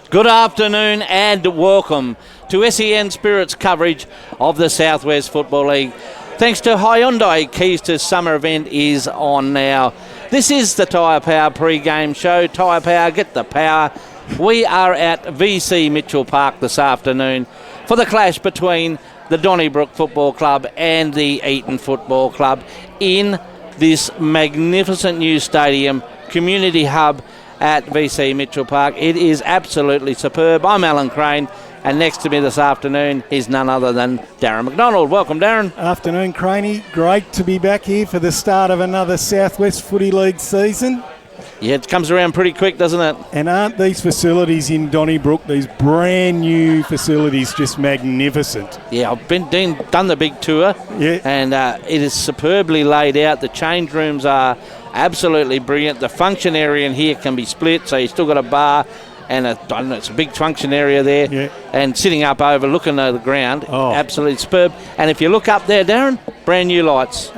Good afternoon and welcome to SEN Spirit's coverage of the Southwest Football League. Thanks to Hyundai, Keys to Summer event is on now. This is the Tyre Power pre-game show. Tyre Power, get the power. We are at VC Mitchell Park this afternoon for the clash between the Donnybrook Football Club and the Eaton Football Club in this magnificent new stadium, community hub at VC Mitchell Park. It is absolutely superb. I'm Alan Crane, and next to me this afternoon is none other than Darren McDonald. Welcome, Darren. Afternoon, Craney. Great to be back here for the start of another Southwest Footy League season. Yeah, it comes around pretty quick, doesn't it? And aren't these facilities in Donnybrook, these brand new facilities, just magnificent? Yeah, I've done the big tour, and it is superbly laid out. The change rooms are absolutely brilliant. The function area in here can be split, so you've still got a bar and it's a big function area there. Yeah. And sitting up over, looking at the ground, absolutely superb. And if you look up there, Darren, brand new lights.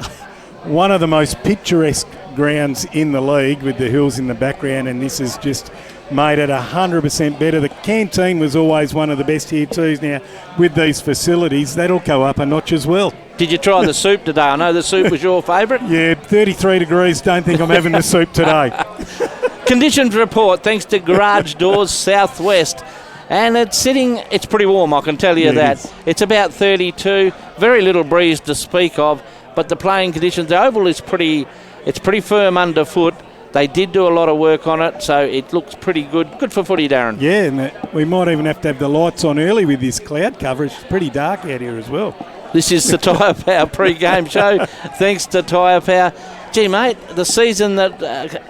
One of the most picturesque grounds in the league with the hills in the background, and this has just made it 100% better. The canteen was always one of the best here too. Now, with these facilities, that'll go up a notch as well. Did you try the soup today? I know the soup was your favourite. Yeah, 33 degrees. Don't think I'm having the soup today. Conditions report, thanks to Garage Doors Southwest. And it's pretty warm, I can tell you that. It's about 32, very little breeze to speak of, but the playing conditions, the oval is pretty firm underfoot. They did do a lot of work on it, so it looks pretty good. Good for footy, Darren. Yeah, and we might even have to have the lights on early with this cloud coverage. It's pretty dark out here as well. This is the Tyre Power pre-game show. Thanks to Tyre Power. Gee, mate, the season that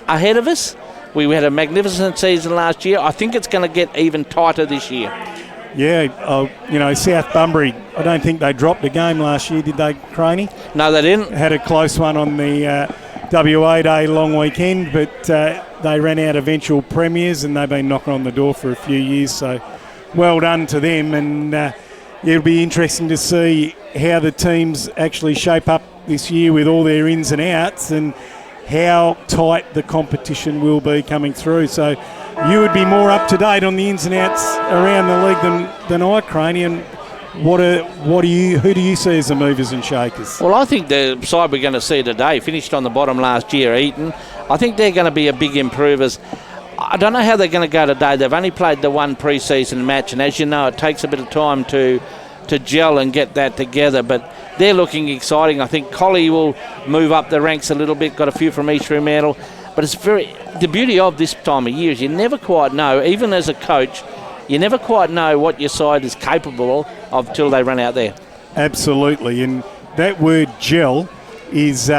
ahead of us, we had a magnificent season last year. I think it's going to get even tighter this year. Yeah, South Bunbury, I don't think they dropped a game last year, did they, Craney? No, they didn't. Had a close one on the WA Day long weekend, but they ran out eventual premiers and they've been knocking on the door for a few years, so well done to them. And it'll be interesting to see how the teams actually shape up this year with all their ins and outs and how tight the competition will be coming through. So you would be more up to date on the ins and outs around the league than I, Craney. And who do you see as the movers and shakers? Well, I think the side we're going to see today finished on the bottom last year, Eaton. I think they're going to be a big improvers. I don't know how they're going to go today. They've only played the one pre-season match, and as you know, it takes a bit of time to gel and get that together, but they're looking exciting. I think Collie will move up the ranks a little bit, got a few from East Fremantle, but the beauty of this time of year is you never quite know, even as a coach, you never quite know what your side is capable of till they run out there. Absolutely, and that word gel is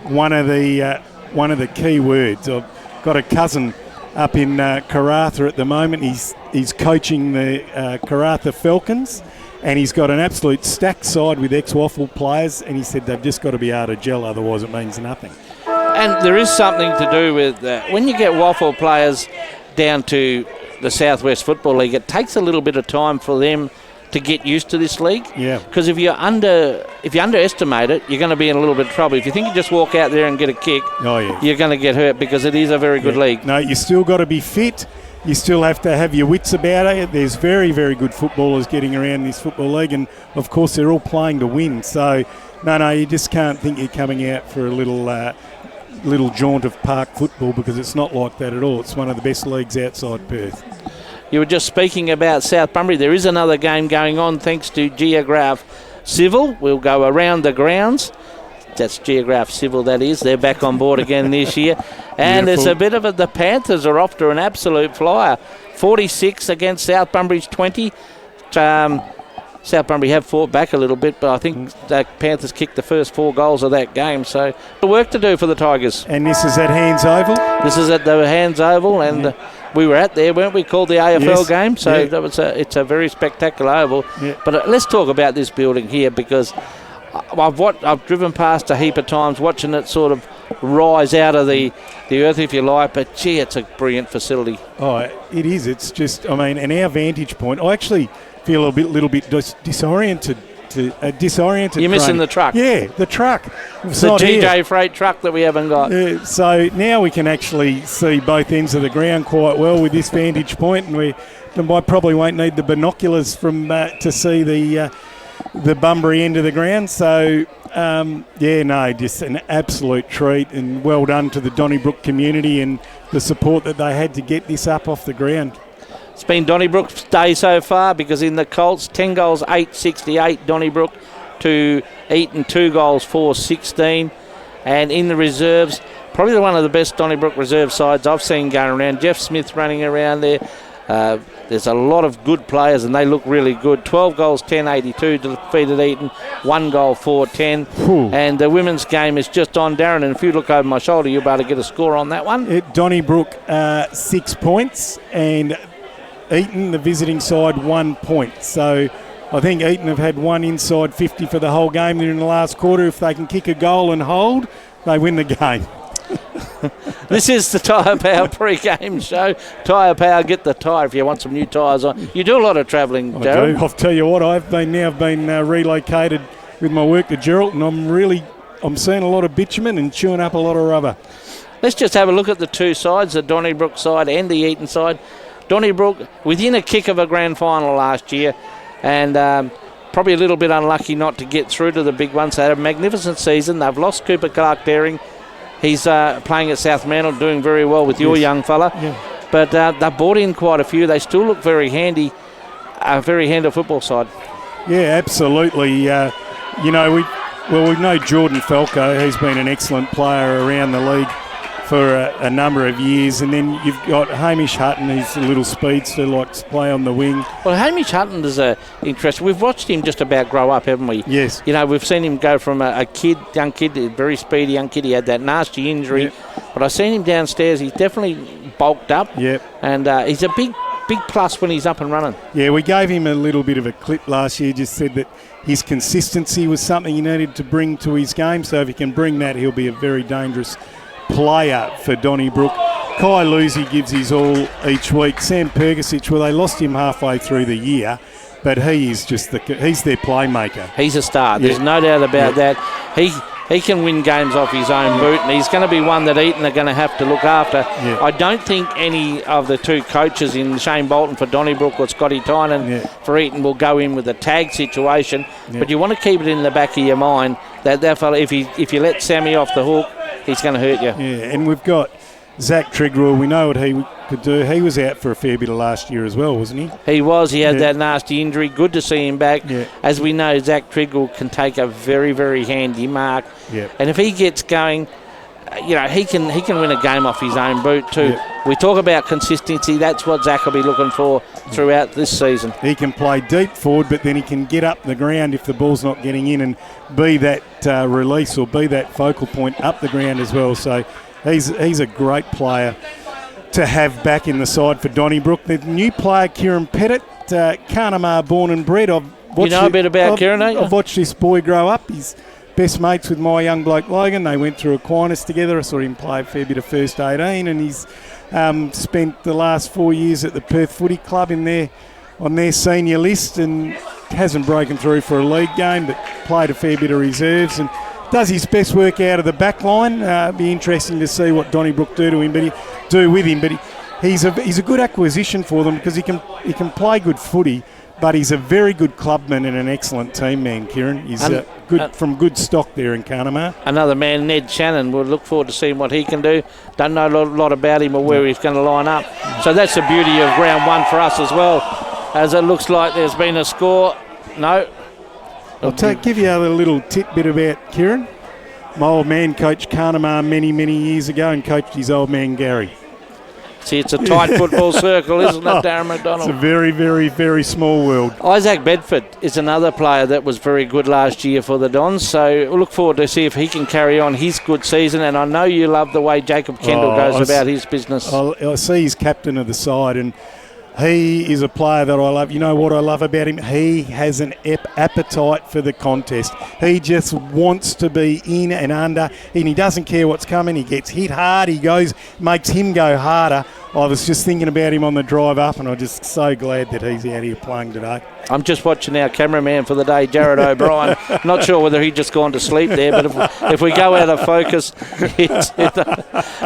one of the key words. I've got a cousin up in Karratha at the moment. He's coaching the Karratha Falcons, and he's got an absolute stacked side with ex-Waffle players, and he said they've just got to be able to gel, otherwise it means nothing. And there is something to do with when you get Waffle players down to the Southwest Football League, it takes a little bit of time for them to get used to this league. Yeah. Because if you underestimate it, you're going to be in a little bit of trouble. If you think you just walk out there and get a kick, you're going to get hurt because it is a very good league. No, you still got to be fit. You still have to have your wits about it. There's very, very good footballers getting around this football league, and of course they're all playing to win. So, no, you just can't think you're coming out for a little jaunt of park football, because it's not like that at all. It's one of the best leagues outside Perth. You were just speaking about South Bunbury. There is another game going on thanks to Geograph Civil. We'll go around the grounds. That's Geograph Civil, that is. They're back on board again this year. And it's a bit of the Panthers are off to an absolute flyer. 46 against South Bunbury's 20. South Bunbury have fought back a little bit, but I think the Panthers kicked the first 4 goals of that game. So work to do for the Tigers. And this is at Hands Oval? This is at the Hands Oval, and we were at there, weren't we, called the AFL game? So it's a very spectacular oval. Yeah. But let's talk about this building here, because I've driven past a heap of times watching it sort of rise out of the earth, if you like, but gee, it's a brilliant facility. Oh, it is. It's just, and our vantage point, I actually feel a little bit disoriented disoriented. You're missing training. the truck. Yeah, the truck. It's the GJ Freight truck that we haven't got. So now we can actually see both ends of the ground quite well with this vantage point, and I probably won't need the binoculars to see the Bunbury end of the ground. So just an absolute treat, and well done to the Donnybrook community and the support that they had to get this up off the ground. It's been Donnybrook's day so far, because in the Colts, 10 goals, 8-68 Donnybrook to Eaton, 2 goals, 4-16. And in the reserves, probably one of the best Donnybrook reserve sides I've seen going around. Jeff Smith running around there. There's a lot of good players, and they look really good. 12 goals, 10-82 defeated Eaton. 1 goal, 4-10. And the women's game is just on, Darren. And if you look over my shoulder, you'll be able to get a score on that one. Donnybrook, 6 points, and Eaton, the visiting side, 1 point. So I think Eaton have had one inside 50 for the whole game there in the last quarter. If they can kick a goal and hold, they win the game. This is the Tyre Power pre-game show. Tyre Power, get the tyre if you want some new tyres on. You do a lot of travelling, Darren. I'll tell you what, I've been relocated with my work to Geraldton. I'm seeing a lot of bitumen and chewing up a lot of rubber. Let's just have a look at the two sides, the Donnybrook side and the Eaton side. Donnybrook within a kick of a grand final last year, and probably a little bit unlucky not to get through to the big ones. They had a magnificent season. They've lost Cooper Clark-Daring. He's playing at South Mantle, doing very well with your young fella. Yeah. But they've bought in quite a few. They still look very handy, a very handy football side. Yeah, absolutely. We know Jordan Falco. He's been an excellent player around the league for a number of years, and then you've got Hamish Hutton. He's a little speedster, likes to play on the wing. Well, Hamish Hutton is interesting. We've watched him just about grow up, haven't we? Yes. We've seen him go from a young kid, a very speedy young kid. He had that nasty injury, but I've seen him downstairs. He's definitely bulked up. Yep. And he's a big plus when he's up and running. Yeah, we gave him a little bit of a clip last year, just said that his consistency was something he needed to bring to his game, so if he can bring that, he'll be a very dangerous player for Donnybrook. Kai Lucy gives his all each week. Sam Pergasic, they lost him halfway through the year, but he is he's their playmaker. He's a star. There's no doubt about that. He can win games off his own boot, and he's going to be one that Eaton are going to have to look after. Yeah. I don't think any of the two coaches in Shane Bolton for Donnybrook or Scotty Tynan for Eaton will go in with a tag situation, but you want to keep it in the back of your mind that fella, if you let Sammy off the hook, he's going to hurt you. Yeah, and we've got Zach Trigwell. We know what he could do. He was out for a fair bit of last year as well, wasn't he? He was. He had that nasty injury. Good to see him back. Yeah. As we know, Zach Trigwell can take a very, very handy mark. Yeah. And if he gets going, he can win a game off his own boot too. Yeah. We talk about consistency. That's what Zach will be looking for throughout this season. He can play deep forward, but then he can get up the ground if the ball's not getting in and be that release or be that focal point up the ground as well. So he's a great player to have back in the side for Donnybrook. The new player, Kieran Pettit, Carnamah born and bred. You know a bit about Kieran, don't you? I've watched this boy grow up. He's best mates with my young bloke Logan. They went through Aquinas together. I saw him play a fair bit of first 18, and he's spent the last 4 years at the Perth Footy Club on their senior list, and hasn't broken through for a league game, but played a fair bit of reserves and does his best work out of the back line. Be interesting to see what Donnybrook do with him. But he's a good acquisition for them because he can play good footy. But he's a very good clubman and an excellent team man, Kieran. He's from good stock there in Carnamah. Another man, Ned Shannon. We'll look forward to seeing what he can do. Don't know a lot about him or where he's going to line up. So that's the beauty of round one for us as well. As it looks like there's been a score. No. I'll give you a little tidbit about Kieran. My old man coached Carnamah many, many years ago and coached his old man Gary. See, it's a tight football circle, isn't it, Darren McDonald? It's a very, very, very small world. Isaac Bedford is another player that was very good last year for the Dons, so we'll look forward to see if he can carry on his good season, and I know you love the way Jacob Kendall goes about his business. I see he's captain of the side, and he is a player that I love. You know what I love about him? He has an appetite for the contest. He just wants to be in and under, and he doesn't care what's coming. He gets hit hard. Makes him go harder. I was just thinking about him on the drive up, and I'm just so glad that he's out here playing today. I'm just watching our cameraman for the day, Jared O'Brien. Not sure whether he'd just gone to sleep there, but if we go out of focus,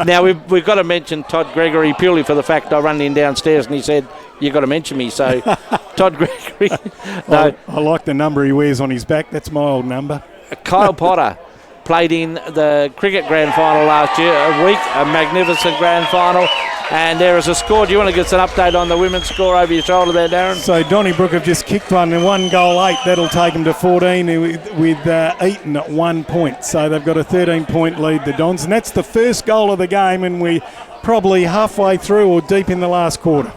now we've got to mention Todd Gregory purely for the fact I run in downstairs and he said, "You've got to mention me." So Todd Gregory. No, I like the number he wears on his back. That's my old number. Kyle Potter played in the cricket grand final last year, a magnificent grand final. And there is a score. Do you want to give us an update on the women's score over your shoulder there, Darren? So Donnybrook have just kicked one, and 1 goal 8. That'll take them to 14 with Eaton at 1 point. So they've got a 13-point lead, the Dons. And that's the first goal of the game, and we're probably halfway through or deep in the last quarter.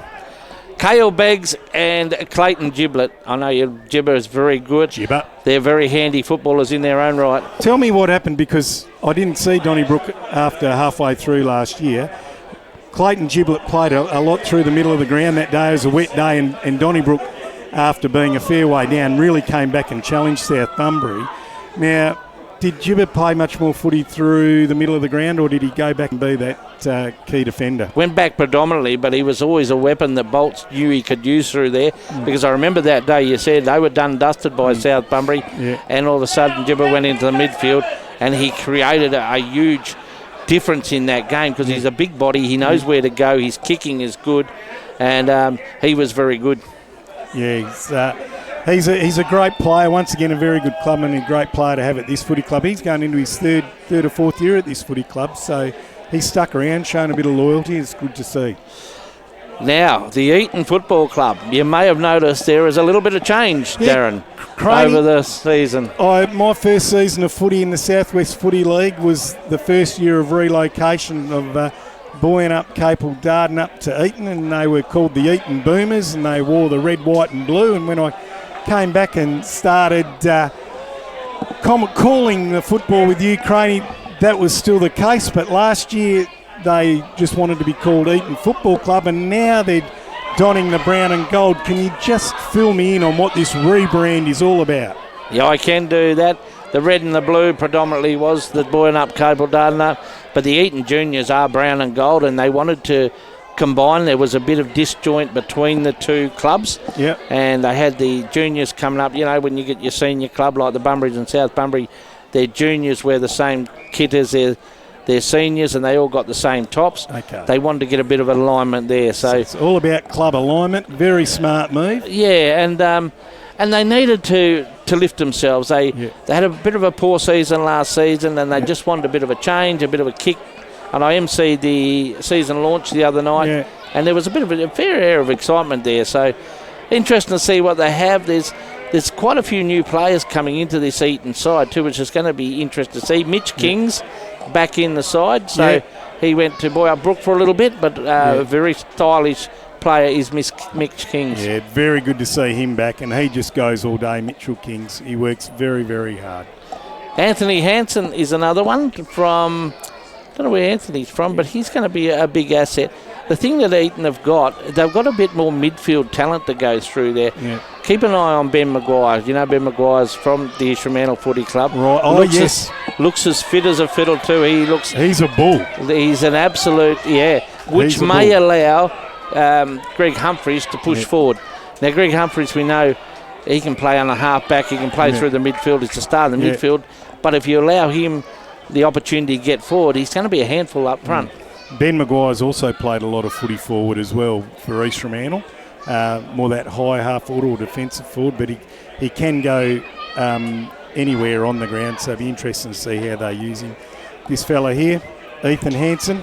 Cale Beggs and Clayton Giblett. I know your Gibber is very good. Gibber. They're very handy footballers in their own right. Tell me what happened, because I didn't see Donnybrook after halfway through last year. Clayton Giblett played a lot through the middle of the ground that day. It was a wet day, and Donnybrook, after being a fair way down, really came back and challenged South Bunbury. Now, did Gibbett play much more footy through the middle of the ground, or did he go back and be that key defender? Went back predominantly, but he was always a weapon that Bolts knew he could use through there, because I remember that day you said they were done dusted by South Bunbury, and all of a sudden Gibbett went into the midfield and he created a huge difference in that game, because he's a big body, he knows where to go, his kicking is good, and he was very good. Yeah, he's a great player. Once again, a very good clubman and a great player to have at this footy club. He's going into his third or fourth year at this footy club, so he's stuck around, showing a bit of loyalty. It's good to see. Now, the Eaton Football Club. You may have noticed there is a little bit of change, Darren, over the season. My first season of footy in the Southwest Footy League was the first year of relocation of buoying up Capel Darden up to Eaton, and they were called the Eaton Boomers, and they wore the red, white and blue. And when I came back and started calling the football with you, Craney, that was still the case. But last year they just wanted to be called Eaton Football Club, and now they're donning the brown and gold. Can you just fill me in on what this rebrand is all about? Yeah, I can do that. The red and the blue predominantly was the buoying up Capel Darden, but the Eaton Juniors are brown and gold, and they wanted to combine. There was a bit of disjoint between the two clubs, and they had the juniors coming up. You know, when you get your senior club like the Bunburys and South Bunbury, their juniors wear the same kit as their seniors, and they all got the same tops. Okay. They wanted to get a bit of alignment there. So it's all about club alignment. Very smart move. Yeah, and they needed to lift themselves. They had a bit of a poor season last season, and they just wanted a bit of a change, a bit of a kick. And I emceed the season launch the other night, and there was a bit of a fair air of excitement there. So interesting to see what they have. There's quite a few new players coming into this Eaton side too, which is going to be interesting to see. Mitch King's back in the side, so he went to Brook for a little bit, but a very stylish player is Mitch Kings. Yeah, very good to see him back, and he just goes all day, Mitchell Kings. He works very, very hard. Anthony Hansen is another one from, I don't know where Anthony's from, but he's going to be a big asset. The thing that Eaton have got, they've got a bit more midfield talent to go through there. Yeah. Keep an eye on Ben Maguire. You know Ben Maguire's from the Fremantle Footy Club. Right. Oh, yes. Looks as fit as a fiddle too. He's a bull. He's an absolute, which may allow Greg Humphries to push forward. Now, Greg Humphries, we know he can play on a half-back. He can play through the midfield. He's a star in the midfield. But if you allow him the opportunity to get forward, he's going to be a handful up front. Ben Maguire's also played a lot of footy forward as well for East Fremantle. More that high half-forward or defensive forward, but he can go anywhere on the ground, so it'll be interesting to see how they use him. This fella here, Ethan Hansen,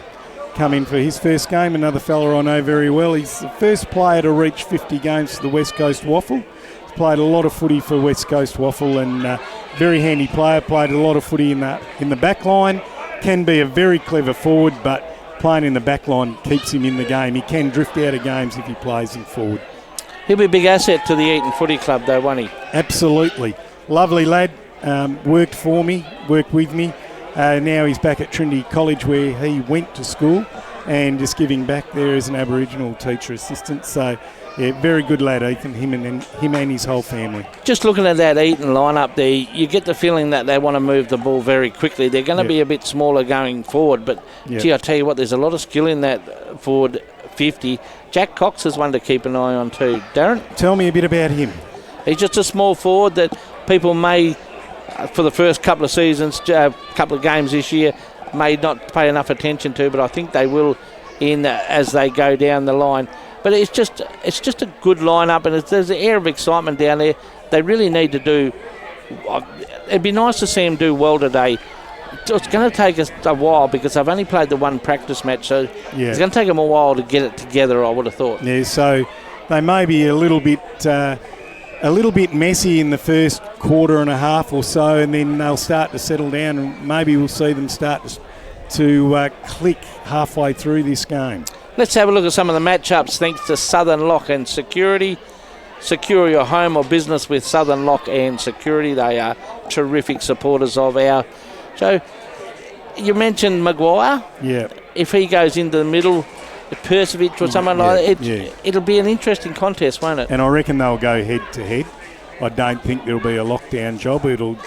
come in for his first game, another fella I know very well. He's the first player to reach 50 games for the West Coast Waffle. He's played a lot of footy for West Coast Waffle, and very handy player, played a lot of footy in the back line, can be a very clever forward, but playing in the back line keeps him in the game. He can drift out of games if he plays him forward. He'll be a big asset to the Eaton Footy Club though, won't he? Absolutely. Lovely lad, worked for me, worked with me. Now he's back at Trinity College where he went to school, and just giving back there as an Aboriginal teacher assistant. So, very good lad, Ethan, him and his whole family. Just looking at that Eaton lineup there, you get the feeling that they want to move the ball very quickly. They're going to be a bit smaller going forward, but gee, I tell you what, there's a lot of skill in that forward 50. Jack Cox is one to keep an eye on too. Darren? Tell me a bit about him. He's just a small forward that people may, for the first couple of seasons, couple of games this year, may not pay enough attention to, but I think they will as they go down the line. But it's just a good lineup, and there's an air of excitement down there. They really need to do. It'd be nice to see them do well today. It's going to take us a while because they've only played the one practice match, so it's going to take them a while to get it together, I would have thought. Yeah, so they may be a little bit messy in the first quarter and a half or so, and then they'll start to settle down, and maybe we'll see them start to click halfway through this game. Let's have a look at some of the matchups thanks to Southern Lock and Security. Secure your home or business with Southern Lock and Security. They are terrific supporters of our show. You mentioned Maguire. Yeah. If he goes into the middle, Percevic or someone like that, it'll be an interesting contest, won't it? And I reckon they'll go head to head. I don't think there'll be a lockdown job.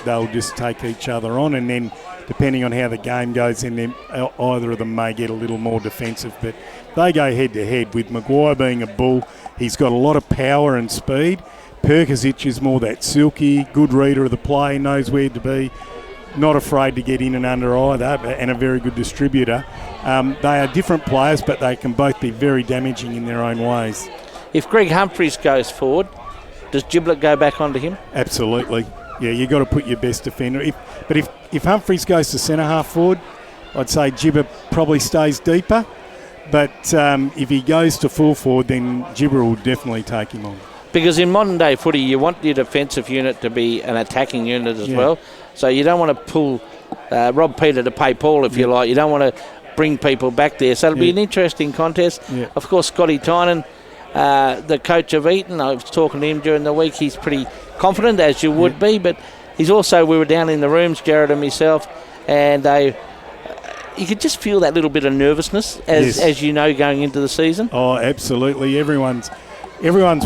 They'll just take each other on, and then depending on how the game goes, then either of them may get a little more defensive. But they go head to head with Maguire being a bull. He's got a lot of power and speed. Perkisic is more that silky, good reader of the play, knows where to be, not afraid to get in and under either, and a very good distributor. They are different players, but they can both be very damaging in their own ways. If Greg Humphries goes forward, does Giblet go back onto him? Absolutely. Yeah, you've got to put your best defender. If Humphries goes to centre-half forward, I'd say Gibber probably stays deeper. But if he goes to full forward, then Gibber will definitely take him on. Because in modern day footy, you want your defensive unit to be an attacking unit as well. So you don't want to pull Rob Peter to pay Paul, if you like. You don't want to bring people back there. So it'll be an interesting contest. Yeah. Of course, Scotty Tynan, the coach of Eaton, I was talking to him during the week. He's pretty confident, as you would be. But he's also, we were down in the rooms, Jared and myself, and you could just feel that little bit of nervousness as you know, going into the season. Oh, absolutely. Everyone's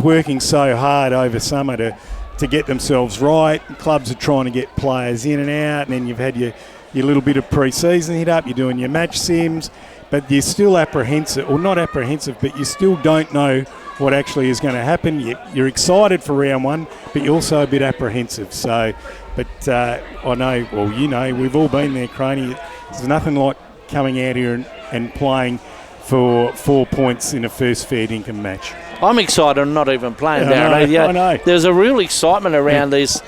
working so hard over summer to get themselves right. Clubs are trying to get players in and out, and then you've had your little bit of pre-season hit up. You're doing your match sims, but you're still apprehensive, or not apprehensive, but you still don't know what actually is going to happen. You're excited for round one, but you're also a bit apprehensive. So, but I know, well, you know, we've all been there, Croney. There's nothing like coming out here and playing for 4 points in a first fair dinkum match. I'm excited I'm not even playing, Darren. I know. There's a real excitement around these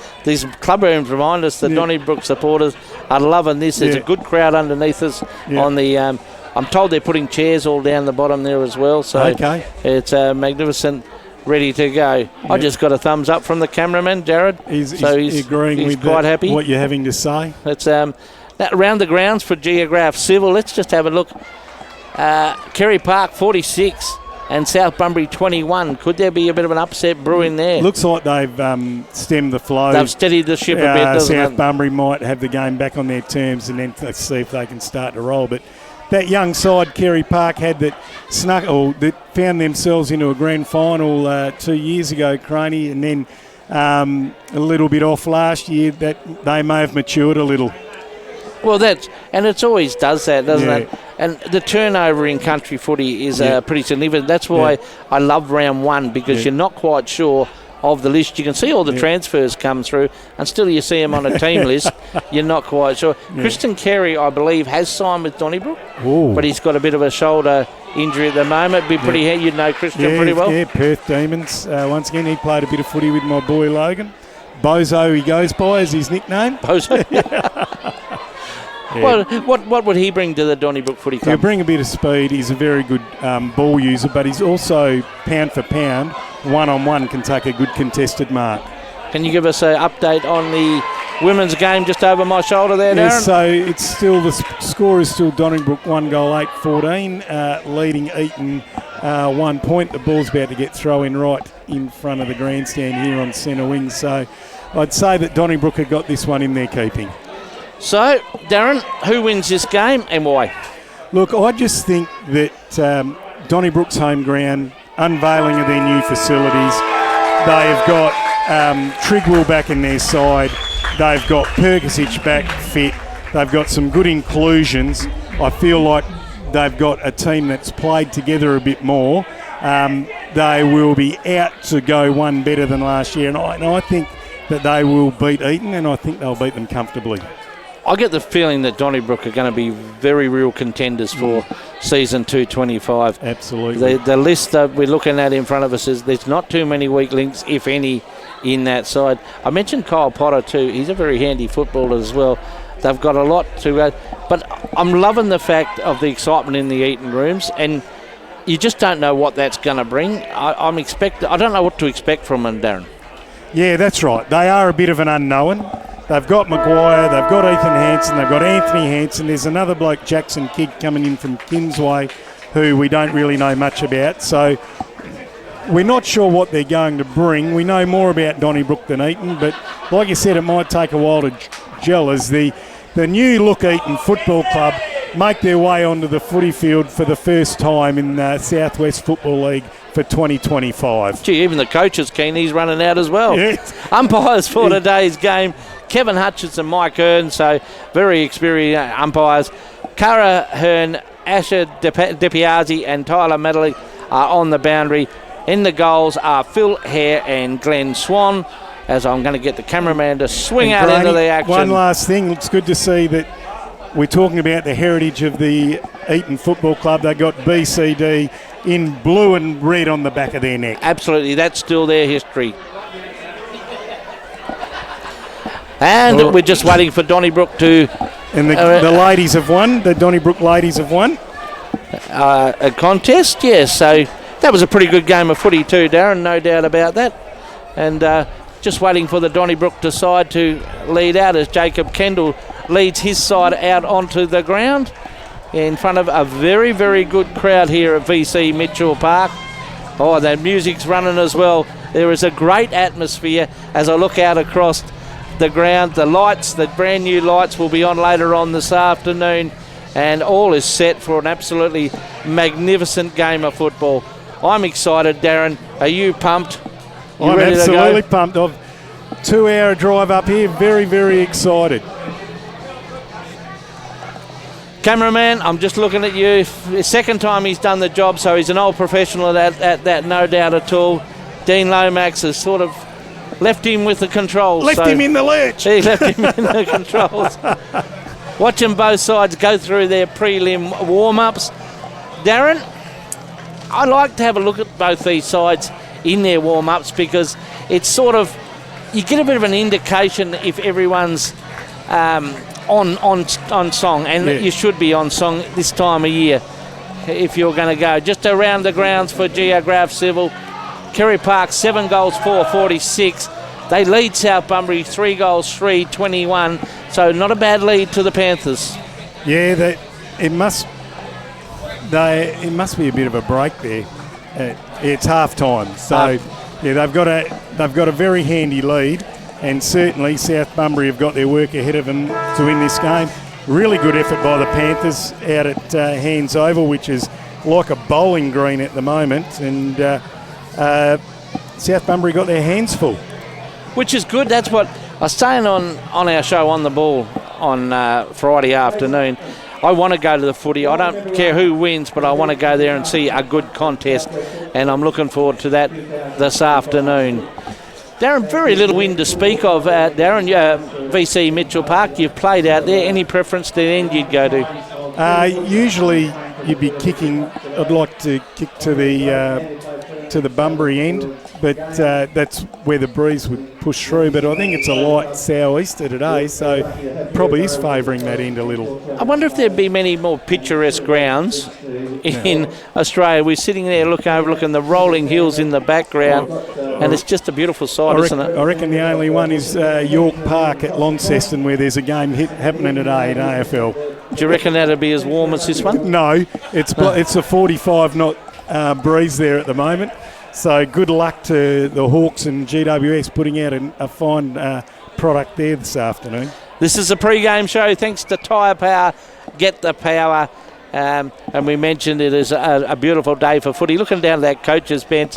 club rooms. Remind us the Donnybrook supporters are loving this. There's a good crowd underneath us on the... I'm told they're putting chairs all down the bottom there as well. So it's magnificent, ready to go. I just got a thumbs up from the cameraman, Jared. He's agreeing with quite happy. What you're having to say. It's around the grounds for Geograph Civil. Let's just have a look. Kerry Park 46 and South Bunbury 21. Could there be a bit of an upset brewing there? Looks like they've stemmed the flow. They've steadied the ship a bit, doesn't it? South Bunbury might have the game back on their terms, and then let's see if they can start to roll. But that young side Kerry Park had that found themselves into a grand final 2 years ago, Croney, and then a little bit off last year, that they may have matured a little. Well, it always does that, doesn't it? And the turnover in country footy is pretty significant. That's why I love round one, because you're not quite sure of the list. You can see all the transfers come through, and still you see them on a team list. You're not quite sure. Kristen Carey, I believe, has signed with Donnybrook, but he's got a bit of a shoulder injury at the moment. Be pretty you'd know Christian pretty well. Yeah, Perth Demons. Once again, he played a bit of footy with my boy Logan. Bozo, he goes by, is his nickname. Bozo. What would he bring to the Donnybrook Footy Club? He'll bring a bit of speed. He's a very good ball user, but he's also, pound for pound, one-on-one can take a good contested mark. Can you give us an update on the women's game just over my shoulder there, Darren? So it's still, the score is still Donnybrook 1 goal 8-14, leading Eaton 1 point. The ball's about to get thrown right in front of the grandstand here on centre wing. So I'd say that Donnybrook have got this one in their keeping. So, Darren, who wins this game and why? Look, I just think that Donnybrook's home ground, unveiling of their new facilities, they have got Trigwell back in their side, they've got Perkisic back fit, they've got some good inclusions. I feel like they've got a team that's played together a bit more. They will be out to go one better than last year, and I think that they will beat Eaton, and I think they'll beat them comfortably. I get the feeling that Donnybrook are going to be very real contenders for season 225. Absolutely. The list that we're looking at in front of us is there's not too many weak links, if any, in that side. I mentioned Kyle Potter too. He's a very handy footballer as well. They've got a lot to but I'm loving the fact of the excitement in the Eaton rooms, and you just don't know what that's going to bring. I don't know what to expect from them, Darren. Yeah, that's right. They are a bit of an unknown. They've got Maguire, they've got Ethan Hansen, they've got Anthony Hansen. There's another bloke, Jackson Kidd, coming in from Kingsway, who we don't really know much about. So we're not sure what they're going to bring. We know more about Donnybrook than Eaton, but like you said, it might take a while to gel as the new look Eaton Football Club make their way onto the footy field for the first time in the Southwest Football League for 2025. Gee, even the coach is keen. He's running out as well. Yes. Umpires for today's game, Kevin Hutchinson, Mike Hearn, so very experienced umpires. Cara Hearn, Asher DePiazzi and Tyler Medley are on the boundary. In the goals are Phil Hare and Glenn Swan, as I'm going to get the cameraman to swing out into the action. One last thing, it's good to see that we're talking about the heritage of the Eaton Football Club. They got BCD in blue and red on the back of their neck. Absolutely, that's still their history. And we're just waiting for Donnybrook to... And the ladies have won. The Donnybrook ladies have won. A contest, yes. So that was a pretty good game of footy too, Darren, no doubt about that. And just waiting for the Donnybrook side to lead out as Jacob Kendall leads his side out onto the ground in front of a very, very good crowd here at VC Mitchell Park. Oh, the music's running as well. There is a great atmosphere as I look out across the ground. The lights, the brand new lights, will be on later on this afternoon, and all is set for an absolutely magnificent game of football. I'm excited, Darren. Are you pumped? I'm absolutely pumped. I've 2-hour drive up here. Very, very excited. Cameraman, I'm just looking at you. Second time he's done the job, so he's an old professional at that, no doubt at all. Dean Lomax has sort of left him with the controls. Left him in the lurch. He left him in the controls. Watching both sides go through their prelim warm-ups. Darren, I like to have a look at both these sides in their warm-ups because it's sort of, you get a bit of an indication if everyone's on song, and you should be on song this time of year if you're going to go. Just around the grounds for Geograph Civil. Kerry Park 7 goals 4-46. They lead South Bunbury 3 goals 3-21. So not a bad lead to the Panthers. Yeah, it must be a bit of a break there. It's half time, so they've got a very handy lead. And certainly South Bunbury have got their work ahead of them to win this game. Really good effort by the Panthers out at Hands Oval, which is like a bowling green at the moment. And South Bunbury got their hands full. Which is good. That's what I was saying on our show On the Ball on Friday afternoon. I want to go to the footy. I don't care who wins, but I want to go there and see a good contest. And I'm looking forward to that this afternoon. Darren, very little wind to speak of. Darren, VC Mitchell Park, you've played out there. Any preference to the end you'd go to? Usually you'd be kicking. I'd like to kick to the Bunbury end, but that's where the breeze would push through. But I think it's a light southeaster today, so probably is favouring that end a little. I wonder if there'd be many more picturesque grounds in Australia. We're sitting there overlooking the rolling hills in the background, and it's just a beautiful sight, isn't it? I reckon the only one is York Park at Launceston, where there's a game happening today in AFL. Do you reckon that'd be as warm as this one? No, it's a 45 knot breeze there at the moment. So good luck to the Hawks and GWS putting out a fine product there this afternoon. This is a pre-game show thanks to Tyre Power. Get the power. And we mentioned it is a beautiful day for footy. Looking down that coach's bench,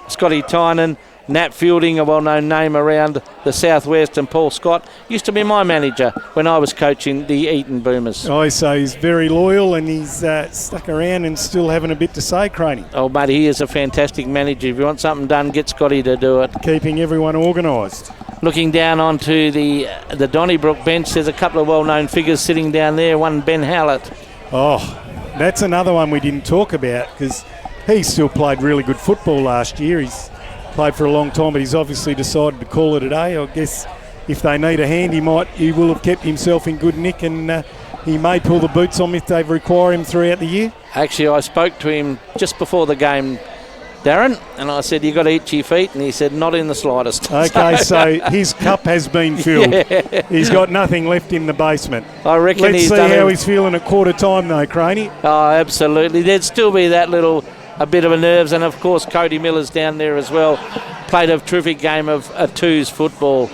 Scotty Tynan, Nat Fielding, a well-known name around the southwest, and Paul Scott used to be my manager when I was coaching the Eaton Boomers. I say he's very loyal and he's stuck around and still having a bit to say, Craney. Oh, mate, he is a fantastic manager. If you want something done, get Scotty to do it. Keeping everyone organised. Looking down onto the Donnybrook bench, there's a couple of well-known figures sitting down there. One, Ben Howlett. Oh, that's another one we didn't talk about because he still played really good football last year. He's played for a long time, but he's obviously decided to call it a day. I guess if they need a hand, he will have kept himself in good nick, and he may pull the boots on if they require him throughout the year. Actually, I spoke to him just before the game, Darren, and I said, you got to itch your feet, and he said, not in the slightest. Okay, so his cup has been filled. Yeah. He's got nothing left in the basement. I reckon Let's he's see done how he's feeling at quarter time though, Craney. Oh, absolutely. There'd still be that a bit of a nerves, and of course Cody Miller's down there as well. Played a terrific game of twos football.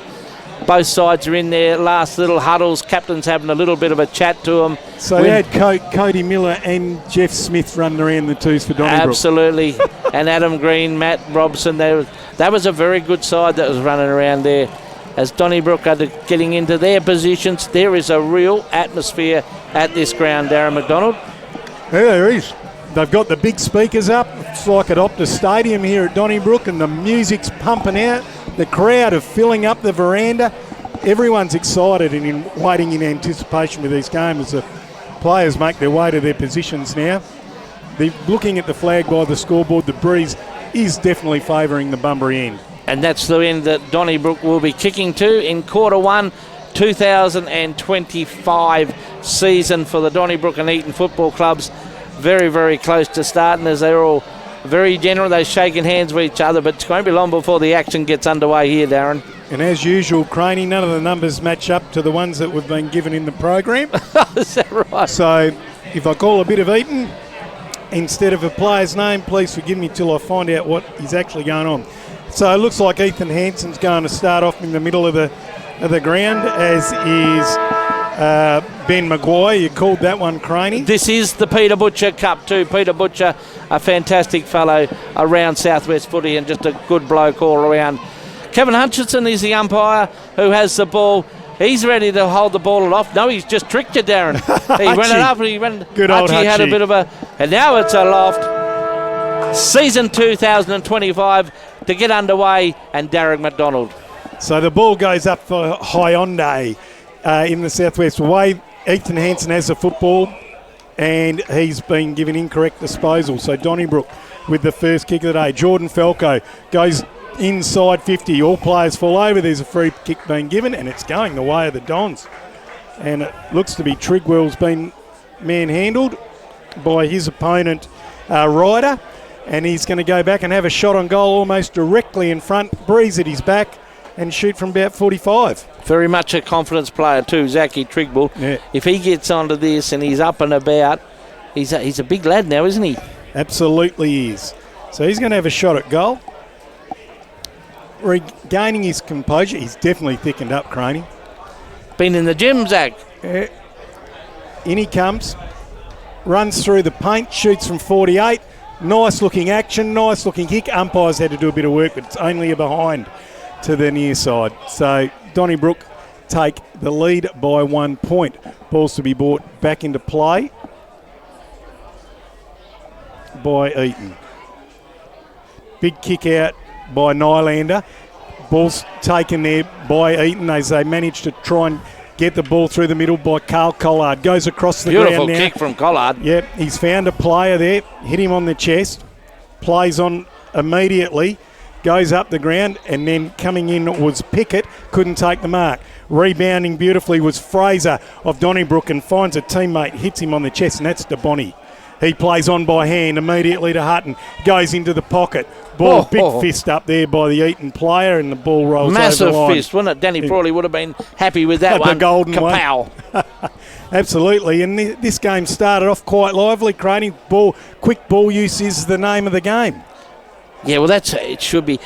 Both sides are in their last little huddles. Captain's having a little bit of a chat to them. So they had Cody Miller and Jeff Smith running around the twos for Donnybrook. Absolutely. And Adam Green, Matt Robson. That was a very good side that was running around there. As Donnybrook are getting into their positions, there is a real atmosphere at this ground, Darren McDonald. Yeah, there is. They've got the big speakers up. It's like at Optus Stadium here at Donnybrook, and the music's pumping out. The crowd are filling up the veranda. Everyone's excited and waiting in anticipation with these games as the players make their way to their positions now. They're looking at the flag by the scoreboard. The breeze is definitely favouring the Bunbury end. And that's the end that Donnybrook will be kicking to in quarter one, 2025 season for the Donnybrook and Eaton football clubs. Very, very close to starting as they're all very general. They're shaking hands with each other, but it's going to be long before the action gets underway here, Darren. And as usual, Craney, none of the numbers match up to the ones that we've been given in the program. Is that right? So if I call a bit of Eaton instead of a player's name, please forgive me till I find out what is actually going on. So it looks like Ethan Hanson's going to start off in the middle of the ground, as is Ben Maguire. You called that one, Craney. This is the Peter Butcher Cup too. Peter Butcher, a fantastic fellow around Southwest footy and just a good bloke all around. Kevin Hutchinson is the umpire who has the ball. He's ready to hold the ball aloft. No, he's just tricked you, Darren. He went it up and he went. Good old Hutchie had a Hutchie. bit of a, and now it's aloft. Season 2025 to get underway, and Darren McDonald. So the ball goes up for Hyundai in the Southwest Way. Ethan Hanson has the football, and he's been given incorrect disposal. So Donnybrook with the first kick of the day. Jordan Falco goes inside 50. All players fall over. There's a free kick being given, and it's going the way of the Dons. And it looks to be Trigwell's been manhandled by his opponent, Ryder. And he's going to go back and have a shot on goal almost directly in front, breeze at his back, and shoot from about 45. Very much a confidence player too, Zachy Trigwell. Yeah. If he gets onto this and he's up and about, he's a big lad now, isn't he? Absolutely is. So he's going to have a shot at goal. Regaining his composure. He's definitely thickened up, Craney. Been in the gym, Zach. In he comes. Runs through the paint, shoots from 48. Nice looking action, nice looking kick. Umpires had to do a bit of work, but it's only a behind to the near side. So Donnybrook take the lead by 1 point. Ball's to be brought back into play by Eaton. Big kick out by Nylander. Ball's taken there by Eaton as they manage to try and get the ball through the middle by Carl Collard. Goes across the Beautiful ground now. kick from Collard. Yep, he's found a player there. Hit him on the chest. Plays on immediately. Goes up the ground, and then coming in was Pickett. Couldn't take the mark. Rebounding beautifully was Fraser of Donnybrook and finds a teammate. Hits him on the chest, and that's DeBonny. He plays on by hand immediately to Hutton. Goes into the pocket. Ball, big fist up there by the Eaton player, and the ball rolls Massive over the line. fist, wasn't it? Danny Prawley would have been happy with that The one. golden one. Kapow. Absolutely, and this game started off quite lively. Craney, quick ball use is the name of the game. Yeah, well, it should be.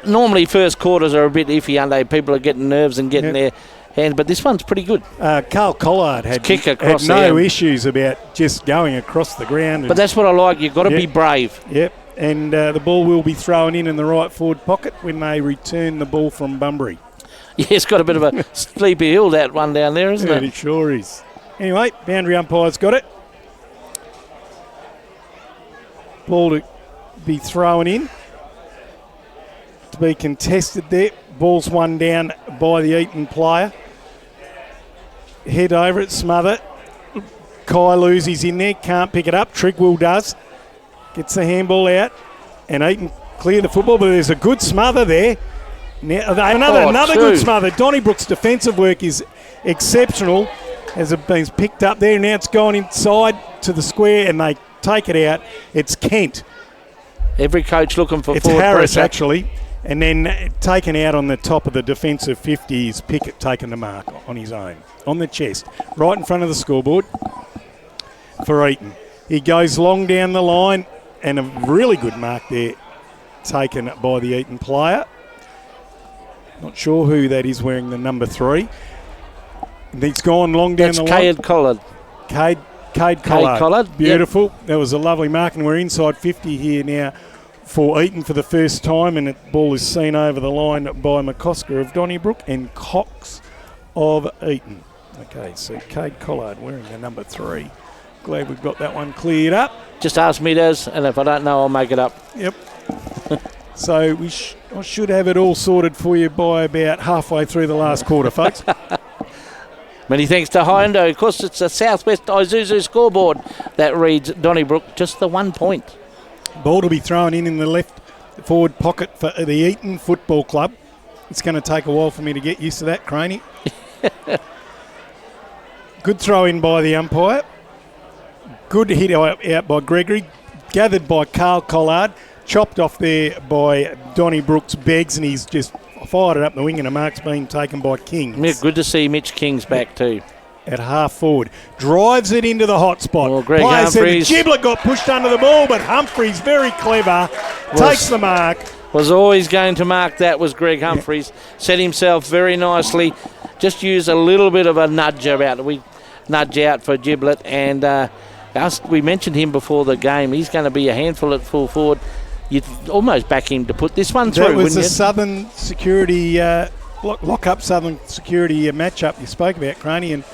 Normally, first quarters are a bit iffy, aren't they? People are getting nerves and getting their hands, but this one's pretty good. Carl Collard had across no the issues about just going across the ground. But that's what I like. You've got to be brave. Yep, and the ball will be thrown in the right forward pocket when they return the ball from Bunbury. Yeah, it's got a bit of a sleepy hill, that one down there, isn't it? It sure is. Anyway, boundary umpire's got it. Ball to be thrown in. To be contested there. Ball's one down by the Eaton player. Head over it, smother. Kailu's in there, can't pick it up. Trigwell does. Gets the handball out. And Eaton clear the football, but there's a good smother there. Now, another good smother. Donnybrook's defensive work is exceptional as it been picked up there. Now it's gone inside to the square and they take it out. It's Kent. Every coach looking for it's forward Harris, pressure. Actually. And then taken out on the top of the defensive 50 is Pickett taking the mark on his own. On the chest. Right in front of the scoreboard for Eaton. He goes long down the line and a really good mark there taken by the Eaton player. Not sure who that is wearing the number 3. He's gone long down the line. That's Cade Collard. Beautiful. Yep. That was a lovely mark, and we're inside 50 here now for Eaton for the first time, and the ball is seen over the line by McCosker of Donnybrook and Cox of Eaton. Okay, so Cade Collard wearing the number 3. Glad we've got that one cleared up. Just ask me, Des, and if I don't know, I'll make it up. Yep. So I should have it all sorted for you by about halfway through the last quarter, folks. Many thanks to Hyundai. Of course, it's a Southwest Isuzu scoreboard that reads Donnybrook just the 1 point. Ball to be thrown in the left forward pocket for the Eaton Football Club. It's going to take a while for me to get used to that, Craney. Good throw in by the umpire. Good hit out by Gregory. Gathered by Carl Collard. Chopped off there by Donnybrook's Beggs, and he's just fired it up the wing, and a mark's been taken by Kings. Yeah, good to see Mitch Kings back too. At half forward. Drives it into the hot spot. Well, Greg Player Humphries. said the Giblet got pushed under the ball, but Humphries, very clever, takes the mark. Was always going to mark that was Greg Humphries. Yeah. Set himself very nicely. Just use a little bit of a nudge about. We nudge out for Giblet, and we mentioned him before the game. He's going to be a handful at full forward. You'd almost back him to put this one through, wouldn't you? That was the Southern Security, lock-up Southern Security matchup you spoke about, Craney. And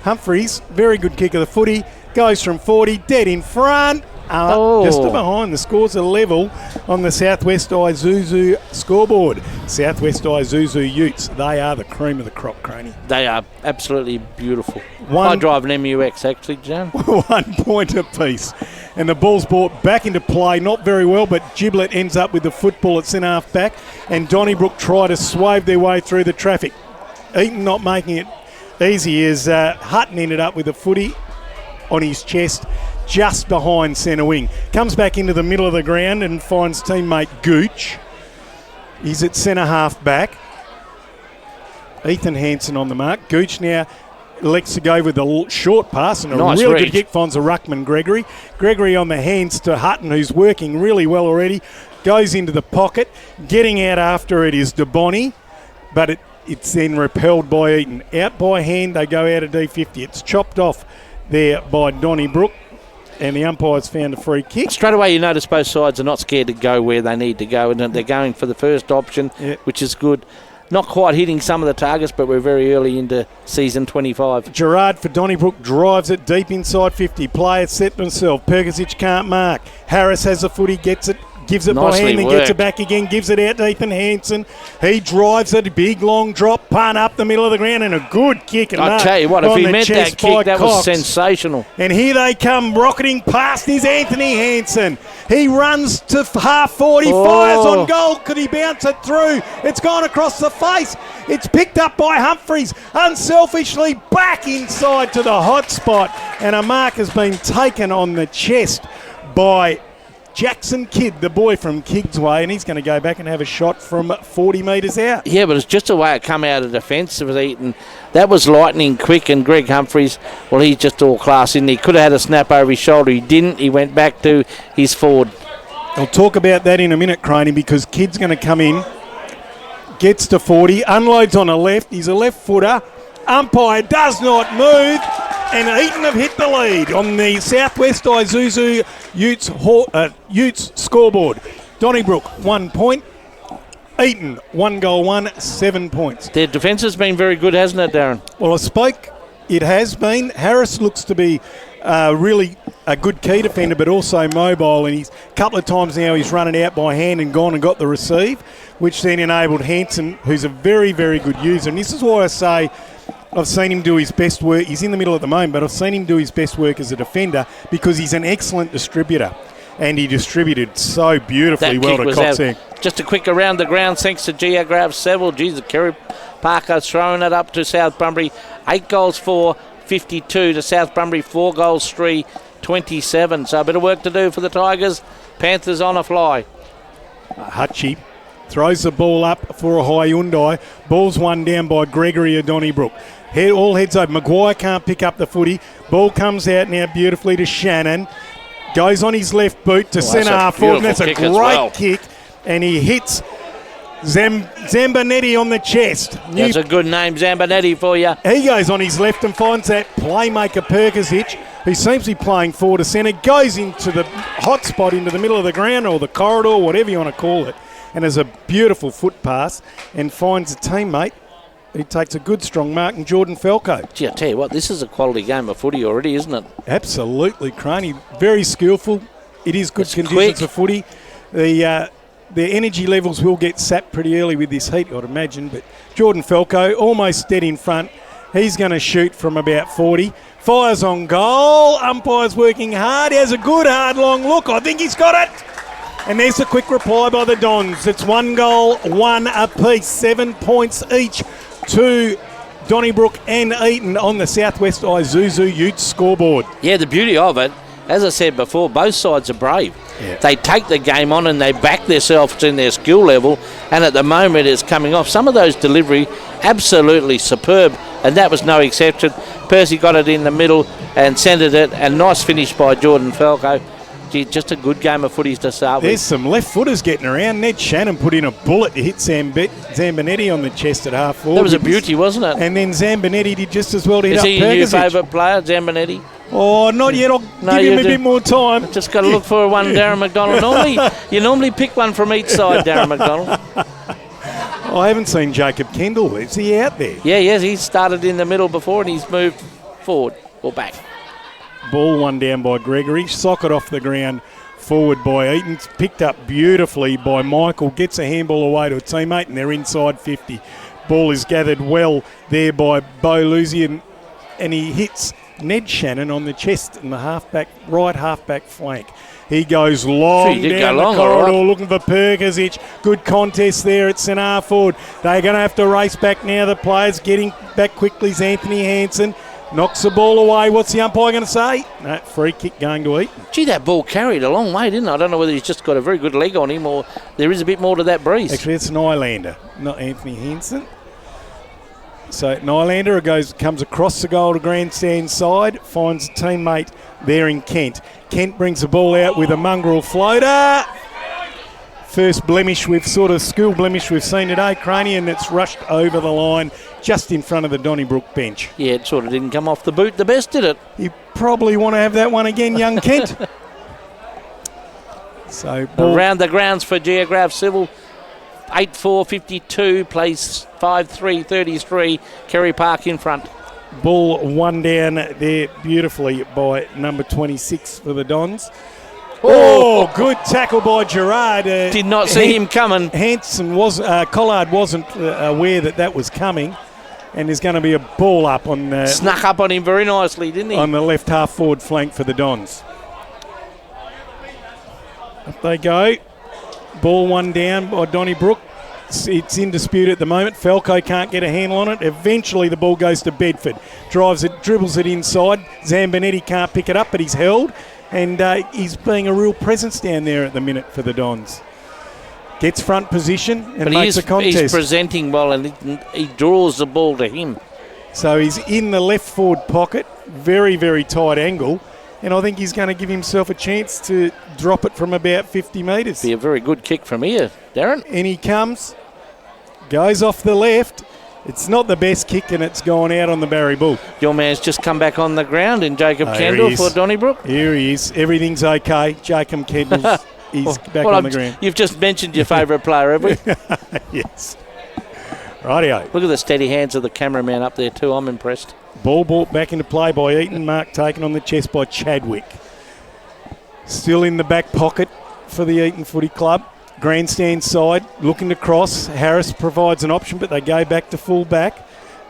Humphries, very good kick of the footy, goes from 40, dead in front. Just behind. The scores are level on the Southwest Isuzu scoreboard. Southwest Isuzu Utes, they are the cream of the crop, Craney. They are absolutely beautiful. I drive an MUX, actually, John. 1 point apiece. And the ball's brought back into play, not very well, but Giblet ends up with the football at centre half back, and Donnybrook try to swave their way through the traffic. Eaton not making it easy as Hutton ended up with the footy on his chest just behind centre wing. Comes back into the middle of the ground and finds teammate Gooch. He's at centre half back. Ethan Hansen on the mark. Gooch now elects to go with the short pass and a nice really read. Good kick finds a ruckman Gregory. Gregory on the hands to Hutton, who's working really well already. Goes into the pocket. Getting out after it is DeBonny, but it's then repelled by Eaton. Out by hand, they go out of D50. It's chopped off there by Donnybrook, and the umpire's found a free kick. Straight away you notice both sides are not scared to go where they need to go, and they're going for the first option, which is good. Not quite hitting some of the targets, but we're very early into season 25. Gerard for Donnybrook drives it deep inside 50. Player set themselves. Perkisic can't mark. Harris has the footy, gets it. Gives it by hand and gets it back again. Gives it out to Ethan Hansen. He drives it. Big long drop. Punt up the middle of the ground and a good kick. And I tell you what, if he meant that kick, that was sensational. And here they come rocketing past is Anthony Hansen. He runs to half 40. Fires on goal. Could he bounce it through? It's gone across the face. It's picked up by Humphries. Unselfishly back inside to the hot spot. And a mark has been taken on the chest by Jackson Kidd, the boy from Kingsway, and he's going to go back and have a shot from 40 metres out. Yeah, but it's just the way it come out of defence. It was Eaton. That was lightning quick, and Greg Humphries, well, he's just all class in. He could have had a snap over his shoulder. He didn't. He went back to his forward. I'll talk about that in a minute, Craney, because Kidd's going to come in, gets to 40, unloads on a left. He's a left footer. Umpire does not move. and Eaton have hit the lead on the Southwest Isuzu Utes scoreboard. Donnybrook, 1 point. Eaton, 1 goal, 7 points. Their defence has been very good, hasn't it, Darren? Well, I spoke. It has been. Harris looks to be really a good key defender, but also mobile. And he's a couple of times now he's run it out by hand and gone and got the receive, which then enabled Hanson, who's a very, very good user. And this is why I say I've seen him do his best work. He's in the middle at the moment, but I've seen him do his best work as a defender because he's an excellent distributor. And he distributed so beautifully well to Coxing. Just a quick around the ground, thanks to Geograph Seville. Jesus, Kerry Parker throwing it up to South Bunbury. 8 goals for 52 to South Bunbury, 4 goals 3, 27. So a bit of work to do for the Tigers. Panthers on a fly. Hutchie throws the ball up for a Hyundai. Ball's won down by Gregory of Donnybrook. All heads over. Maguire can't pick up the footy. Ball comes out now beautifully to Shannon. Goes on his left boot to centre half forward. That's a great kick. And he hits Zambonetti on the chest. That's a good name, Zambonetti, for you. He goes on his left and finds that playmaker Perkisic, who seems to be playing forward to centre, goes into the hot spot into the middle of the ground or the corridor, whatever you want to call it, and has a beautiful foot pass and finds a teammate. He takes a good strong mark in Jordan Falco. Gee, I tell you what, this is a quality game of footy already, isn't it? Absolutely, Craney. Very skillful. It is good conditions of footy. The energy levels will get sapped pretty early with this heat, I'd imagine. But Jordan Falco, almost dead in front. He's going to shoot from about 40. Fires on goal. Umpire's working hard. He has a good, hard, long look. I think he's got it. And there's a quick reply by the Dons. It's 1 goal, 1 apiece. 7 points each to Donnybrook and Eaton on the Southwest Isuzu Utes scoreboard. Yeah, the beauty of it, as I said before, both sides are brave. Yeah. They take the game on and they back themselves in their skill level, and at the moment it's coming off. Some of those delivery, absolutely superb, and that was no exception. Percy got it in the middle and centred it, and nice finish by Jordan Falco. Gee, just a good game of footies to start with. There's some left footers getting around. Ned Shannon put in a bullet to hit Zambonetti on the chest at half forward. That was a beauty, wasn't it? And then Zambonetti did just as well to hit up Perkisic. Is he your favourite player, Zambonetti? Oh, not yet. I'll give him a bit more time. Just got to look for one, Darren McDonald. You normally pick one from each side, Darren McDonald. I haven't seen Jacob Kendall. Is he out there? Yeah, yes. He started in the middle before and he's moved forward or back. Ball one down by Gregory. Socket off the ground forward by Eaton. Picked up beautifully by Michael. Gets a handball away to a teammate and they're inside 50. Ball is gathered well there by Bo Luzian and he hits Ned Shannon on the chest in the right half-back flank. He goes long down the corridor looking for Perkisic. Good contest there at centre half forward. They're going to have to race back now. The players getting back quickly is Anthony Hanson. Knocks the ball away. What's the umpire going to say? No, free kick going to Eaton. Gee, that ball carried a long way, didn't it? I don't know whether he's just got a very good leg on him or there is a bit more to that breeze. Actually, it's an Islander, not Anthony Hanson. So Nylander comes across the goal to grandstand side, finds a teammate there in Kent. Kent brings the ball out with a mongrel floater. First blemish school blemish we've seen today, Craney, and it's rushed over the line just in front of the Donnybrook bench. Yeah, it sort of didn't come off the boot the best, did it? You probably want to have that one again, young Kent. So around the grounds for Geograph Civil. 8-4-52, plays 5-3-33, Kerry Park in front. Ball one down there beautifully by number 26 for the Dons. Oh, good tackle by Gerard. Did not see him coming. Collard wasn't aware that was coming. And there's going to be a ball up on... Snuck up on him very nicely, didn't he? On the left half forward flank for the Dons. Up they go. Ball one down by Donnybrook. It's in dispute at the moment. Falco can't get a handle on it. Eventually the ball goes to Bedford. Drives it, dribbles it inside. Zambonetti can't pick it up, but he's held. And he's being a real presence down there at the minute for the Dons. Gets front position and makes a contest. He's presenting well and he draws the ball to him. So he's in the left forward pocket. Very, very tight angle. And I think he's going to give himself a chance to drop it from about 50 metres. Be a very good kick from here, Darren. And he comes, goes off the left, It's not the best kick, and it's gone out on the Barry Bull. Your man's just come back on the ground in Jacob Here Kendall he for is. Donnybrook. Here he is. Everything's okay. Jacob Kendall's he's back on the ground. You've just mentioned your favourite player, have we? Yes. Rightio. Look at the steady hands of the cameraman up there too. I'm impressed. Ball brought back into play by Eaton. Mark taken on the chest by Chadwick. Still in the back pocket for the Eaton Footy Club. Grandstand side, looking to cross. Harris provides an option, but they go back to full back.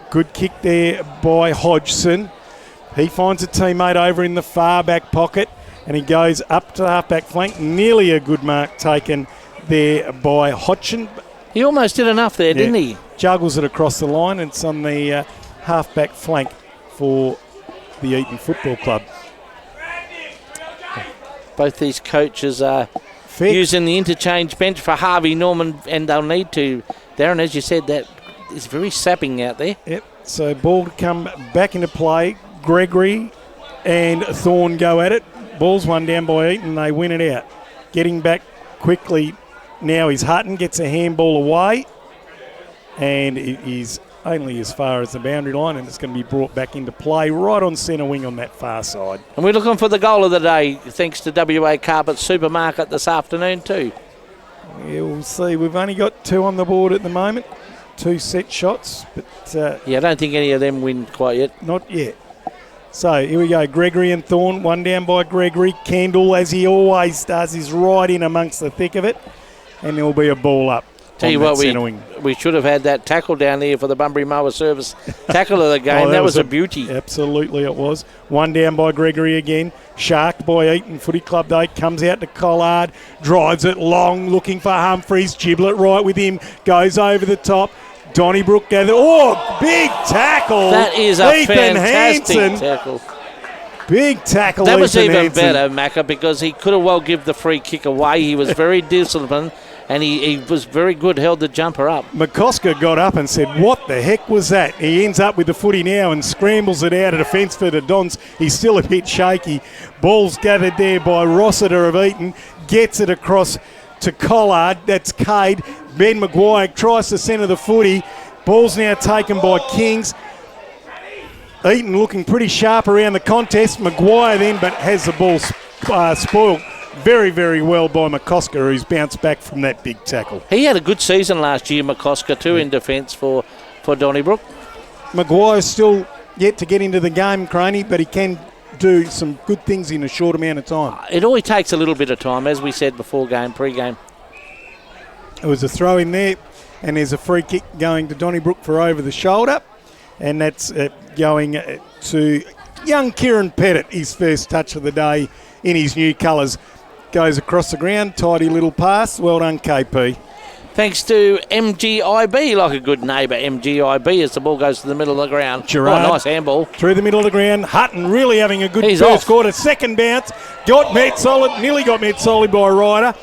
Good kick there by Hodgson. He finds a teammate over in the far back pocket, and he goes up to the half-back flank. Nearly a good mark taken there by Hodgson. He almost did enough there, didn't he? Juggles it across the line, and it's on the half-back flank for the Eaton Football Club. Both these coaches are using the interchange bench for Harvey Norman, and they'll need to. Darren, as you said, that is very sapping out there. Yep, so ball to come back into play. Gregory and Thorne go at it. Ball's one down by Eaton, they win it out. Getting back quickly now is Hutton, gets a handball away, and it is only as far as the boundary line, and it's going to be brought back into play right on centre wing on that far side. And we're looking for the goal of the day, thanks to WA Carpet Supermarket this afternoon too. Yeah, we'll see. We've only got 2 on the board at the moment, 2 set shots, but I don't think any of them win quite yet. Not yet. So here we go, Gregory and Thorne, one down by Gregory. Kendall, as he always does, is right in amongst the thick of it, and there will be a ball up. Tell you what, we should have had that tackle down there for the Bunbury Mower Service tackle of the game. That was a beauty. Absolutely it was. One down by Gregory again. Sharked by Eaton Footy Club though. Comes out to Collard. Drives it long, looking for Humphreys. Giblet right with him. Goes over the top. Donnybrook gathered. Oh, big tackle. That is a Ethan fantastic Hansen. tackle. Big tackle. That was Ethan even Hansen. better, Macca, because he could have well give the free kick away. He was very disciplined, and he was very good, held the jumper up. McCosker got up and said, what the heck was that? He ends up with the footy now and scrambles it out of defence for the Dons. He's still a bit shaky. Ball's gathered there by Rossiter of Eaton. Gets it across to Collard. That's Cade. Ben Maguire tries to centre the footy. Ball's now taken by Kings. Eaton looking pretty sharp around the contest. Maguire then, but has the ball spoiled very, very well by McCosker, who's bounced back from that big tackle. He had a good season last year, McCosker, too, in defence for Donnybrook. Maguire's still yet to get into the game, Craney, but he can do some good things in a short amount of time. It always takes a little bit of time, as we said before pre-game. It was a throw in there, and there's a free kick going to Donnybrook for over the shoulder, and that's going to young Kieran Pettit, his first touch of the day in his new colours. Goes across the ground, tidy little pass. Well done, KP. Thanks to MGIB, like a good neighbour, MGIB, as the ball goes to the middle of the ground. Gerard, nice handball. Through the middle of the ground. Hutton really having a good He's first off. quarter. Second bounce. Got met solid. Nearly got met solid by Ryder.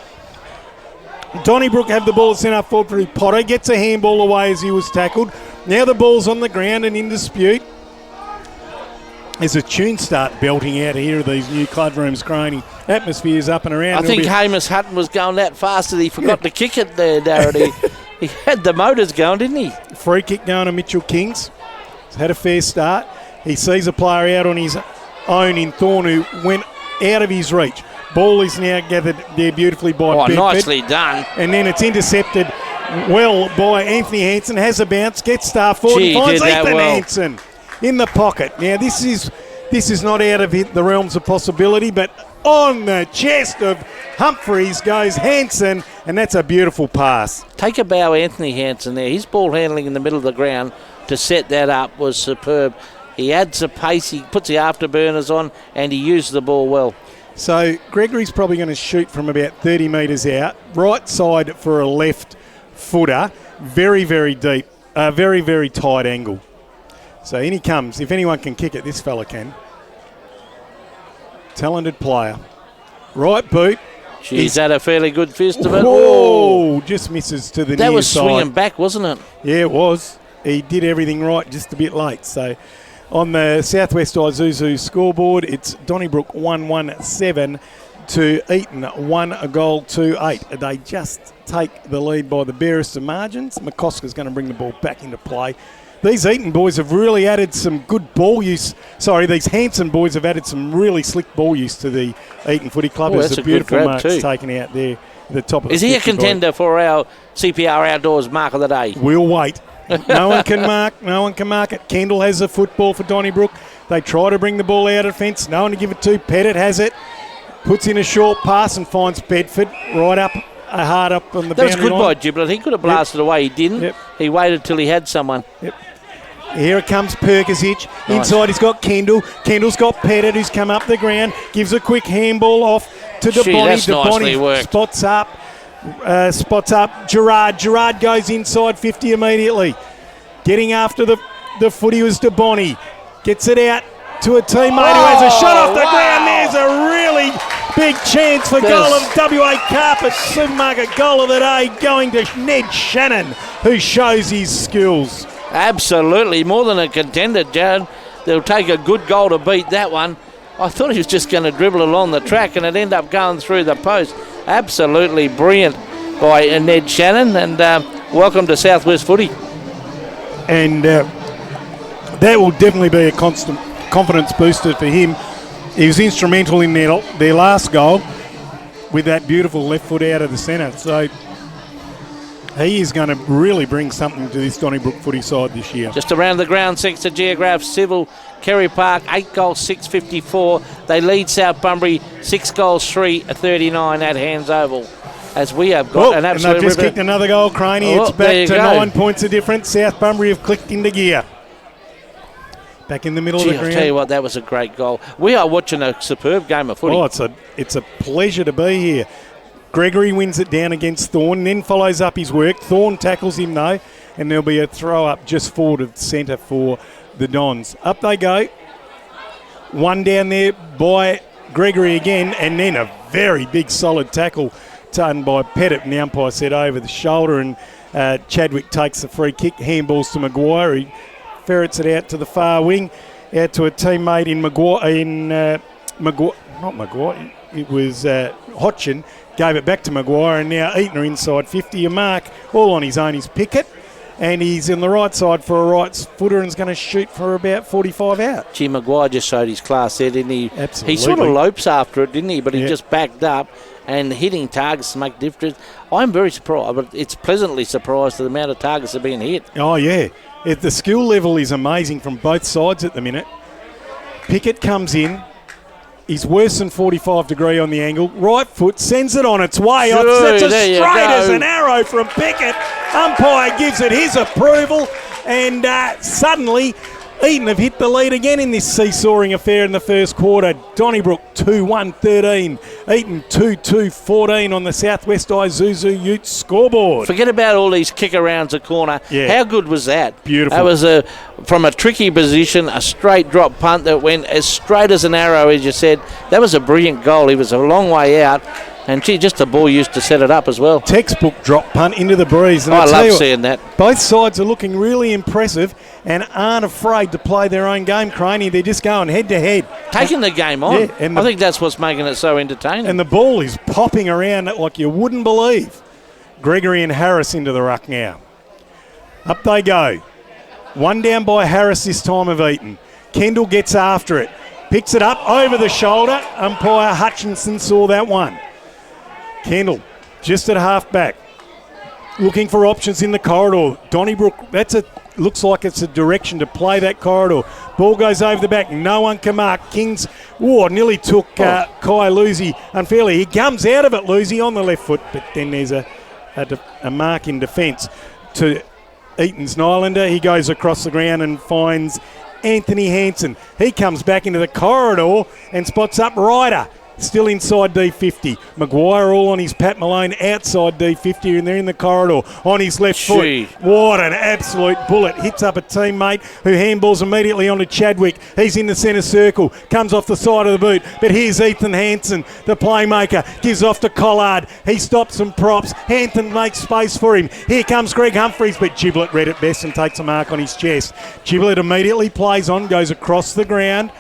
Donnybrook have the ball sent up forward for Potter. Gets a handball away as he was tackled. Now the ball's on the ground and in dispute. There's a tune start belting out here of these new club rooms, Craney. Atmosphere's up and around. I think Hamish Hutton was going that fast that he forgot to kick it there, Darren. He had the motors going, didn't he? Free kick going to Mitchell Kings. He's had a fair start. He sees a player out on his own in Thorne who went out of his reach. Ball is now gathered there beautifully by Bedford. Nicely done. And then it's intercepted well by Anthony Hansen. Has a bounce, gets star forward, and finds Ethan Hansen in the pocket. Now this is not out of the realms of possibility, but on the chest of Humphreys goes Hansen, and that's a beautiful pass. Take a bow, Anthony Hansen there. His ball handling in the middle of the ground to set that up was superb. He adds the pace, he puts the afterburners on, and he used the ball well. So Gregory's probably going to shoot from about 30 metres out. Right side for a left footer. Very, very deep. Very, very tight angle. So in he comes. If anyone can kick it, this fella can. Talented player. Right boot. He's had a fairly good fist of it. Whoa! Just misses to the near side. That was swinging back, wasn't it? Yeah, it was. He did everything right, just a bit late. So on the Southwest Isuzu scoreboard, it's Donnybrook 117, to Eaton, 1-8. They just take the lead by the barest of margins. McCosk's going to bring the ball back into play. These Eaton boys have really added some good ball use. Sorry, these Hanson boys have added some really slick ball use to the Eaton Footy Club. There's a beautiful mark taken out there at the top of the Is he a contender for our CPR Outdoors Mark of the Day? We'll wait. No one can mark. No one can mark it. Kendall has the football for Donnybrook. They try to bring the ball out of fence. No one to give it to. Pettit has it. Puts in a short pass and finds Bedford right up, hard up on the boundary line. That was good by Giblet. He could have blasted away. He didn't. Yep. He waited till he had someone. Yep. Here it comes Perkisic. Inside Nice. he's got Kendall. Kendall's got Pettit who's come up the ground. Gives a quick handball off to DeBonny. That's nicely worked. Spots up Gerard. Gerard goes inside 50 immediately. Getting after the footy was DeBonny. Gets it out to a teammate who has a shot off the ground. There's a really big chance for goal of WA Carpet Supermarket goal of the day going to Ned Shannon, who shows his skills. Absolutely. More than a contender, Jared. They'll take a good goal to beat that one. I thought he was just going to dribble along the track and it ended up going through the post. Absolutely brilliant by Ned Shannon, and welcome to Southwest Footy. And that will definitely be a constant confidence booster for him. He was instrumental in their last goal with that beautiful left foot out of the centre. So he is going to really bring something to this Donnybrook footy side this year. Just around the ground, sector Geograph Civil, Kerry Park, 8 goals, 6.54. They lead South Bunbury 6 goals, 3.39 at Hands Oval. As we have got an absolute and they've just kicked another goal, Craney. It's back to 9 points of difference. South Bunbury have clicked into gear. Back in the middle of the ground. I'll tell you what, that was a great goal. We are watching a superb game of footy. Oh, it's a pleasure to be here. Gregory wins it down against Thorne, then follows up his work. Thorne tackles him though, and there'll be a throw up just forward of centre for the Dons. Up they go. One down there by Gregory again, and then a very big solid tackle done by Pettit, and the umpire said over the shoulder, and Chadwick takes the free kick, handballs to Maguire. He ferrets it out to the far wing, out to a teammate in it was Hodgson, gave it back to Maguire, and now Eaton are inside 50. A mark all on his own is Pickett, and he's in the right side for a right footer and is going to shoot for about 45 out. Gee, Maguire just showed his class there, didn't he? Absolutely. He sort of lopes after it, didn't he? But he just backed up, and hitting targets to make difference. I'm very surprised, but it's pleasantly surprised at the amount of targets that are being hit. Oh, yeah. The skill level is amazing from both sides at the minute. Pickett comes in. He's worse than 45 degree on the angle. Right foot sends it on its way. That's as straight as an arrow from Pickett. Umpire gives it his approval, and suddenly Eaton have hit the lead again in this seesawing affair in the first quarter. Donnybrook 2-1-13. Eaton 2-2-14 on the Southwest Isuzu Ute scoreboard. Forget about all these kick arounds the corner. Yeah. How good was that? Beautiful. That was from a tricky position, a straight drop punt that went as straight as an arrow, as you said. That was a brilliant goal. He was a long way out. And gee, just the ball used to set it up as well. Textbook drop punt into the breeze. And I love seeing that. Both sides are looking really impressive and aren't afraid to play their own game, Craney. They're just going head to head. Taking the game on. Yeah, and I think that's what's making it so entertaining. And the ball is popping around like you wouldn't believe. Gregory and Harris into the ruck now. Up they go. One down by Harris this time of Eaton. Kendall gets after it. Picks it up over the shoulder. Umpire Hutchinson saw that one. Kendall just at half back, looking for options in the corridor. Donnybrook, looks like it's a direction to play that corridor. Ball goes over the back, no one can mark. Kings, nearly took Kai Lucy unfairly. He comes out of it, Lucy, on the left foot, but then there's a mark in defence to Eaton's Nylander. He goes across the ground and finds Anthony Hanson. He comes back into the corridor and spots up Ryder. Still inside D50. Maguire all on his Pat Malone outside D50, and they're in the corridor on his left foot. What an absolute bullet. Hits up a teammate who handballs immediately onto Chadwick. He's in the centre circle. Comes off the side of the boot. But here's Ethan Hanson, the playmaker. Gives off to Collard. He stops some props. Hanson makes space for him. Here comes Greg Humphreys, but Giblet read it best and takes a mark on his chest. Giblet immediately plays on, goes across the ground.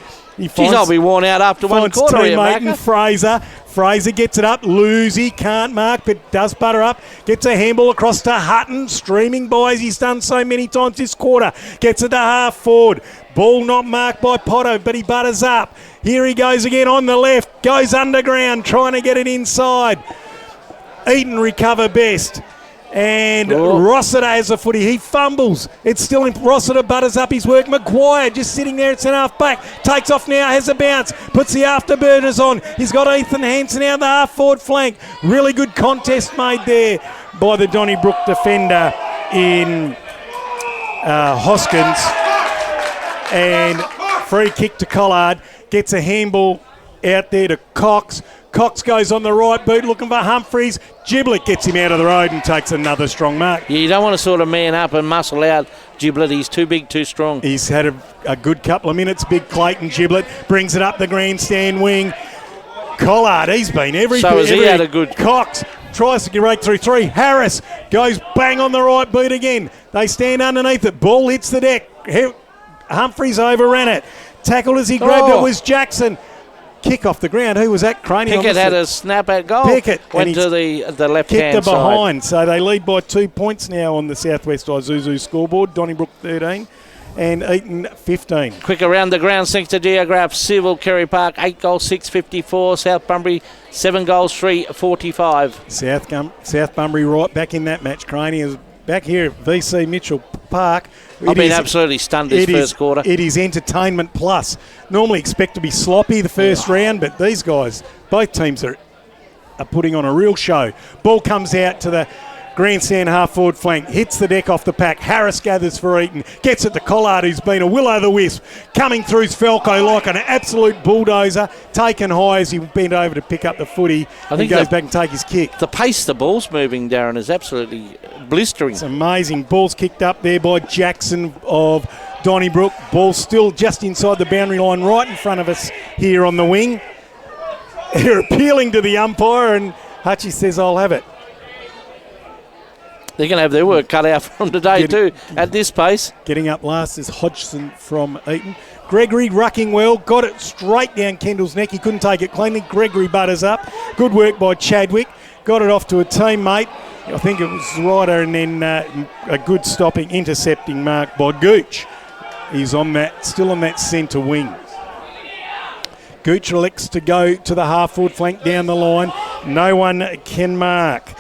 I'll be worn out after one quarter. Teammate Fraser Fraser gets it up. Lucy can't mark, but does butter up. Gets a handball across to Hutton. Streaming by as he's done so many times this quarter. Gets it to half forward. Ball not marked by Potto, but he butters up. Here he goes again on the left. Goes underground, trying to get it inside. Eaton recover best. And Rossiter has a footy. He fumbles. It's still in. Rossiter butters up his work. Maguire just sitting there at centre half back. Takes off now, has a bounce. Puts the afterburners on. He's got Ethan Hansen out the half forward flank. Really good contest made there by the Donnybrook defender in Hoskins. And free kick to Collard. Gets a handball out there to Cox. Cox goes on the right boot looking for Humphreys. Giblet gets him out of the road and takes another strong mark. Yeah, you don't want to sort of man up and muscle out Giblet. He's too big, too strong. He's had a good couple of minutes. Big Clayton Giblet brings it up the grandstand wing. Collard, he's been every So has he had a good... Cox tries to get right through three. Harris goes bang on the right boot again. They stand underneath it. Ball hits the deck. Humphreys overran it. Tackled as he grabbed it was Jackson. Kick off the ground. Who was that? Crane. Pickett had a snap at goal. Pickett went to the left-hand side. Kicked behind. side. So they lead by 2 points now on the Southwest Isuzu scoreboard. Donnybrook 13 and Eaton 15. Quick around the ground, thanks to Geograph. Civil, Kerry Park, 8 goals, 6.54. South Bunbury, 7 goals, 3.45. South Bunbury right back in that match. Crane is back here at VC Mitchell Park. I've been absolutely stunned this first quarter. It is entertainment plus. Normally expect to be sloppy the first round, but these guys, both teams are putting on a real show. Ball comes out to the grandstand half-forward flank, hits the deck off the pack. Harris gathers for Eaton, gets it to Collard, who's been a will-o'-the-wisp. Coming through Falco like an absolute bulldozer, taken high as he bent over to pick up the footy and goes back and take his kick. The pace the ball's moving, Darren, is absolutely blistering. It's amazing. Ball's kicked up there by Jackson of Donnybrook. Ball still just inside the boundary line right in front of us here on the wing. They're appealing to the umpire and Hutchie says, I'll have it. They're going to have their work cut out from today too, at this pace. Getting up last is Hodgson from Eaton. Gregory rucking well, got it straight down Kendall's neck. He couldn't take it cleanly. Gregory butters up. Good work by Chadwick. Got it off to a teammate. I think it was Ryder, and then a good stopping, intercepting mark by Gooch. He's on that, still on that centre wing. Gooch elects to go to the half-forward flank down the line. No one can mark.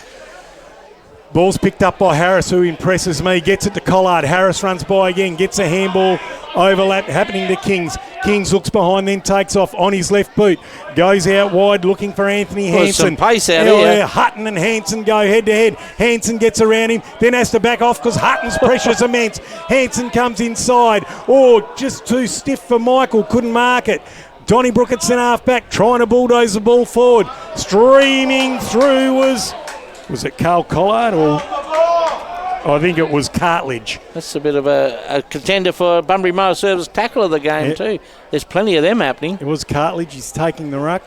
Ball's picked up by Harris, who impresses me. Gets it to Collard. Harris runs by again. Gets a handball overlap happening to Kings. Kings looks behind, then takes off on his left boot. Goes out wide looking for Anthony Hansen. Some pace out here. Hutton and Hansen go head to head. Hansen gets around him, then has to back off because Hutton's pressure's immense. Hansen comes inside. Oh, just too stiff for Michael. Couldn't mark it. Donnybrook at centre half back trying to bulldoze the ball forward. Streaming through was it Carl Collard or I think it was Cartledge. That's a bit of a contender for Bunbury Motor Service tackle of the game too. There's plenty of them happening. It was Cartledge. He's taking the ruck.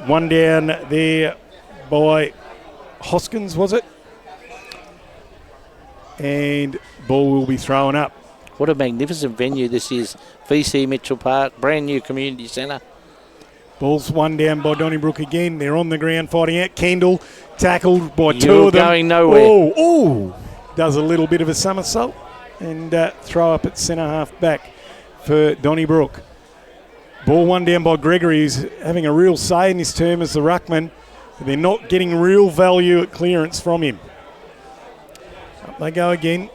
One down there by Hoskins, was it? And ball will be thrown up. What a magnificent venue this is. VC Mitchell Park, brand new community centre. Ball's one down by Donnybrook again. They're on the ground fighting out. Kendall tackled by two of them. Going nowhere. Oh, does a little bit of a somersault and throw up at centre half back for Donnybrook. Ball one down by Gregory, who's having a real say in his term as the ruckman. But they're not getting real value at clearance from him. Up they go again.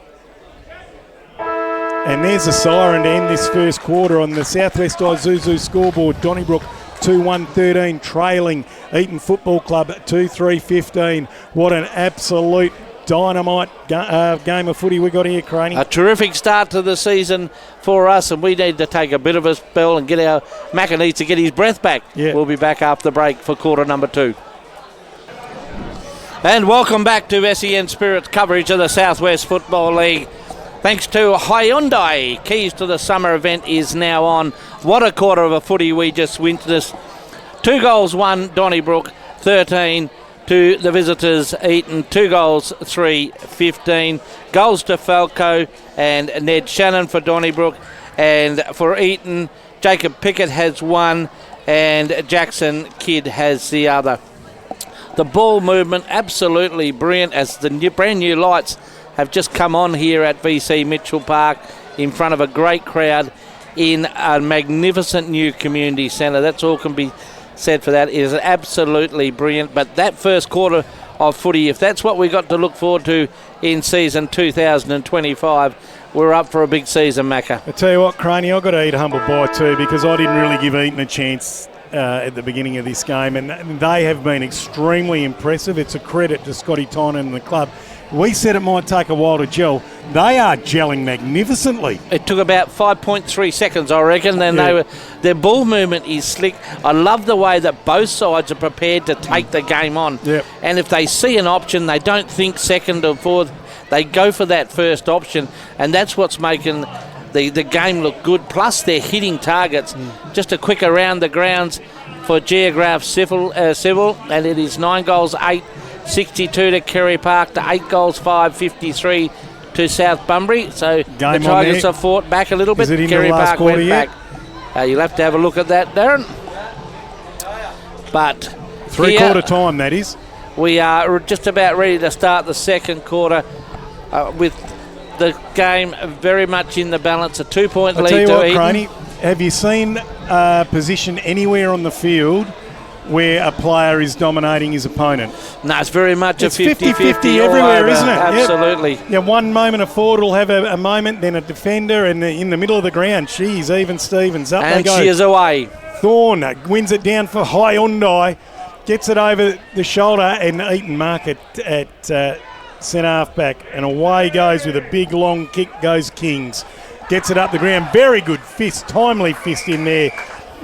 And there's a siren to end this first quarter on the Southwest Isuzu scoreboard. Donnybrook 2-1-13 trailing Eaton Football Club 2-3-15. What an absolute dynamite game of footy we got here, Craney. A terrific start to the season for us, and we need to take a bit of a spell and get our Macca needs to get his breath back. Yeah. We'll be back after the break for quarter number 2. And welcome back to SEN Spirit's coverage of the Southwest Football League. Thanks to Hyundai, Keys to the Summer event is now on. What a quarter of a footy we just witnessed. 2 goals, 1 Donnybrook, 13 to the visitors Eaton. 2 goals, 3-15. Goals to Falco and Ned Shannon for Donnybrook. And for Eaton, Jacob Pickett has 1 and Jackson Kidd has the other. The ball movement, absolutely brilliant, as the brand new lights have just come on here at VC Mitchell Park in front of a great crowd in a magnificent new community centre. That's all can be said for that. It is absolutely brilliant. But that first quarter of footy, if that's what we got to look forward to in season 2025, we're up for a big season, Macca. I tell you what, Craney, I've got to eat humble pie too, because I didn't really give Eaton a chance at the beginning of this game, and they have been extremely impressive. It's a credit to Scotty Tynan and the club. We said it might take a while to gel. They are gelling magnificently. It took about 5.3 seconds, I reckon. Then their ball movement is slick. I love the way that both sides are prepared to take the game on. Yep. And if they see an option, they don't think second or fourth. They go for that first option, and that's what's making the game look good. Plus, they're hitting targets. Just a quick around the grounds for Geograph Civil, and it is 9 goals, 8, 62 to Kerry Park, to 8 goals, 5, 53 to South Bunbury. So Game the Tigers have fought back a little bit. Is it in Kerry the last Park quarter went yet? back. You'll have to have a look at that, Darren. But three-quarter time, that is. We are just about ready to start the second quarter with the game very much in the balance. A 2-point lead I'll tell you to what, Eaton. Craney, have you seen a position anywhere on the field where a player is dominating his opponent? No, it's very much It's a 50-50 everywhere, isn't it? Absolutely. Yep. Yeah, one moment a forward will have a moment, then a defender, and in the middle of the ground, she's even Stevens. Up And they go. she is away. Thorne wins it down for Hyundai, gets it over the shoulder, and Eaton mark it at centre half back, and away goes with a big long kick goes Kings. Gets it up the ground. Very good fist, timely fist in there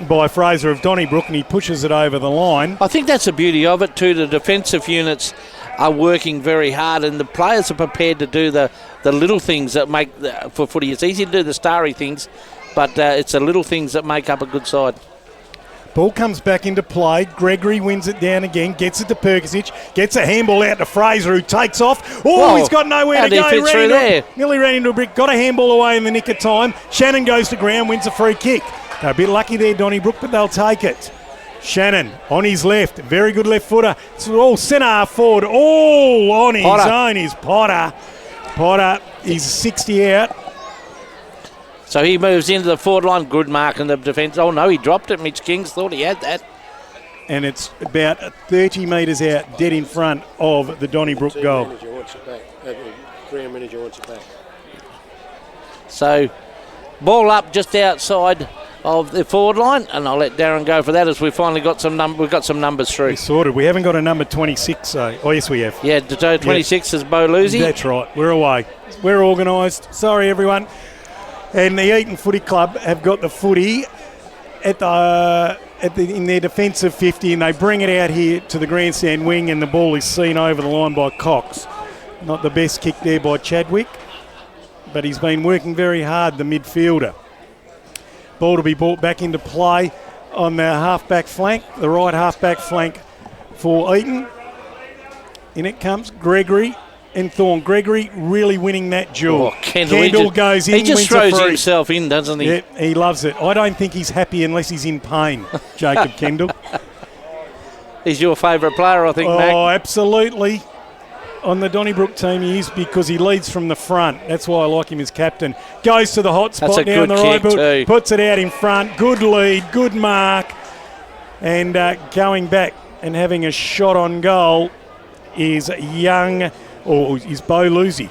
by Fraser of Donnybrook, and he pushes it over the line. I think that's the beauty of it too. The defensive units are working very hard, and the players are prepared to do the little things that make for footy. It's easy to do the starry things, but it's the little things that make up a good side. Ball comes back into play. Gregory wins it down again, gets it to Perkisic, gets a handball out to Fraser, who takes off. Oh, he's got nowhere to go. He fit through there. Nearly ran into a brick. Got a handball away in the nick of time. Shannon goes to ground, wins a free kick. They're a bit lucky there, Donnybrook, but they'll take it. Shannon on his left, very good left footer. It's all centre half forward, all on his own is Potter. Potter is 60 out. So he moves into the forward line. Good mark in the defence. Oh, no, he dropped it. Mitch Kings thought he had that. And it's about 30 metres out, dead in front of the Donnybrook goal. Graham Manager wants it back. So, ball up just outside of the forward line, and I'll let Darren go for that as we finally got we've got some numbers through. We sorted. We haven't got a number 26, though. Oh, yes, we have. Yeah, 26 is Bo Lucy. That's right. We're away. We're organised. Sorry, everyone. And the Eaton Footy Club have got the footy in their defensive 50, and they bring it out here to the grandstand wing, and the ball is seen over the line by Cox. Not the best kick there by Chadwick, but he's been working very hard, the midfielder. Ball to be brought back into play on the half-back flank, the right half-back flank for Eaton. In it comes Gregory and Thorne. Gregory really winning that duel. Oh, Kendall goes in. He just throws himself in, doesn't he? Yeah, he loves it. I don't think he's happy unless he's in pain, Jacob Kendall. He's your favourite player, I think, Mac. Oh, absolutely. On the Donnybrook team he is, because he leads from the front. That's why I like him as captain. Goes to the hot spot down the right boot, puts it out in front. Good lead, good mark. And going back and having a shot on goal is is Bo Lucy.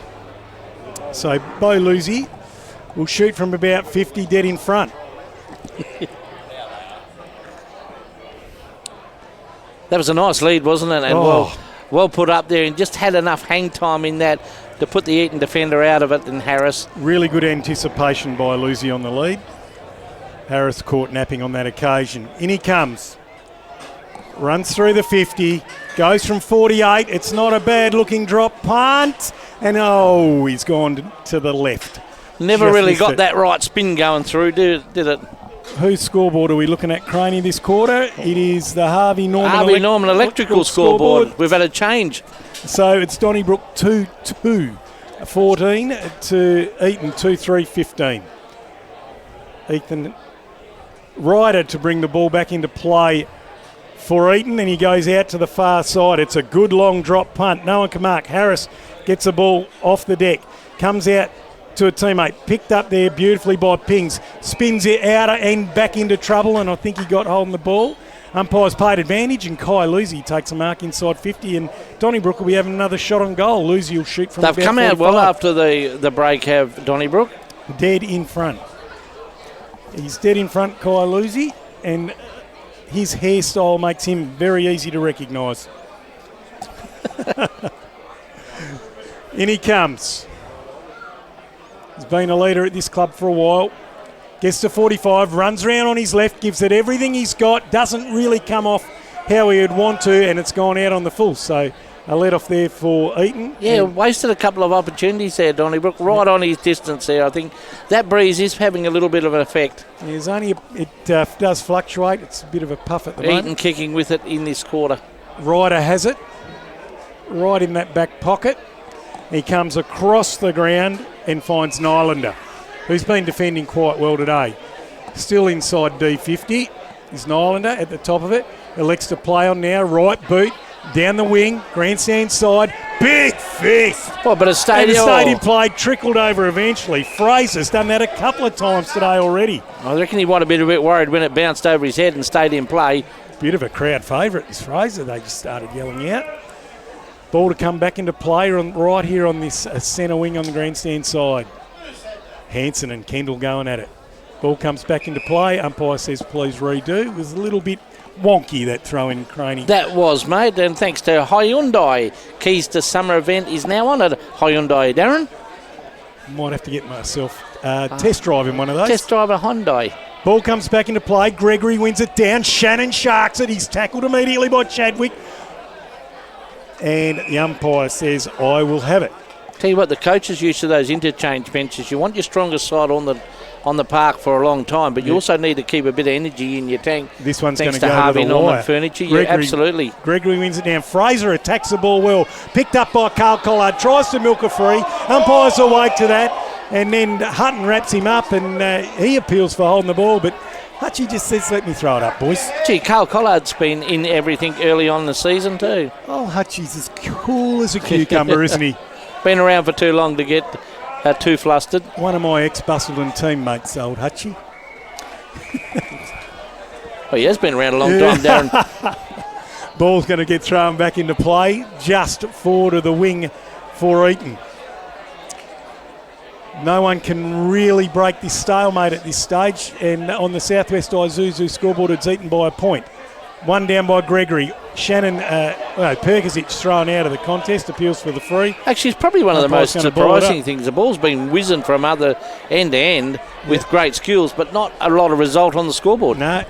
So Bo Lucy will shoot from about 50, dead in front. That was a nice lead, wasn't it? And well put up there, and just had enough hang time in that to put the Eaton defender out of it, and Harris. Really good anticipation by Lucy on the lead. Harris caught napping on that occasion. In he comes. Runs through the 50, goes from 48. It's not a bad looking drop. Punt. And he's gone to the left. Never just really got that right spin going through, did it? Whose scoreboard are we looking at, Craney, this quarter? It is the Harvey Norman Electrical scoreboard. We've had a change. So it's Donnybrook 2-2, 14 to Eaton 2-3, 15. Ryder to bring the ball back into play for Eaton, and he goes out to the far side. It's a good long drop punt. No one can mark. Harris gets the ball off the deck, comes out to a teammate, picked up there beautifully by Pings, spins it out and back into trouble, and I think he got hold of the ball. Umpires paid advantage, and Kai Lucy takes a mark inside 50, and Donnybrook will be having another shot on goal. Lucy will shoot from They've about come out 45. well after the break, have Donnybrook. Dead in front. He's dead in front, Kai Lucy, and his hairstyle makes him very easy to recognise. In he comes. He's been a leader at this club for a while. Gets to 45, runs around on his left, gives it everything he's got, doesn't really come off how he would want to, and it's gone out on the full. So a let off there for Eaton. Yeah, wasted a couple of opportunities there, Donnybrook, right on his distance there. I think that breeze is having a little bit of an effect. There's only it does fluctuate. It's a bit of a puff at the moment. Eaton kicking with it in this quarter. Ryder has it, right in that back pocket. He comes across the ground and finds Nylander, who's been defending quite well today. Still inside D50 is Nylander at the top of it. Elects to play on now, right boot, down the wing, grandstand side, big fist. Oh, but it stayed, and it stayed in play, trickled over eventually. Fraser's done that a couple of times today already. I reckon he might have been a bit worried when it bounced over his head and stayed in play. Bit of a crowd favourite, this Fraser. They just started yelling out. Ball to come back into play right here on this centre wing on the grandstand side. Hanson and Kendall going at it. Ball comes back into play. Umpire says please redo. It was a little bit wonky, that throw in, Craney. That was, mate, and thanks to Hyundai. Keys to summer event is now on at Hyundai, Darren. Might have to get myself test driving one of those. Test drive a Hyundai. Ball comes back into play. Gregory wins it down. Shannon sharks it. He's tackled immediately by Chadwick. And the umpire says, I will have it. Tell you what, the coaches used to those interchange benches. You want your strongest side on the park for a long time, but you also need to keep a bit of energy in your tank. This one's going to go Harvey to the wire. Norman Furniture. Gregory, yeah, absolutely. Gregory wins it down. Fraser attacks the ball well. Picked up by Carl Collard. Tries to milk a free. Umpires awake to that. And then Hutton wraps him up, and he appeals for holding the ball, but Hutchie just says, let me throw it up, boys. Gee, Carl Collard's been in everything early on in the season too. Oh, Hutchie's as cool as a cucumber, isn't he? Been around for too long to get too flustered. One of my ex-Bustleton teammates, old Hutchie. Oh, he has been around a long time, Darren. Ball's going to get thrown back into play, just forward of the wing for Eaton. No one can really break this stalemate at this stage, and on the Southwest Isuzu scoreboard, it's Eaton by a point. One down by Gregory. Shannon, Perkasic thrown out of the contest, appeals for the free. Actually, it's probably one of the most surprising things. The ball's been whizzing from other end to end with great skills, but not a lot of result on the scoreboard. No.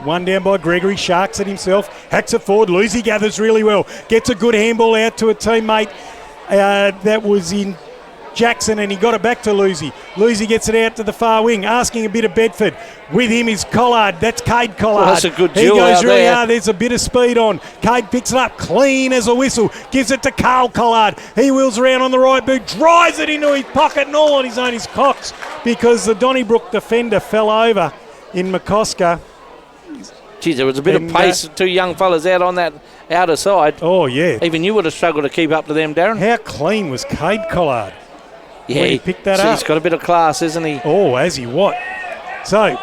One down by Gregory, sharks it himself, hacks it forward. Lucy gathers really well, gets a good handball out to a teammate that was in Jackson, and he got it back to Lucy. Lucy gets it out to the far wing, asking a bit of Bedford. With him is Collard. That's Cade Collard. Well, that's a good He duel goes out really there. hard. There's a bit of speed on. Cade picks it up clean as a whistle. Gives it to Carl Collard. He wheels around on the right boot, drives it into his pocket, and all on his own is Cox, because the Donnybrook defender fell over in McCosker. Geez, there was a bit of pace. Two young fellas out on that outer side. Oh, yeah. Even you would have struggled to keep up to them, Darren. How clean was Cade Collard? Yeah, he picked that up. He's got a bit of class, isn't he? Oh, has he what? So,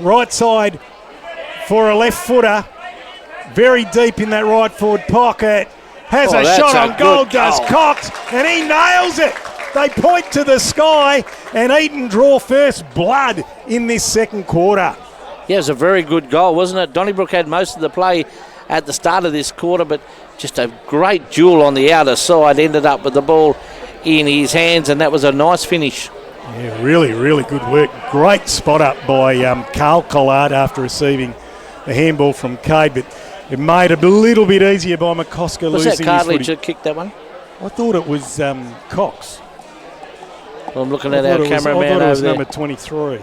right side for a left footer. Very deep in that right forward pocket. Has a shot on goal, does Cox, and he nails it. They point to the sky, and Eaton draw first blood in this second quarter. Yeah, it was a very good goal, wasn't it? Donnybrook had most of the play at the start of this quarter, but just a great duel on the outer side. Ended up with the ball in his hands, and that was a nice finish. Yeah, really, really good work. Great spot up by Carl Collard after receiving a handball from Cade, but it made it a little bit easier by McCosker Was losing that his footy. Cartledge that kicked that one? I thought it was Cox. Well, I'm looking at our cameraman over there. I thought it was there. number 23.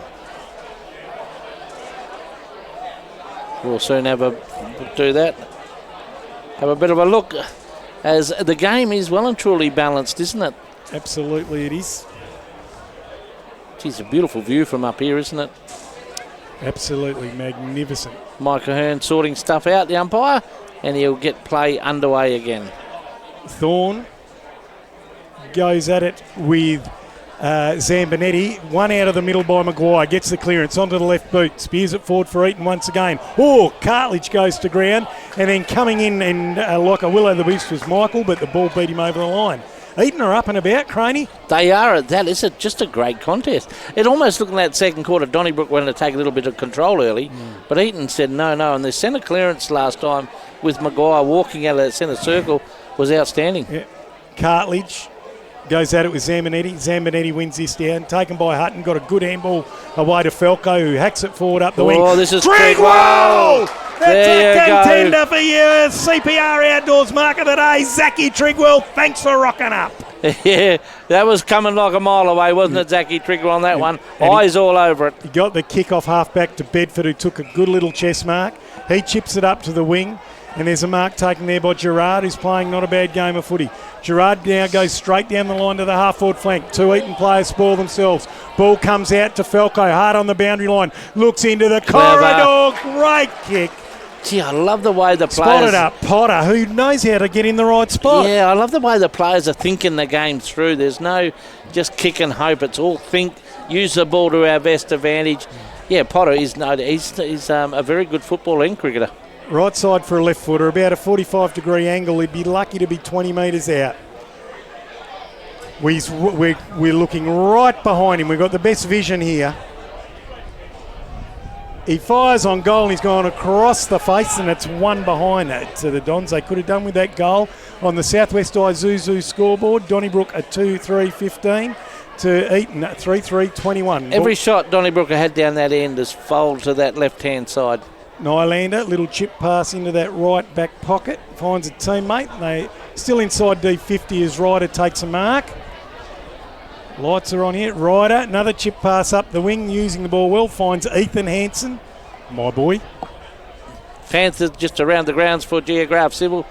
We'll soon do that. Have a bit of a look, as the game is well and truly balanced, isn't it? Absolutely it is. Geez, a beautiful view from up here, isn't it? Absolutely magnificent. Mike Ahern sorting stuff out, the umpire, and he'll get play underway again. Thorne goes at it with Zambonetti. One out of the middle by Maguire. Gets the clearance onto the left boot. Spears it forward for Eaton once again. Oh, Cartledge goes to ground. And then coming in and like a will-o'-the-wisp was Michael, but the ball beat him over the line. Eaton are up and about, Craney. They are at that. It's just a great contest. It almost looked in that second quarter, Donnybrook wanted to take a little bit of control early, but Eaton said no. And the centre clearance last time with Maguire walking out of that centre circle was outstanding. Yeah. Cartledge goes at it with Zambonetti. Zambonetti wins this down. Taken by Hutton. Got a good handball away to Falco, who hacks it forward up the wing. Oh, this is Trigwell! That's there a contender for your CPR Outdoors Mark of the Day. Zachy Trigwell, thanks for rocking up. Yeah, that was coming like a mile away, wasn't it, Zachy Trigwell on that one? And Eyes all over it. He got the kick off half-back to Bedford, who took a good little chest mark. He chips it up to the wing. And there's a mark taken there by Gerard, who's playing not a bad game of footy. Gerard now goes straight down the line to the half-forward flank. Two Eaton players spoil themselves. Ball comes out to Falco, hard on the boundary line. Looks into the corridor. Great kick. Gee, I love the way the players... Spotted up Potter, who knows how to get in the right spot. Yeah, I love the way the players are thinking the game through. There's no just kick and hope. It's all think, use the ball to our best advantage. Yeah, Potter is a very good footballer and cricketer. Right side for a left footer, about a 45-degree angle. He'd be lucky to be 20 metres out. We're looking right behind him. We've got the best vision here. He fires on goal and he's gone across the face, and it's one behind it. So the Dons, they could have done with that goal on the Southwest Isuzu scoreboard. Donnybrook a 2-3-15 to Eaton at 3-3-21. Every shot Donnybrook had down that end is fold to that left-hand side. Nylander, little chip pass into that right back pocket, finds a teammate. They still inside D50 as Ryder takes a mark. Lights are on here. Ryder, another chip pass up the wing, using the ball well, finds Ethan Hansen, my boy. Panthers just around the grounds for Geograph Civil.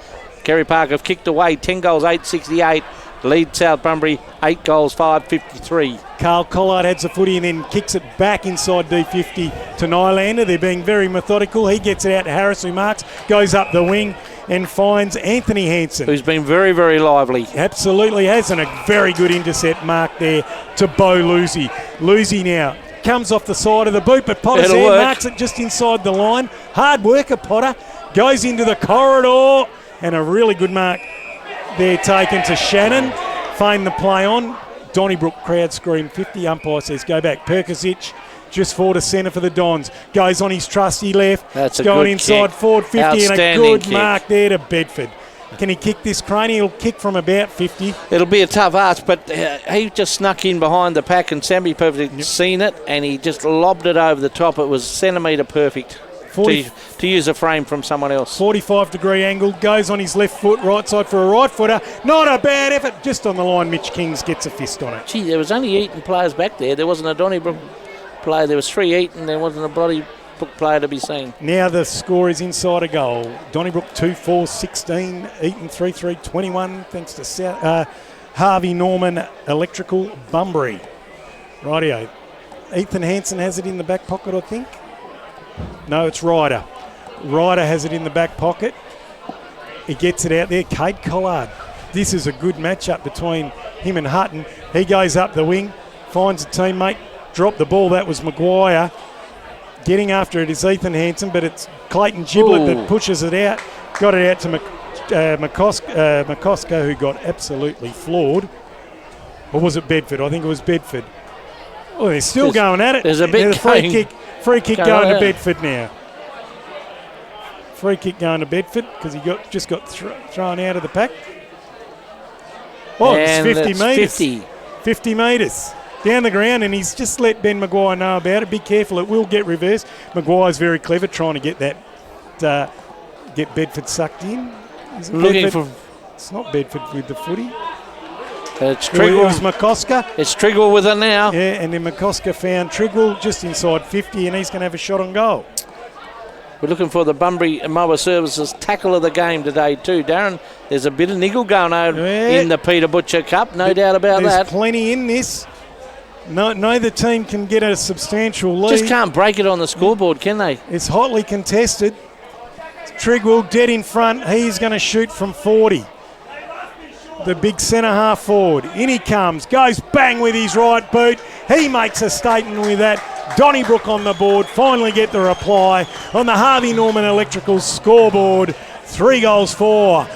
Kerry Park have kicked away 10 goals, 868. Lead South Bunbury 8 goals, 553. Carl Collard has the footy and then kicks it back inside D50 to Nylander. They're being very methodical. He gets it out to Harris, who marks, goes up the wing and finds Anthony Hansen, who's been very, very lively. Absolutely has, and a very good intercept mark there to Bo Lucy. Lucy now comes off the side of the boot, but Potter's there, marks it just inside the line. Hard worker Potter, goes into the corridor, and a really good mark there taken to Shannon. Feign the play on. Donnybrook crowd scream 50. Umpire says go back. Perkisic just forward to centre for the Dons. Goes on his trusty left. That's going good inside kick. forward 50, and a good kick. mark there to Bedford. Can he kick this, Craney? He'll kick from about 50. It'll be a tough ask, but he just snuck in behind the pack, and Sammy perfectly seen it, and he just lobbed it over the top. It was centimetre perfect. To use a frame from someone else. 45-degree angle, goes on his left foot, right side for a right footer. Not a bad effort, just on the line. Mitch Kings gets a fist on it. Gee, there was only Eaton players back there. There wasn't a Donnybrook player. There was 3 Eaton. There wasn't a Donnybrook player to be seen. Now the score is inside a goal. Donnybrook 2-4-16, Eaton 3-3-21, thanks to Harvey Norman Electrical Bunbury. Rightio. Ethan Hansen has it in the back pocket, I think. No, it's Ryder. Ryder has it in the back pocket. He gets it out there. Kate Collard. This is a good matchup between him and Hutton. He goes up the wing, finds a teammate, dropped the ball. That was Maguire. Getting after it is Ethan Hansen, but it's Clayton Giblett that pushes it out. Got it out to McCosker, who got absolutely floored. Or was it Bedford? I think it was Bedford. Oh, they're still going at it. There's a big free kick going to Bedford now. Free kick going to Bedford because he just got thrown out of the pack. Oh, and it's 50 metres. 50 metres down the ground, and he's just let Ben Maguire know about it. Be careful, it will get reversed. Maguire's very clever trying to get that, get Bedford sucked in. It's not Bedford with the footy. It's Trigwell. It was McCosker. It's Trigwell with it now. Yeah, and then McCosker found Trigwell just inside 50, and he's going to have a shot on goal. We're looking for the Bunbury Mower Services tackle of the game today too, Darren. There's a bit of niggle going on in the Peter Butcher Cup, no doubt about that. There's plenty in this. Neither team can get a substantial lead. Just can't break it on the scoreboard, can they? It's hotly contested. Trigwell dead in front. He's going to shoot from 40. The big centre half forward. In he comes. Goes bang with his right boot. He makes a statement with that. Donnybrook on the board. Finally get the reply on the Harvey Norman Electrical scoreboard. 3 goals 4.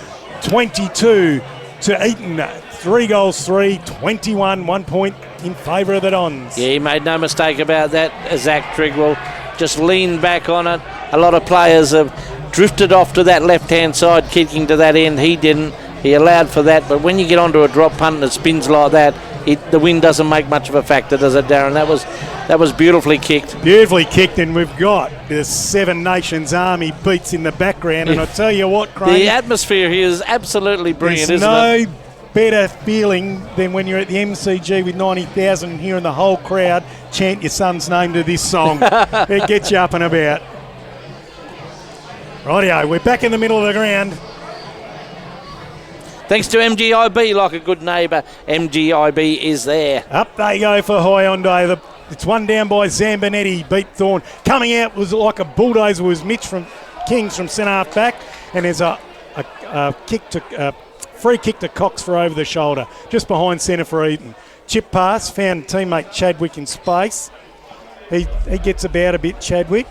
22 to Eaton. 3 goals 3. 21. 1 point in favour of the Dons. Yeah, he made no mistake about that. Zach Trigwell just leaned back on it. A lot of players have drifted off to that left-hand side, kicking to that end. He didn't. He allowed for that. But when you get onto a drop punt and it spins like that, the wind doesn't make much of a factor, does it, Darren? That was beautifully kicked. Beautifully kicked, and we've got the Seven Nations Army beats in the background. And I tell you what, Craig, the atmosphere here is absolutely brilliant, isn't it? No better feeling than when you're at the MCG with 90,000 and hearing the whole crowd chant your son's name to this song. It gets you up and about. Rightio, we're back in the middle of the ground. Thanks to MGIB, like a good neighbour, MGIB is there. Up they go for Hyundai. It's one down by Zambonetti, beat Thorne. Coming out was like a bulldozer was Mitch from Kings from centre half back, and there's a free kick to Cox for over the shoulder, just behind centre for Eaton. Chip pass, found teammate Chadwick in space. He gets about a bit, Chadwick.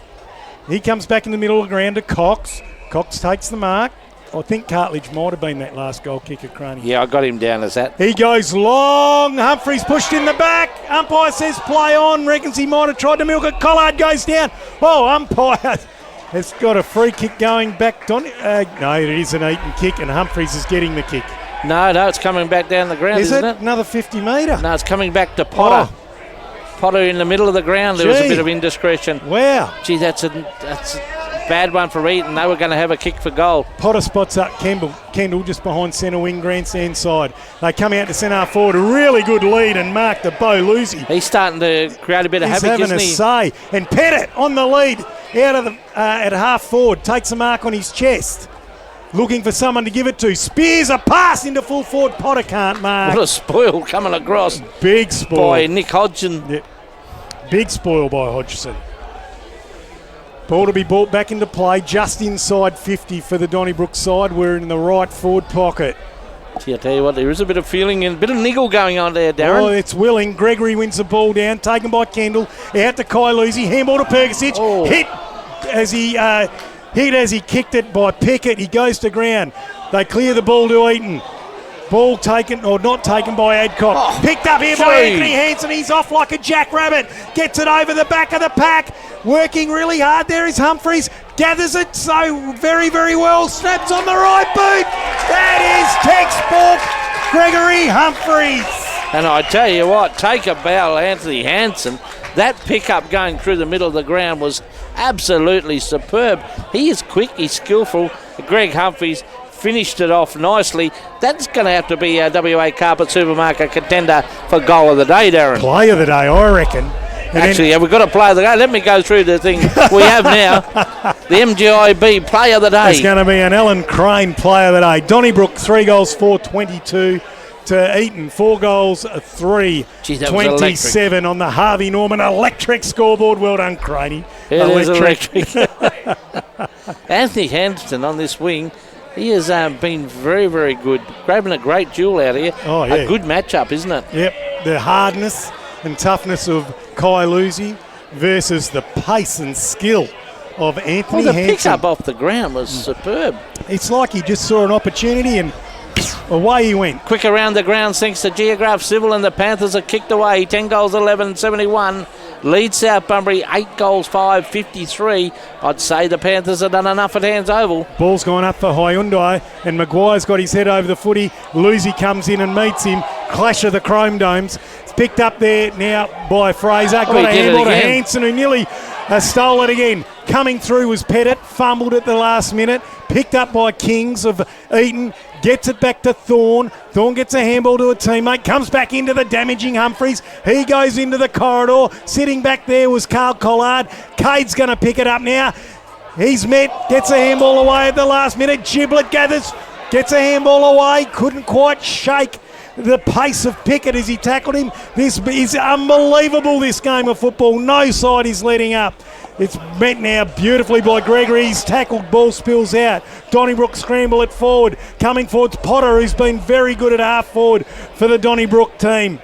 He comes back in the middle of the ground to Cox. Cox takes the mark. I think Cartledge might have been that last goal kicker, Croney. Yeah, I got him down as that. He goes long. Humphries pushed in the back. Umpire says play on. Reckons he might have tried to milk it. Collard goes down. Oh, umpire has got a free kick going back. No, it is an Eaton kick, and Humphries is getting the kick. No, it's coming back down the ground, isn't it? Another 50 metre? No, it's coming back to Potter. Potter in the middle of the ground. There was a bit of indiscretion. Wow. Gee, that's a bad one for Eaton. They were going to have a kick for goal. Potter spots up Kendall just behind centre wing, grandstand side. They come out to centre half forward. A really good lead, and Mark de Beau Lucy. He's starting to create a bit of havoc, isn't he? He's having a say. And Pettit on the lead out of the at half forward. Takes a mark on his chest. Looking for someone to give it to. Spears a pass into full forward. Potter can't mark. What a spoil coming across. Big spoil. By Nick Hodgson. Yeah. Big spoil by Hodgson. Ball to be brought back into play just inside 50 for the Donnybrook side. We're in the right forward pocket. Gee, I tell you what, there is a bit of feeling and a bit of niggle going on there, Darren. Oh, it's willing. Gregory wins the ball down, taken by Kendall. Out to Kai Lucy. Handball to Perkisic. Oh. Hit as he kicked it by Pickett. He goes to ground. They clear the ball to Eaton. Ball taken, or not taken by Adcock. Oh, picked up here by Anthony Hansen. He's off like a jackrabbit. Gets it over the back of the pack. Working really hard. There is Humphries. Gathers it so very, very well. Snaps on the right boot. That is textbook Gregory Humphries. And I tell you what, take a bow, Anthony Hansen. That pickup going through the middle of the ground was absolutely superb. He is quick, he's skillful. Greg Humphries finished it off nicely. That's going to have to be a WA Carpet Supermarket contender for goal of the day, Darren. Play of the day, I reckon. Actually, we've got to play the day. Let me go through the thing we have now. The MGIB play of the day. It's going to be an Alan Crane play of the day. Donnybrook, 3 goals, 4-22 to Eaton, 4 goals, 3, Gee, that 27 on the Harvey Norman Electric scoreboard. Well done, Craney. It is electric. Anthony Hansen on this wing. He has been very, very good. Grabbing a great duel out here. Oh, yeah. A good matchup, isn't it? Yep. The hardness and toughness of Kai Lucy versus the pace and skill of Anthony Hansen. Hansen. The pickup off the ground was superb. It's like he just saw an opportunity and away he went. Quick around the ground thanks to Geograph Civil, and the Panthers are kicked away. 10 goals, 11, 71. Lead South Bunbury, 8 goals, 5, 53. I'd say the Panthers have done enough at Hands Oval. Ball's gone up for Hyundai, and Maguire's got his head over the footy. Lucy comes in and meets him. Clash of the Chrome Domes. It's picked up there now by Fraser. Got a handball to Hansen, who nearly stole it again. Coming through was Pettit. Fumbled at the last minute. Picked up by Kings of Eaton. Gets it back to Thorne. Thorne gets a handball to a teammate. Comes back into the damaging Humphries. He goes into the corridor. Sitting back there was Carl Collard. Cade's going to pick it up now. He's met. Gets a handball away at the last minute. Giblet gathers. Gets a handball away. Couldn't quite shake The pace of Pickett as he tackled him. This is unbelievable, this game of football. No side is letting up. It's met now beautifully by Gregory. He's tackled, ball spills out. Donnybrook scramble it forward. Coming forward, Potter, who's been very good at half forward for the Donnybrook team.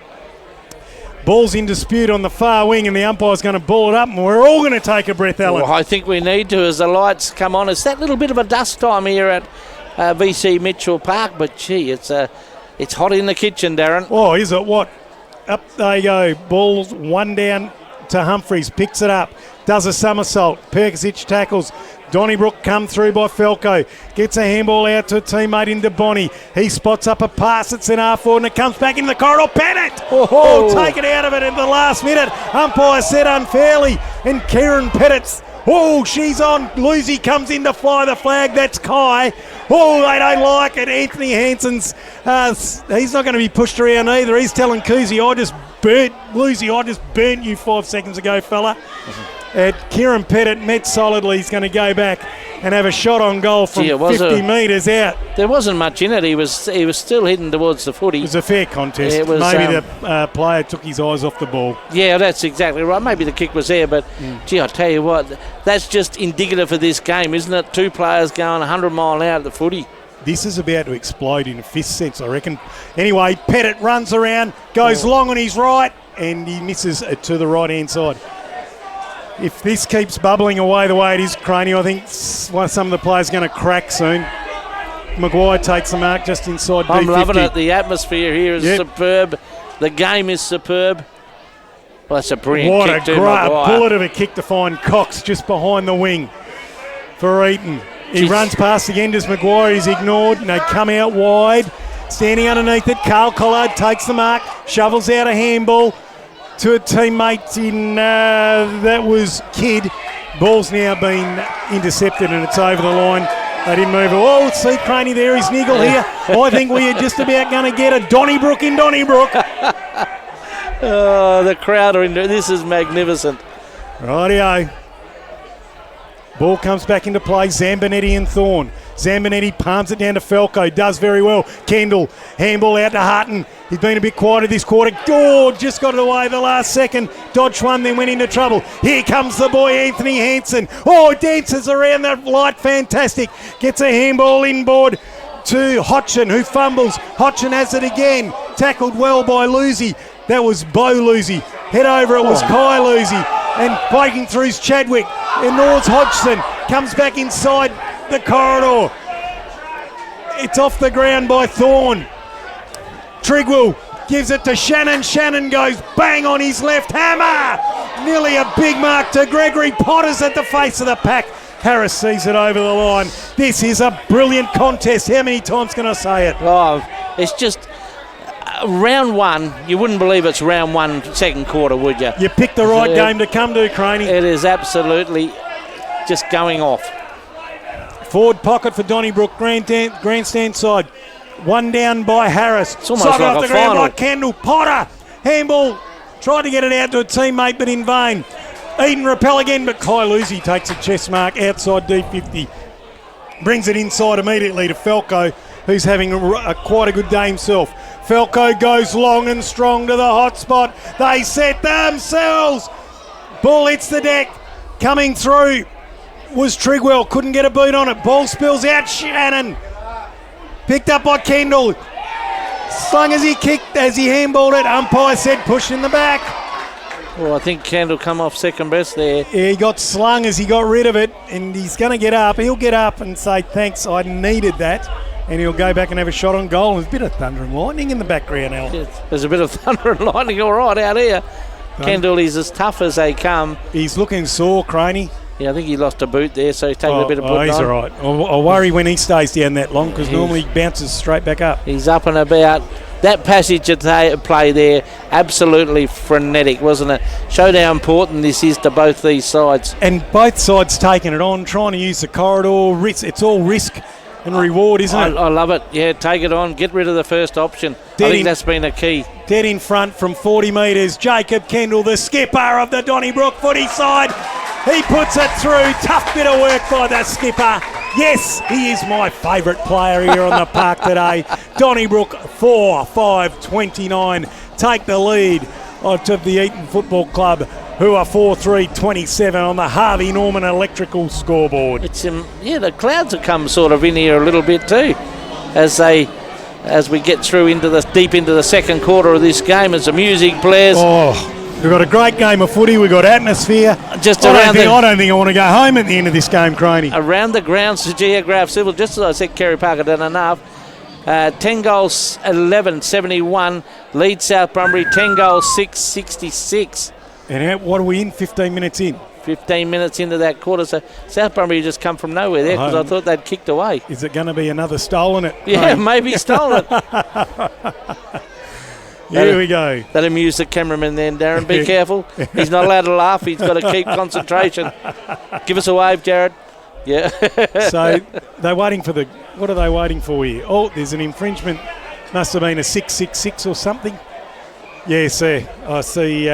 Ball's in dispute on the far wing, and the umpire's going to ball it up, and we're all going to take a breath, Alan. Well, I think we need to as the lights come on. It's that little bit of a dust time here at VC Mitchell Park, but gee, it's hot in the kitchen, Darren. Oh, is it what? Up they go. Ball's one down to Humphreys, picks it up, does a somersault. Perkisic tackles. Donnybrook come through by Falco. Gets a handball out to a teammate into Bonnie. He spots up a pass. It's in half forward and it comes back in the corridor. Pettit! Oh, take it out of it at the last minute. Umpire said unfairly. And Kieran Pettit's. Oh, she's on. Lucy comes in to fly the flag. That's Kai. Oh, they don't like it. Anthony Hansen's. He's not going to be pushed around either. He's telling Kuzi, Lucy, I just burnt you 5 seconds ago, fella. Kieran Pettit met solidly. He's going to go back and have a shot on goal from 50 metres out. There wasn't much in it. He was still heading towards the footy. It was a fair contest. It was, maybe the player took his eyes off the ball. Yeah, that's exactly right. Maybe the kick was there, but gee, I tell you what, that's just indicative of this game, isn't it? Two players going 100 mile out of the footy. This is about to explode in a fifth sense, I reckon. Anyway, Pettit runs around, goes long on his right, and he misses it to the right-hand side. If this keeps bubbling away the way it is, Craney, I think some of the players are going to crack soon. Maguire takes the mark just inside I'm D50. loving it. The atmosphere here is superb. The game is superb. Well, that's a brilliant kick too, Maguire. What a bullet of a kick to find Cox just behind the wing for Eaton. He runs past again as Maguire is ignored, and they come out wide. Standing underneath it, Carl Collard takes the mark, shovels out a handball to a teammate in, that was Kidd. Ball's now been intercepted and it's over the line. They didn't move it. Oh, see Craney there, his niggle here. I think we are just about going to get a Donnybrook in Donnybrook. Oh, the crowd are in there. This is magnificent. Rightio. Ball comes back into play. Zambonetti and Thorne. Zambonetti palms it down to Falco. Does very well. Kendall. Handball out to Hutton. He's been a bit quieter this quarter. Oh, just got it away the last second. Dodged one, then went into trouble. Here comes the boy, Anthony Hansen. Oh, dances around that light. Fantastic. Gets a handball inboard to Hodgson, who fumbles. Hodgson has it again. Tackled well by Lucy. That was Bo Lucy. Head over, it was Kai Lucy. And breaking through is Chadwick. Ignores Hodgson. Comes back inside the corridor. It's off the ground by Thorne. Trigwell gives it to Shannon. Shannon goes bang on his left hammer. Nearly a big mark to Gregory. Potter's at the face of the pack. Harris sees it over the line. This is a brilliant contest. How many times can I say it? Oh, it's just round one. You wouldn't believe it's round one, second quarter, would you? You picked the right game to come to, Craney. It is absolutely just going off. Forward pocket for Donnybrook, grandstand side. One down by Harris. It's almost like off the a ground final. by Kendall. Potter, handball, tried to get it out to a teammate, but in vain. Eaton repel again, but Kai Lucy takes a chest mark outside D50. Brings it inside immediately to Falco, who's having quite a good day himself. Falco goes long and strong to the hot spot. They set themselves. Ball hits the deck. Coming through was Trigwell. Couldn't get a beat on it. Ball spills out. Shannon. Picked up by Kendall. Slung as he kicked, as he handballed it. Umpire said push in the back. Well, I think Kendall come off second best there. Yeah, he got slung as he got rid of it, and he's going to get up. He'll get up and say, thanks, I needed that. And he'll go back and have a shot on goal. There's a bit of thunder and lightning in the background, Al. There's a bit of thunder and lightning all right out here. Kendall is as tough as they come. He's looking sore, Craney. Yeah, I think he lost a boot there, so he's taking a bit of putting he's on. all right. I worry when he stays down that long because normally he bounces straight back up. He's up and about. That passage of play there, absolutely frenetic, wasn't it? Showed how important this is to both these sides. And both sides taking it on, trying to use the corridor. It's all risk and reward, isn't it? I love it. Yeah, take it on. Get rid of the first option. I think that's been a key. Dead in front from 40 metres. Jacob Kendall, the skipper of the Donnybrook footy side. He puts it through. Tough bit of work by the skipper. Yes, he is my favourite player here on the park today. Donnybrook 4-5-29 take the lead of the Eaton Football Club, who are 4-3-27 on the Harvey Norman Electrical scoreboard. It's the clouds have come sort of in here a little bit too, as we get through deep into the second quarter of this game as the music plays. Oh, we've got a great game of footy. We've got atmosphere. I don't think I want to go home at the end of this game, Croney. Around the grounds to Geograph Civil, just as I said, Kerry Parker done enough. 10 goals, 11, 71. Lead South Brumbury, 10 goals, 6, 66. And what are we in? 15 minutes in. 15 minutes into that quarter. So South Brumbury just come from nowhere there because I thought they'd kicked away. Is it going to be another stolen it? Yeah, maybe stolen it. Here we go. That amused the cameraman then, Darren. Be careful. He's not allowed to laugh. He's got to keep concentration. Give us a wave, Jared. Yeah. So they're waiting for what are they waiting for here? Oh, there's an infringement. Must have been a 666 or something. Yes, I see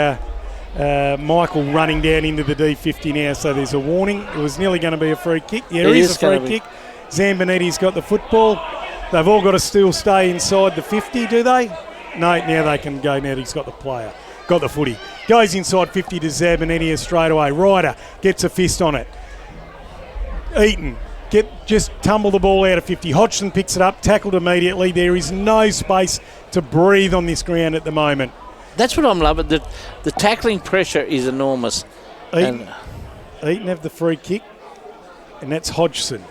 Michael running down into the D50 now, so there's a warning. It was nearly going to be a free kick. Yeah, it is a free kick. Zambonetti's got the football. They've all got to still stay inside the 50, do they? No, now they can go now. He's got the player. Got the footy. Goes inside 50 to Zambonetti straight away. Ryder gets a fist on it. Eaton just tumble the ball out of 50. Hodgson picks it up, tackled immediately. There is no space to breathe on this ground at the moment. That's what I'm loving. The tackling pressure is enormous. Eaton have the free kick, and that's Hodgson.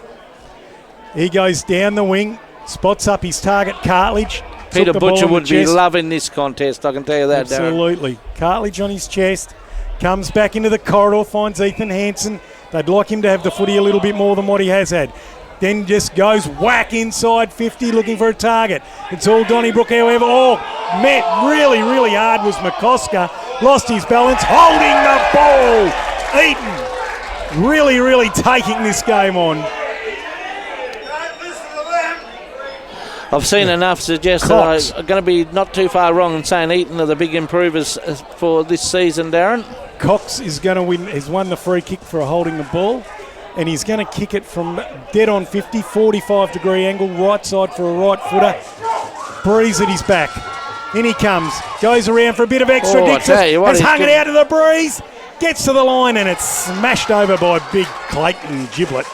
He goes down the wing, spots up his target, Cartledge. Peter Butcher would be loving this contest, I can tell you that, Darren. Absolutely. Cartledge on his chest, comes back into the corridor, finds Ethan Hansen. They'd like him to have the footy a little bit more than what he has had. Then just goes whack inside 50 looking for a target. It's all Donnybrook, however. Oh, met really, really hard was McCosker. Lost his balance, holding the ball. Eaton really, really taking this game on. I've seen enough to suggest that I'm going to be not too far wrong in saying Eaton are the big improvers for this season, Darren. Cox is going to win. He's won the free kick for holding the ball, and he's going to kick it from dead on 50, 45-degree angle, right side for a right footer. Breeze at his back. In he comes. Goes around for a bit of extra distance. Has hung it out to the breeze. Gets to the line, and it's smashed over by big Clayton Giblet.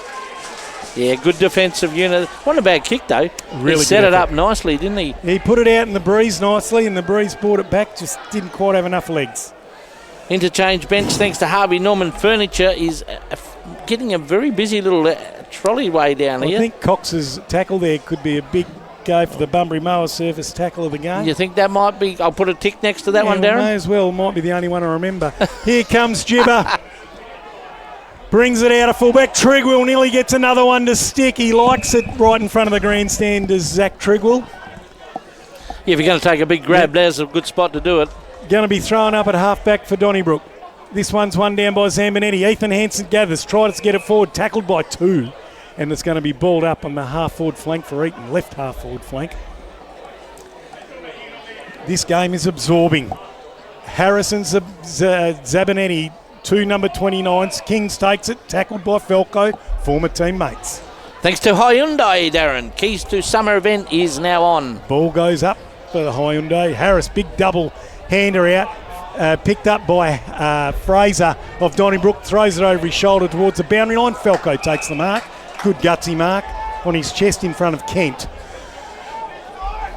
Yeah, good defensive unit. What a bad kick, though. Really he set it up nicely, didn't he? He put it out in the breeze nicely, and the breeze brought it back. Just didn't quite have enough legs. Interchange bench, thanks to Harvey Norman Furniture, is getting a very busy little trolley way down here. I think Cox's tackle there could be a big go for the Bunbury Mower Surface tackle of the game. You think that might be? I'll put a tick next to that one, Darren. May as well. Might be the only one I remember. Here comes Gibber. Brings it out of fullback. Trigwell nearly gets another one to stick. He likes it right in front of the grandstand, does Zach Trigwell. Yeah, if you're going to take a big grab, there's a good spot to do it. Going to be thrown up at half-back for Donnybrook. This one's one down by Zambonetti. Ethan Hansen gathers, tries to get it forward, tackled by two. And it's going to be balled up on the half-forward flank for Eaton, left half-forward flank. This game is absorbing. Harrison Zabonetti, two number 29s. Kings takes it, tackled by Felco, former teammates. Thanks to Hyundai, Darren. Keys to summer event is now on. Ball goes up for the Hyundai. Harris, big double hander out, picked up by Fraser of Donnybrook, throws it over his shoulder towards the boundary line. Felco takes the mark. Good gutsy mark on his chest in front of Kent.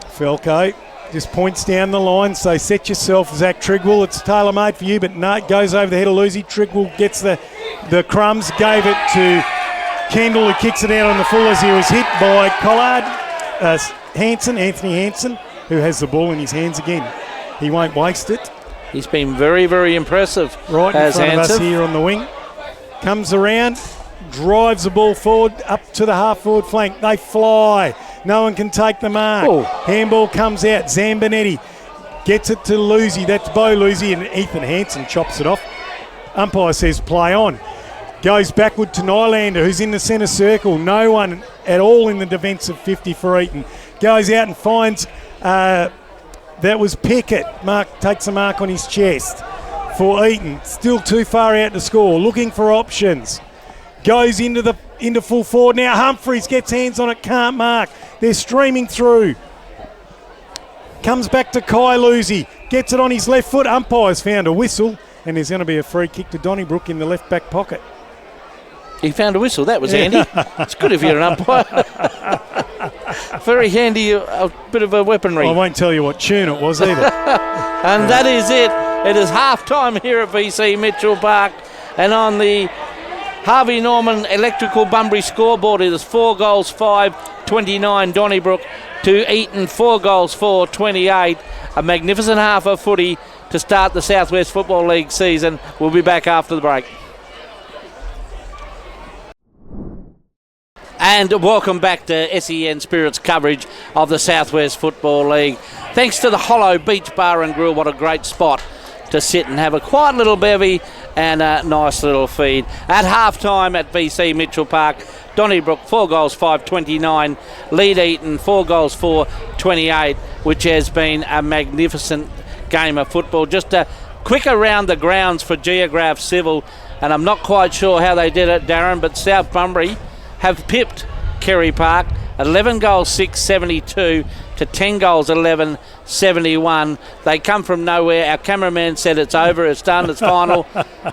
Felco just points down the line, so set yourself, Zach Trigwell. It's tailor-made for you, but no, it goes over the head of Lucy. Trigwell gets the crumbs, gave it to Kendall, who kicks it out on the full as he was hit by Collard. Anthony Hansen, who has the ball in his hands again. He won't waste it. He's been very, very impressive. Right in front of us here on the wing. Comes around, drives the ball forward up to the half-forward flank. They fly. No one can take the mark. Oh. Handball comes out. Zambonetti gets it to Lucy. That's Bo Lucy, and Ethan Hansen chops it off. Umpire says play on. Goes backward to Nylander, who's in the centre circle. No one at all in the defensive 50 for Eaton. Goes out and finds... that was Pickett. Mark takes a mark on his chest for Eaton. Still too far out to score. Looking for options. Goes into the into full forward. Now Humphreys gets hands on it, can't mark. They're streaming through. Comes back to Kailusi, gets it on his left foot. Umpire's found a whistle, and there's going to be a free kick to Donnybrook in the left back pocket. He found a whistle. That was handy. It's good if you're an umpire. Very handy, a bit of a weaponry. I won't tell you what tune it was either. And that is it. It is half-time here at VC Mitchell Park. And on the Harvey Norman Electrical Bunbury scoreboard, it is 4 goals, 5-29 Donnybrook to Eaton, 4 goals, 4-28. A magnificent half of footy to start the Southwest Football League season. We'll be back after the break. And welcome back to SEN Spirits coverage of the Southwest Football League. Thanks to the Hollow Beach Bar and Grill, what a great spot to sit and have a quiet little bevy and a nice little feed. At half-time at VC Mitchell Park, Donnybrook 4 goals, 5-29. Lead Eaton 4 goals, 4-28, which has been a magnificent game of football. Just a quick around the grounds for Geograph Civil, and I'm not quite sure how they did it, Darren, but South Bunbury have pipped Kerry Park 11 goals 6-72 to 10 goals 11-71. They come from nowhere. Our cameraman said it's over, it's done, it's final,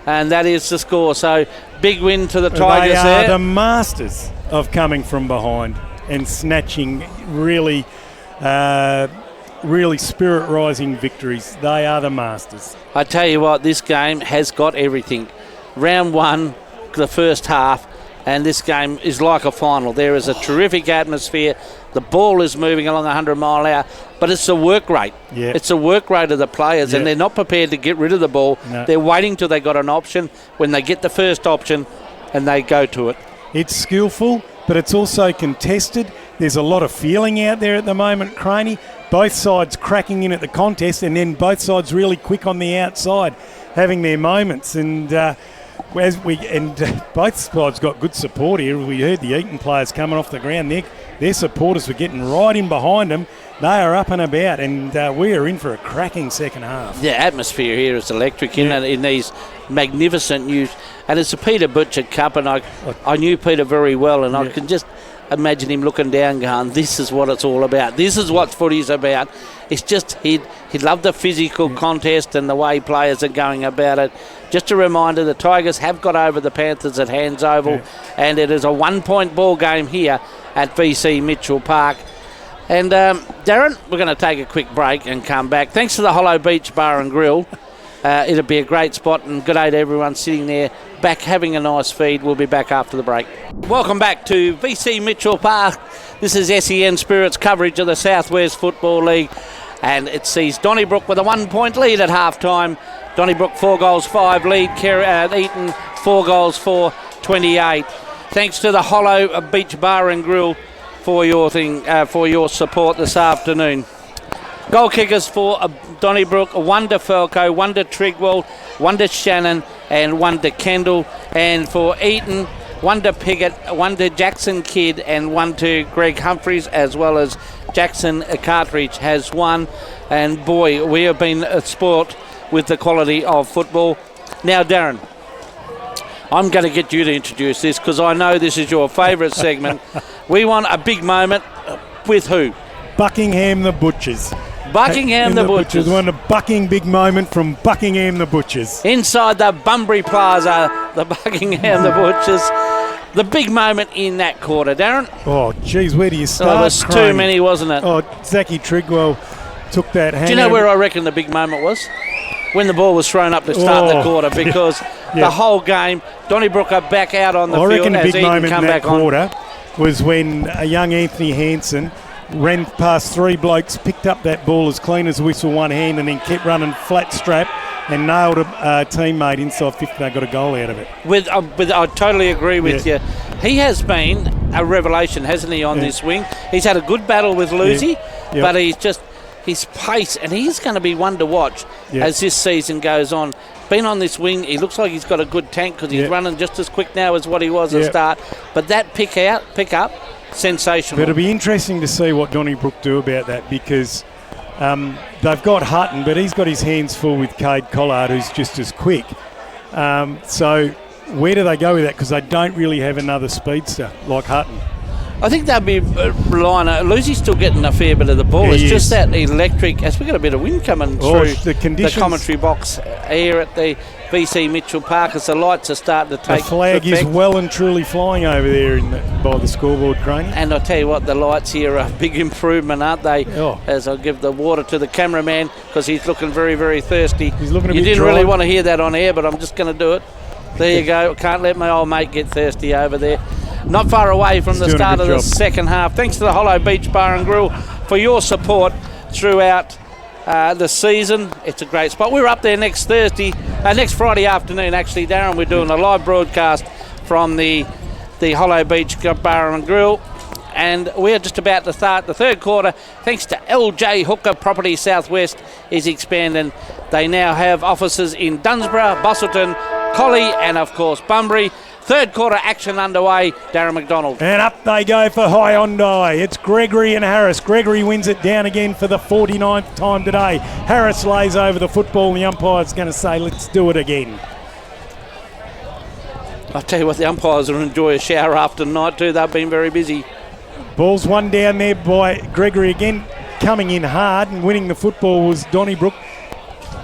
and that is the score. So big win to the Tigers there. there. They are the masters of coming from behind and snatching really spirit-rising victories. They are the masters. I tell you what, this game has got everything. Round one, the first half, and this game is like a final. There is a terrific atmosphere. The ball is moving along 100 mile an hour, but it's the work rate. Yeah. It's the work rate of the players, and they're not prepared to get rid of the ball. No. They're waiting till they got an option. When they get the first option, and they go to it. It's skillful, but it's also contested. There's a lot of feeling out there at the moment, Craney. Both sides cracking in at the contest, and then both sides really quick on the outside, having their moments. And both sides got good support here. We heard the Eaton players coming off the ground. Their supporters were getting right in behind them. They are up and about, and we are in for a cracking second half. The atmosphere here is electric in these magnificent news. And it's a Peter Butcher Cup, and I knew Peter very well, and I can just imagine him looking down going, this is what it's all about. This is what footy's about. It's just he loved the physical contest and the way players are going about it. Just a reminder, the Tigers have got over the Panthers at Hands Oval, and it is a 1-point ball game here at VC Mitchell Park. And Darren, we're going to take a quick break and come back. Thanks to the Hollow Beach Bar and Grill. It'll be a great spot, and good day to everyone sitting there back having a nice feed. We'll be back after the break. Welcome back to VC Mitchell Park. This is SEN Spirits coverage of the Southwest Football League, and it sees Donnybrook with a 1-point lead at half-time. Donnybrook 4 goals 5 lead, Eaton 4 goals 4-28. Thanks to the Hollow Beach Bar and Grill for your support this afternoon. Goal kickers for Donnybrook, 1 to Falco, 1 to Trigwell, 1 to Shannon, and 1 to Kendall. And for Eaton, 1 to Piggott, 1 to Jackson Kidd, and 1 to Greg Humphreys, as well as Jackson Cartridge has 1. And boy, we have been spoilt with the quality of football. Now, Darren, I'm going to get you to introduce this because I know this is your favourite segment. We want a big moment with who? Buckingham the Butchers. Buckingham the Butchers. We want a bucking big moment from Buckingham the Butchers. Inside the Bunbury Plaza, the Buckingham the Butchers. The big moment in that quarter, Darren. Oh, geez, where do you start? Oh, there's too many, wasn't it? Oh, Zachy Trigwell took that hand. Do you know where I reckon the big moment was? When the ball was thrown up to start the quarter, because the whole game, Donnybrook are back out on the field. I reckon the big Eaton moment come in that back quarter was when a young Anthony Hansen ran past 3 blokes, picked up that ball as clean as a whistle, one hand, and then kept running flat strap and nailed a teammate inside 50. They got a goal out of it. I totally agree with you. He has been a revelation, hasn't he, on this wing? He's had a good battle with Lucy, but he's just his pace, and he's going to be one to watch as this season goes on. Been on this wing, he looks like he's got a good tank because he's running just as quick now as what he was at the start. But that pick up, sensational. But it'll be interesting to see what Donnybrook do about that, because they've got Hutton, but he's got his hands full with Cade Collard, who's just as quick. So where do they go with that? Because they don't really have another speedster like Hutton. I think they'll be relying on Lucy's still getting a fair bit of the ball. He It's is. just that electric, as we've got a bit of wind coming through The conditions. commentary box here at the BC Mitchell Park as the lights are starting to The take flag is effect. well and truly flying over there by the scoreboard, Craney. And I'll tell you what, the lights here are a big improvement, aren't they? Oh. As I'll give the water to the cameraman because he's looking very, very thirsty. He's looking a You bit didn't dry. really want to hear that on air, but I'm just going to do it. There you go. Can't let my old mate get thirsty over there. Not far away from the He's doing a start good of the job. second half. Thanks to the Hollow Beach Bar and Grill for your support throughout the season. It's a great spot. We're up there next Friday afternoon, actually, Darren. We're doing a live broadcast from the Hollow Beach Bar and Grill. And we're just about to start the third quarter. Thanks to LJ Hooker Property Southwest is expanding. They now have offices in Dunsborough, Busselton, Collie and, of course, Bunbury. Third quarter action underway. Darren McDonald. And up they go for Hyundai. It's Gregory and Harris. Gregory wins it down again for the 49th time today. Harris lays over the football and the umpire's going to say, let's do it again. I'll tell you what, the umpires will enjoy a shower after night too. They've been very busy. Ball's one down there by Gregory again. Coming in hard and winning the football was Donnybrook.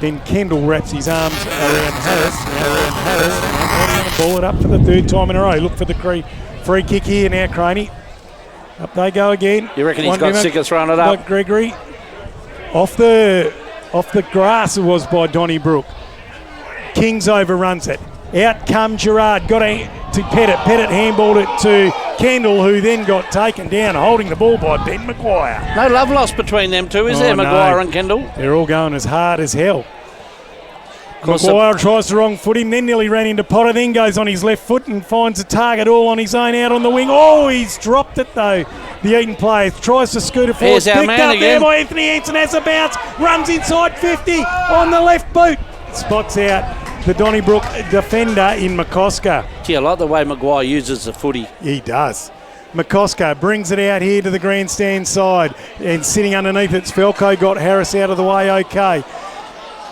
Then Kendall wraps his arms around Harris. Ball it up for the third time in a row. Look for the free kick here now, Craney. Up they go again. You reckon he's got sick of throwing it up? Gregory. Off the grass it was by Donnybrook. Kings overruns it. Out come Gerard. Got to Pettit. Pettit handballed it to Kendall, who then got taken down, holding the ball by Ben Maguire. No love lost between them two, is there, no. Maguire and Kendall? They're all going as hard as hell. course, Maguire tries to wrong foot him, then nearly ran into Potter, then goes on his left foot and finds a target all on his own out on the wing. Oh, he's dropped it though. The Eaton player tries to scoot it forward. Here's our Picked man up there again. by Anthony Hansen, has a bounce, runs inside 50 on the left boot. Spots out the Donnybrook defender in McCosker. Gee, I like the way Maguire uses the footy. He does. McCosker brings it out here to the grandstand side, and sitting underneath it's Felco, got Harris out of the way okay.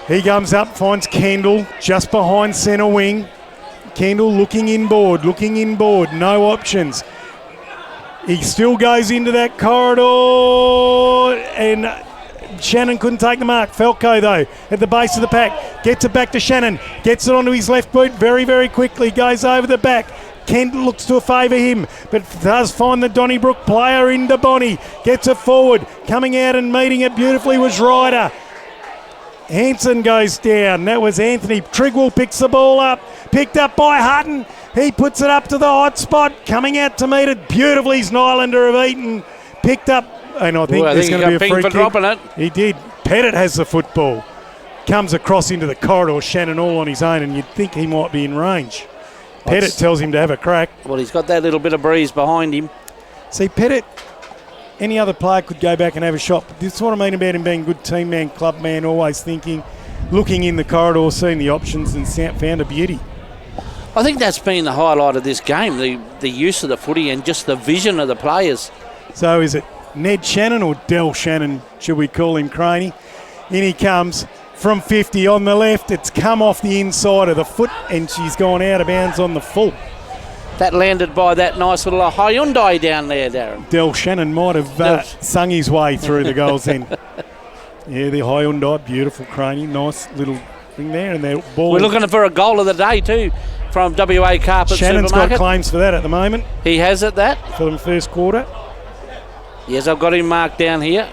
He comes up, finds Kendall just behind centre wing. Kendall looking inboard, no options. He still goes into that corridor, and Shannon couldn't take the mark. Felco, though, at the base of the pack, gets it back to Shannon, gets it onto his left boot very, very quickly, goes over the back. Kent looks to favour him, but does find the Donnybrook player into Bonnie. Gets it forward, coming out and meeting it beautifully was Ryder. Hansen goes down. That was Anthony. Trigwell picks the ball up. Picked up by Hutton. He puts it up to the hot spot. Coming out to meet it beautifully is Nylander of Eaton. Picked up, and I think there's going to be a free kick. Dropping it. He did. Pettit has the football. Comes across into the corridor. Shannon all on his own, and you'd think he might be in range. Pettit tells him to have a crack. Well, he's got that little bit of breeze behind him. See, Pettit, any other player could go back and have a shot. But this is what I mean about him being a good team man, club man, always thinking, looking in the corridor, seeing the options and found a beauty. I think that's been the highlight of this game, the use of the footy and just the vision of the players. So is it Ned Shannon or Del Shannon, should we call him, Craney? In he comes from 50 on the left. It's come off the inside of the foot and she's gone out of bounds on the full. That landed by that nice little Hyundai down there, Darren. Del Shannon might have sung his way through the goals then. Yeah, the Hyundai, beautiful Craney, nice little thing there. And their ball. We're looking for a goal of the day too from WA Carpet Shannon's Supermarket. got claims for that at the moment. He has it, that. For the first quarter. Yes, I've got him marked down here.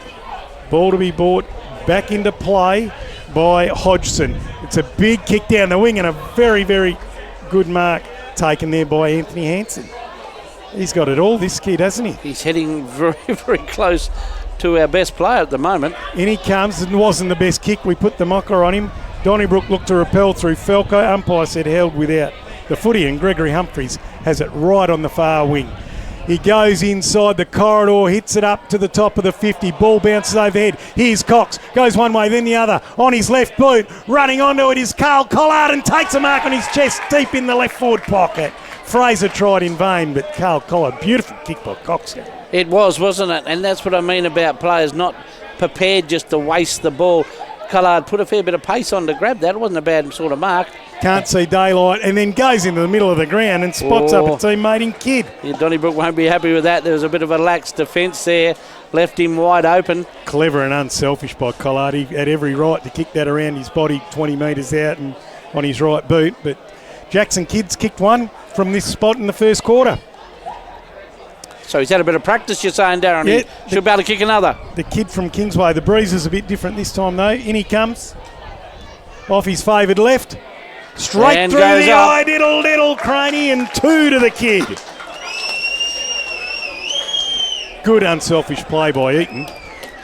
Ball to be brought back into play by Hodgson. It's a big kick down the wing and a very, very good mark taken there by Anthony Hansen. He's got it all, this kid, hasn't he? He's heading very, very close to our best player at the moment. In he comes. It wasn't the best kick. We put the mocker on him. Donnybrook looked to repel through Felco. Umpire said held without the footy, and Gregory Humphries has it right on the far wing. He goes inside the corridor, hits it up to the top of the 50. Ball bounces overhead. Here's Cox. Goes one way, then the other. On his left boot. Running onto it is Carl Collard and takes a mark on his chest deep in the left forward pocket. Fraser tried in vain, but Carl Collard, beautiful kick by Cox. It was, wasn't it? And that's what I mean about players not prepared just to waste the ball. Collard put a fair bit of pace on to grab that. It wasn't a bad sort of mark. can't see daylight, and then goes into the middle of the ground and spots up a teammate in Kidd. Yeah, Donnybrook won't be happy with that. There was a bit of a lax defence there, left him wide open. Clever and unselfish by Collard. He had every right to kick that around his body 20 metres out and on his right boot, but Jackson Kidd's kicked one from this spot in the first quarter. So he's had a bit of practice, you're saying, Darren. Yeah, He should be able to kick another. The kid from Kingsway. The breeze is a bit different this time, though. In he comes. Off his favoured left. Straight And through goes the up. eye, little cranny, and 2 to the kid. Good unselfish play by Eaton.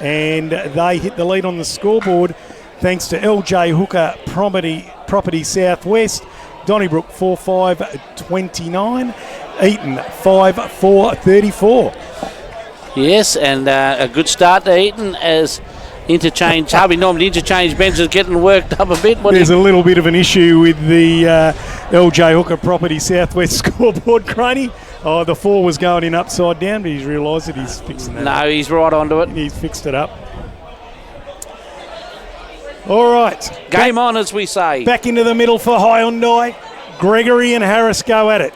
And they hit the lead on the scoreboard thanks to LJ Hooker Property Southwest. Donnybrook 4-5-29. Eaton 5-4-34. Yes, and a good start to Eaton as Harvey Norman interchange bench is getting worked up a bit. There's a little bit of an issue with the LJ Hooker Property Southwest scoreboard, Craney. Oh, the 4 was going in upside down, but he's realised that he's fixing that up. No, he's right onto it. He's fixed it up. All right. Game on, as we say. Back into the middle for Hyundai. Gregory and Harris go at it.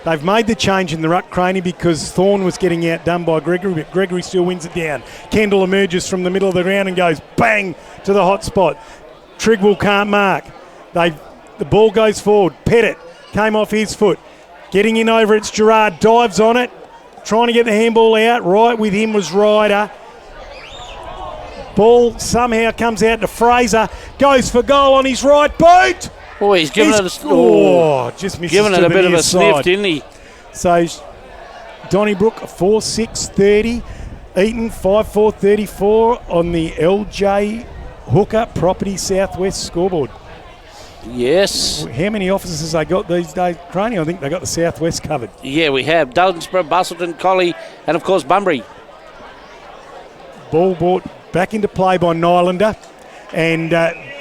They've made the change in the ruck, Craney, because Thorne was getting outdone by Gregory, but Gregory still wins it down. Kendall emerges from the middle of the ground and goes bang to the hot spot. Trigwell can't mark. The ball goes forward. Pettit came off his foot. Getting in over it's Gerard. Dives on it. Trying to get the handball out. Right with him was Ryder. Ball somehow comes out to Fraser. Goes for goal on his right boot. Oh, he's given it a just misses given it to a the bit of near a sniff, side. didn't he? So Donnybrook 4-6-30. Eaton 5-4-34 on the LJ Hooker Property Southwest scoreboard. Yes. How many officers has they got these days, Craney? I think they got the Southwest covered. Yeah, we have Dunsborough, Bustleton, Collie, and of course Bunbury. Ball brought back into play by Nylander and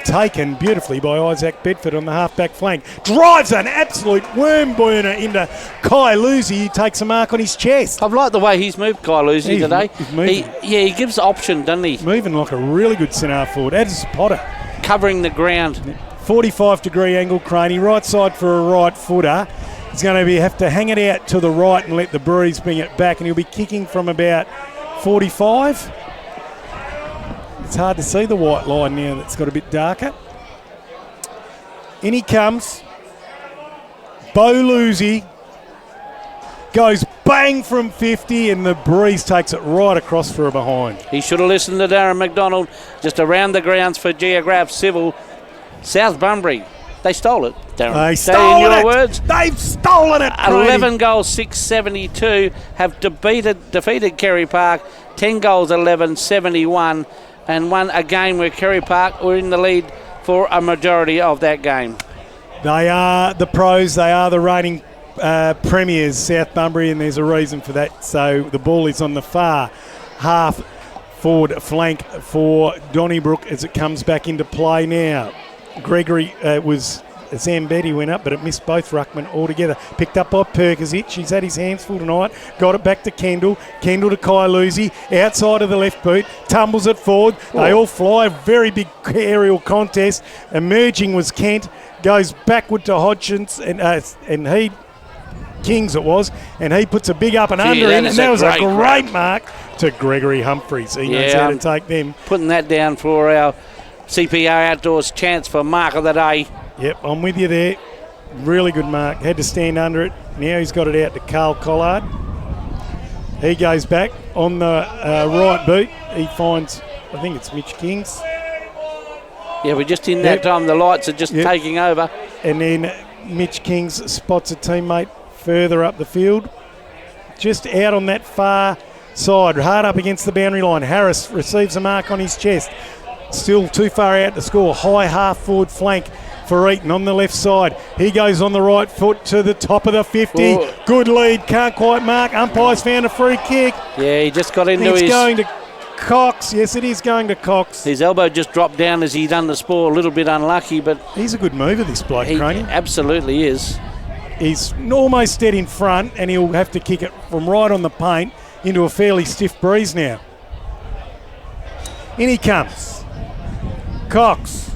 taken beautifully by Isaac Bedford on the half-back flank. Drives an absolute worm burner into Kai Lucy, who takes a mark on his chest. I've liked the way he's moved, Kai Lucy, today. He's moving. He gives option, doesn't he? Moving like a really good centre forward. As Potter. Covering the ground. 45-degree angle, Craney. Right side for a right footer. He's going to have to hang it out to the right and let the breeze bring it back, and he'll be kicking from about 45. It's hard to see the white line now that's got a bit darker. In he comes. Bo Lucy goes bang from 50 and the breeze takes it right across for a behind. He should have listened to Darren McDonald. Just around the grounds for Geograph Civil. South Bunbury. They stole it, Darren. They stole in your it. words. They've stolen it, Brady. 11 goals, 672 have defeated Kerry Park. 10 goals, 11, 71. And won a game where Kerry Park were in the lead for a majority of that game. They are the pros. They are the reigning premiers, South Bunbury, and there's a reason for that. So the ball is on the far half forward flank for Donnybrook as it comes back into play now. Gregory was Zambetti went up, but it missed both ruckmen altogether. Picked up by Perkasic. He's had his hands full tonight. Got it back to Kendall. Kendall to Kai Lucy. Outside of the left boot. Tumbles it forward. They all fly. A very big aerial contest. Emerging was Kent. Goes backward to Hodgins and he... Kings it was, and he puts a big up and under in, and that was a great mark to Gregory Humphreys. He knows how to take them. Putting that down for our CPR Outdoors chance for mark of the day. Yep, I'm with you there. Really good mark. Had to stand under it. Now he's got it out to Carl Collard. He goes back on the right boot. He finds, I think it's Mitch Kings. Yeah, we're just in that time. The lights are just taking over. And then Mitch Kings spots a teammate further up the field. Just out on that far side, hard up against the boundary line. Harris receives a mark on his chest. Still too far out to score. High half forward flank for Eaton on the left side. He goes on the right foot to the top of the 50. Oh. Good lead, can't quite mark. Umpire's found a free kick. Yeah, he just got into It's his... going to Cox. Yes, it is going to Cox. His elbow just dropped down as he done the spore. A little bit unlucky, but... He's a good mover, this bloke, He Craney. absolutely is. He's almost dead in front, and he'll have to kick it from right on the paint into a fairly stiff breeze now. In he comes. Cox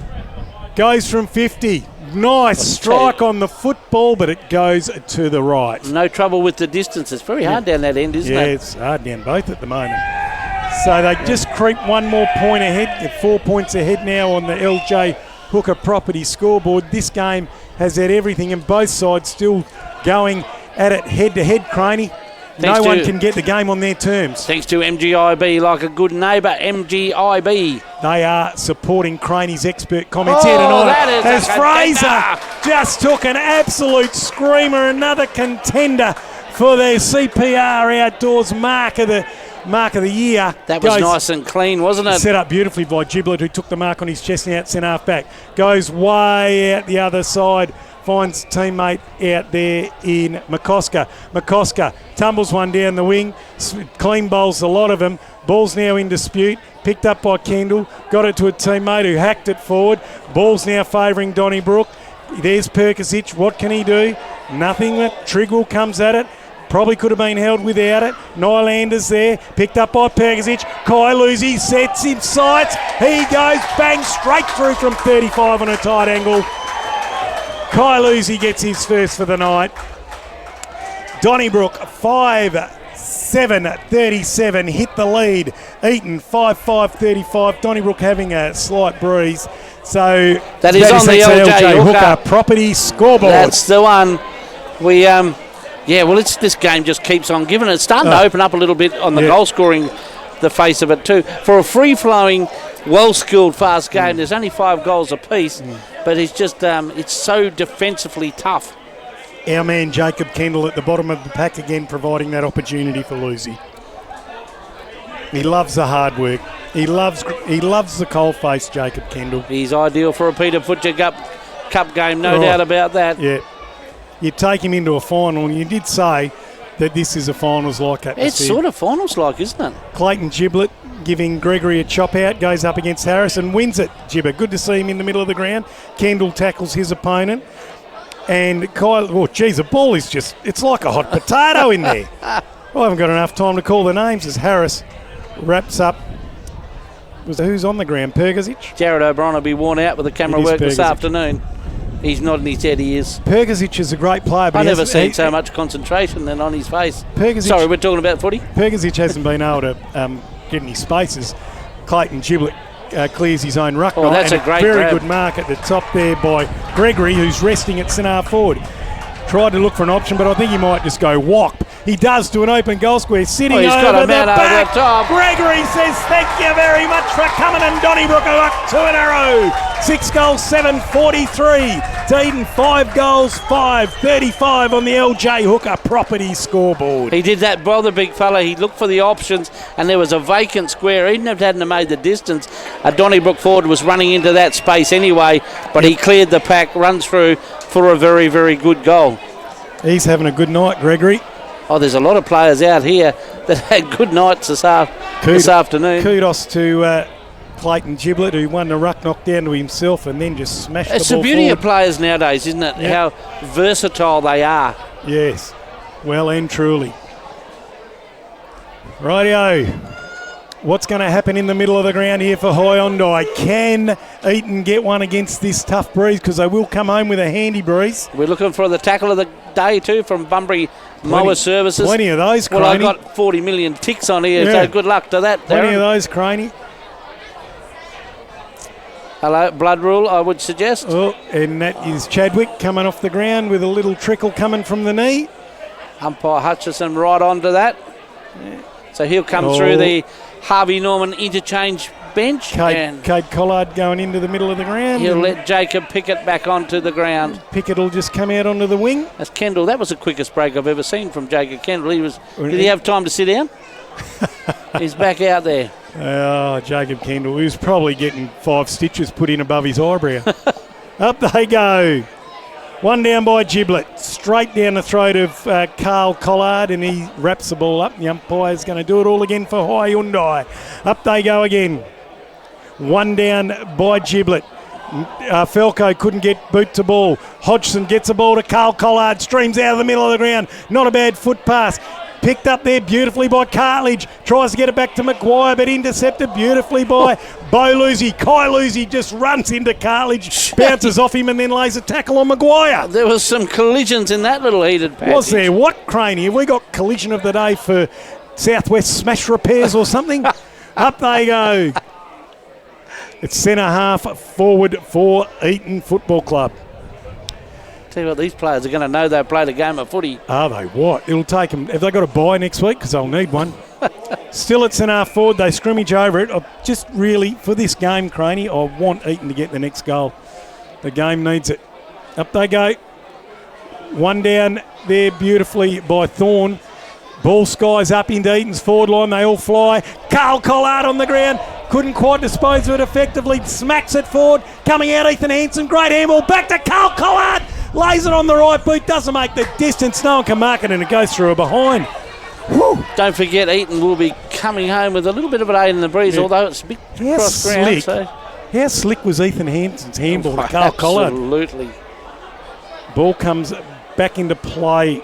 goes from 50. Nice strike on the football, but it goes to the right. No trouble with the distance. It's very hard down that end, isn't it? Yeah, it's hard down both at the moment. So they just creep one more point ahead. They're 4 points ahead now on the LJ Hooker Property scoreboard. This game has had everything, and both sides still going at it head-to-head, Craney. No one can get the game on their terms. Thanks to MGIB, like a good neighbour, MGIB. They are supporting Craney's expert comments here tonight. As Fraser just took an absolute screamer, another contender for their CPR Outdoors mark of the year. That was nice and clean, wasn't it? Set up beautifully by Giblet, who took the mark on his chest and out centre half back. Goes way out the other side. Finds teammate out there in McCosker. McCosker tumbles one down the wing. Clean bowls a lot of them. Ball's now in dispute. Picked up by Kendall. Got it to a teammate who hacked it forward. Ball's now favouring Donnybrook. There's Perkisic. What can he do? Nothing. Trigwell comes at it. Probably could have been held without it. Nylander's there. Picked up by Perkisic. Kai Lucy sets in sights. He goes bang straight through from 35 on a tight angle. Kai Lucy gets his first for the night. Donnybrook 5-7-37 hit the lead. Eaton 5-5-35. Donnybrook having a slight breeze. So that is on the LJ Hooker Property scoreboard. That's the one. We this game just keeps on giving. It's starting to open up a little bit on the goal scoring, the face of it too. For a free-flowing, well-skilled, fast game, there's only 5 goals apiece, but it's just it's so defensively tough. Our man Jacob Kendall at the bottom of the pack again, providing that opportunity for Lucy. He loves the hard work. He loves the coalface, Jacob Kendall. He's ideal for a Peter Butcher Cup game, no doubt about that. Yeah. You take him into a final, and you did say that this is a finals-like atmosphere. It's sort of finals-like, isn't it? Clayton Giblet giving Gregory a chop out, goes up against Harris and wins it. Gibber, good to see him in the middle of the ground. Kendall tackles his opponent. And Kyle, the ball is just, it's like a hot potato in there. I haven't got enough time to call the names as Harris wraps up. Who's on the ground? Perkisic? Jared O'Brien will be worn out with the camera work this afternoon. He's nodding his head, he is. Perkisic is a great player, but I've never seen so much concentration than on his face. Sorry, we're talking about footy? Perkisic hasn't been able to get any spaces. Clayton Giblet clears his own ruck. Oh, that's a great very grab. Good mark at the top there by Gregory, who's resting at centre forward. Tried to look for an option, but I think he might just go whop. He does to an open goal square, sitting over got a the man back. over the top. Gregory says thank you very much for coming, and Donnybrook are up 2 in a row. 6 goals, 7-43. To Eaton, 5 goals, 5-35 on the LJ Hooker Property scoreboard. He did that well, the big fella. He looked for the options, and there was a vacant square. Even if it hadn't made the distance, a Donnybrook forward was running into that space anyway, but he cleared the pack, runs through for a very, very good goal. He's having a good night, Gregory. Oh, there's a lot of players out here that had good nights this afternoon. Kudos to Clayton Giblet, who won the ruck, knocked down to himself and then just smashed the ball It's the beauty forward. of players nowadays, isn't it? Yep. How versatile they are. Yes, well and truly. Rightio. What's going to happen in the middle of the ground here for Hyundai? Can Eaton get one against this tough breeze? Because they will come home with a handy breeze. We're looking for the tackle of the day too from Bunbury Mower Services. Plenty of those, Craney. Well, I've got 40 million ticks on here, so good luck to that, Darren. Plenty of those, Craney. Hello, blood rule, I would suggest. Oh, and that is Chadwick coming off the ground with a little trickle coming from the knee. Umpire Hutchison right onto that. Yeah. So he'll come through the Harvey Norman interchange bench. Cade Collard going into the middle of the ground. He'll let Jacob Pickett back onto the ground. Pickett will just come out onto the wing. That's Kendall. That was the quickest break I've ever seen from Jacob Kendall. Did he have time to sit down? He's back out there. Oh, Jacob Kendall. He was probably getting 5 stitches put in above his eyebrow. Up they go. One down by Giblet. Straight down the throat of Carl Collard, and he wraps the ball up. The umpire's going to do it all again for Hyundai. Up they go again. One down by Giblet. Falco couldn't get boot to ball. Hodgson gets the ball to Carl Collard. Streams out of the middle of the ground. Not a bad foot pass. Picked up there beautifully by Cartledge. Tries to get it back to Maguire, but intercepted beautifully by Bo Lucy. Kai Lucy just runs into Cartledge, bounces off him and then lays a tackle on Maguire. There was some collisions in that little heated passage. Was there? What, Craney? Have we got collision of the day for Southwest Smash Repairs or something? Up they go. It's centre half forward for Eaton Football Club. Tell you what, these players are going to know they've played a game of footy. Are they? What? It'll take them. Have they got a bye next week? Because they'll need one. Still at centre half forward. They scrimmage over it. Just really, for this game, Craney, I want Eaton to get the next goal. The game needs it. Up they go. One down there beautifully by Thorne. Ball skies up into Eaton's forward line. They all fly. Carl Collard on the ground. Couldn't quite dispose of it effectively. Smacks it forward. Coming out, Ethan Hansen. Great handball. Back to Carl Collard. Lays it on the right boot. Doesn't make the distance. No one can mark it, and it goes through a behind. Whew. Don't forget, Eaton will be coming home with a little bit of an aid in the breeze, although it's a bit cross ground. So. How slick was Ethan Hansen's handball to Carl Collard? Absolutely. Ball comes back into play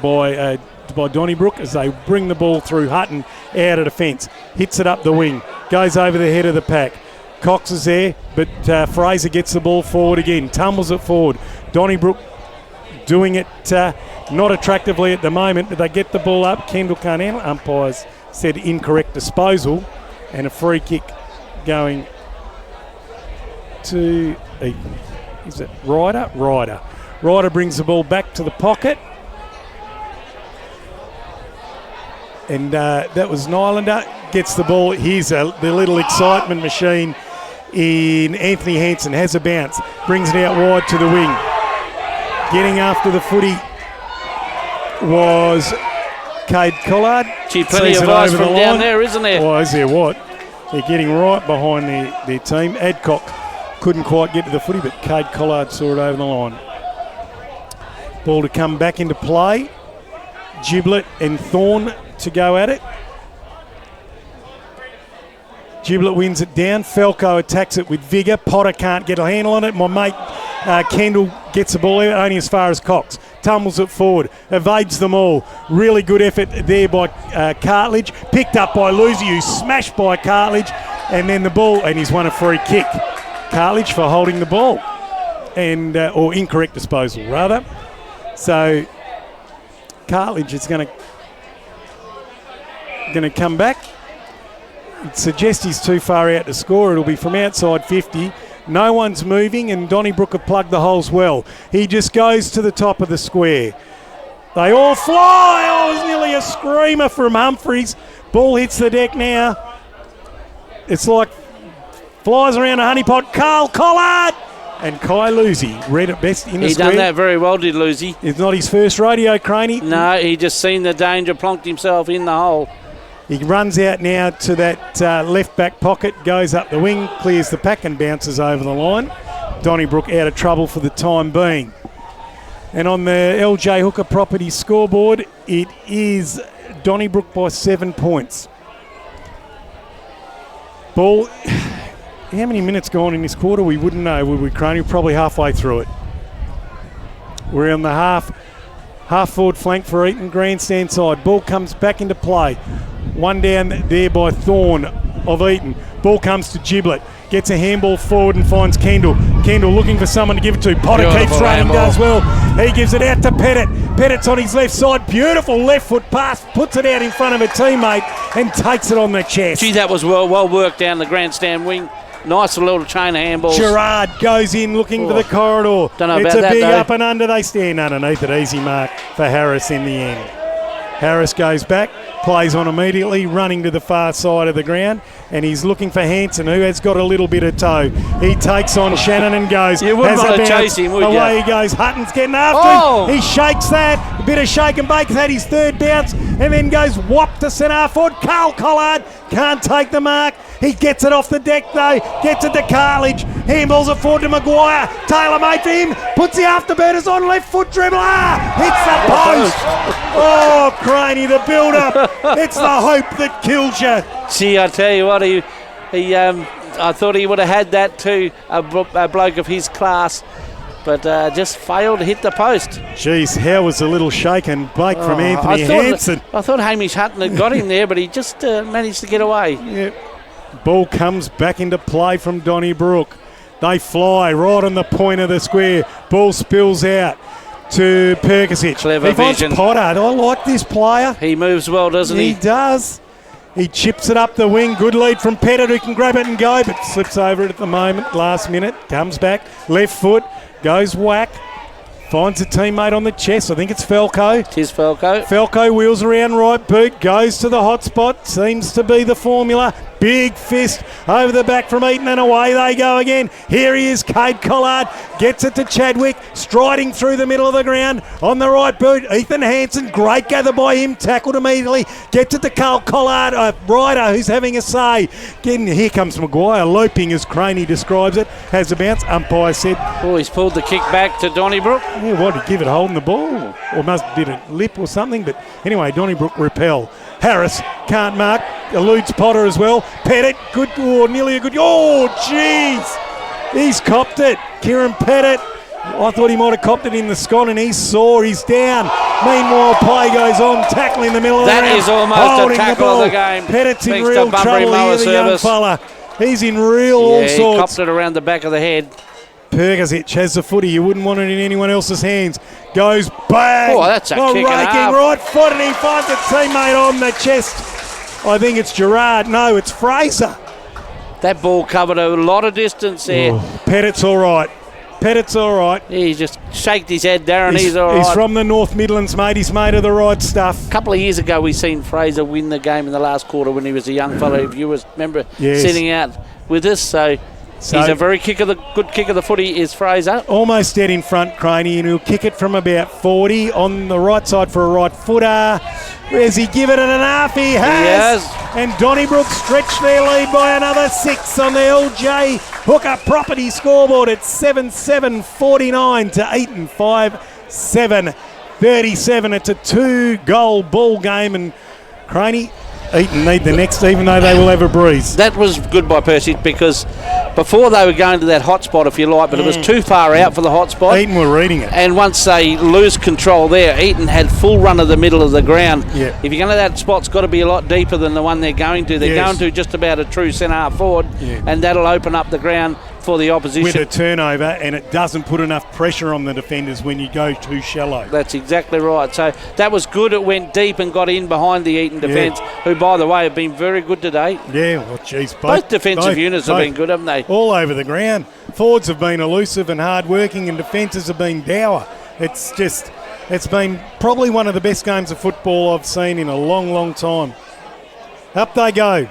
by Donnybrook as they bring the ball through Hutton out of defence. Hits it up the wing. Goes over the head of the pack. Cox is there, but Fraser gets the ball forward again. Tumbles it forward. Donnybrook doing it not attractively at the moment, but they get the ball up. Kendall can't handle. Umpires said incorrect disposal, and a free kick going to Eaton. Is it Ryder? Ryder brings the ball back to the pocket. And that was Nylander. Gets the ball. Here's the little excitement machine in Anthony Hansen. Has a bounce. Brings it out wide to the wing. Getting after the footy was Cade Collard. Gee, plenty of eyes from down there, isn't there? Oh, is there what? They're getting right behind their team. Adcock couldn't quite get to the footy, but Cade Collard saw it over the line. Ball to come back into play. Giblet and Thorne to go at it. Giblet wins it down. Falco attacks it with vigour. Potter can't get a handle on it. My mate Kendall gets the ball out only as far as Cox. Tumbles it forward. Evades them all. Really good effort there by Cartledge. Picked up by Lucy, who's smashed by Cartledge. And then the ball, and he's won a free kick. Cartledge for holding the ball. And or incorrect disposal, rather. So Cartledge is going to come back. It suggests he's too far out to score. It'll be from outside 50. No one's moving, and Donnybrook have plugged the holes well. He just goes to the top of the square. They all fly. Oh, it was nearly a screamer from Humphreys. Ball hits the deck now. It's like flies around a honeypot. Carl Collard and Kai Lucy read it best in the square. He done that very well, did Lucy. It's not his first rodeo, Craney. No, he just seen the danger, plonked himself in the hole. He runs out now to that left back pocket, goes up the wing, clears the pack and bounces over the line. Donnybrook out of trouble for the time being. And on the LJ Hooker Property scoreboard, it is Donnybrook by 7 points. Ball, how many minutes gone in this quarter? We wouldn't know, would we, Craney? Probably halfway through it. We're on the half forward flank for Eaton, grandstand side. Ball comes back into play. One down there by Thorne of Eaton. Ball comes to Giblet. Gets a handball forward and finds Kendall. Kendall looking for someone to give it to. Potter keeps running, does well. He gives it out to Pettit. Pettit's on his left side. Beautiful left foot pass. Puts it out in front of a teammate and takes it on the chest. Gee, that was well worked down the grandstand wing. Nice little chain of handballs. Gerard goes in looking for the corridor. Don't know it's about a that, big though. up and under. They stand underneath it. Easy mark for Harris in the end. Harris goes back, plays on immediately, running to the far side of the ground, and he's looking for Hansen, who has got a little bit of toe. He takes on Shannon and goes. You wouldn't want to chase him, would you? Away he goes. Hutton's getting after him. He shakes that. A bit of shake and bake. He's had his third bounce, and then goes whop to centre forward. Carl Collard can't take the mark. He gets it off the deck though, gets it to Cartledge, handballs it forward to Maguire, Taylor made for him, puts the afterburners on, left foot dribbler, hits the post. Oh, Craney, the build-up, it's the hope that kills you. Gee, I tell you what, I thought he would have had that too, a bloke of his class. but just failed to hit the post. Jeez, how was a little shake and bake from Anthony Hansen? I thought Hamish Hutton had got him there, but he just managed to get away. Yep. Ball comes back into play from Donnybrook. They fly right on the point of the square. Ball spills out to Perkisic. Clever he finds vision. Potter. I like this player. He moves well, doesn't he? He does. He chips it up the wing. Good lead from Pettit, who can grab it and go, but slips over it at the moment. Last minute. Comes back. Left foot. Goes whack. Finds a teammate on the chest. I think it's Falco. It is Falco. Falco wheels around right boot. Goes to the hot spot. Seems to be the formula. Big fist over the back from Eaton and away they go again. Here he is, Cade Collard. Gets it to Chadwick. Striding through the middle of the ground on the right boot. Ethan Hansen. Great gather by him. Tackled immediately. Gets it to Carl Collard. A rider who's having a say. Here comes Maguire. Loping as Craney describes it. Has a bounce. Umpire said. Oh, he's pulled the kick back to Donnybrook. Yeah, what did he give it? Holding the ball? Or must did it lip or something? But anyway, Donnybrook repel. Harris can't mark. Eludes Potter as well. Pettit, good, nearly a good. Oh, jeez. He's copped it. Kieran Pettit. I thought he might have copped it in the scon and he's sore. He's down. Meanwhile, play goes on. Tackle in the middle of the ground. That is almost a tackle of the game. Pettit's in Thanks real to Bunbury trouble Mower here, the young Service. fella. He's in real all He sorts. copped it around the back of the head. Perkisic has the footy. You wouldn't want it in anyone else's hands. Goes bang. Oh, that's a kick and a half. Right foot, and he finds a teammate on the chest. I think it's Gerard. No, it's Fraser. That ball covered a lot of distance there. Oh, Pettit's all right. Pettit's all right. He just shaked his head, Darren. He's all right. He's from the North Midlands, mate. He's made of the right stuff. A couple of years ago, we seen Fraser win the game in the last quarter when he was a young fellow. If you remember sitting out with us, so he's a very good kick of the footy is Fraser. Almost dead in front, Craney, and he'll kick it from about 40 on the right side for a right footer. Has he given it an half? He has. And Donnybrook stretched their lead by another 6 on the LJ Hooker Property scoreboard. It's 7-7-49 to Eaton 5-7-37. It's a 2-goal ball game, and Craney, Eaton need the next, even though they will have a breeze. That was good by Percy because before they were going to that hot spot, if you like, but it was too far out for the hot spot. Eaton were reading it. And once they lose control there, Eaton had full run of the middle of the ground. Yeah. If you're going to that spot's got to be a lot deeper than the one they're going to. They're going to just about a true centre half forward, and that'll open up the ground for the opposition. With a turnover, and it doesn't put enough pressure on the defenders when you go too shallow. That's exactly right. So that was good. It went deep and got in behind the Eaton defence, who, by the way, have been very good today. Yeah, well, geez. Both defensive units have been good, haven't they? All over the ground. Forwards have been elusive and hard-working, and defences have been dour. It's been probably one of the best games of football I've seen in a long, long time. Up they go.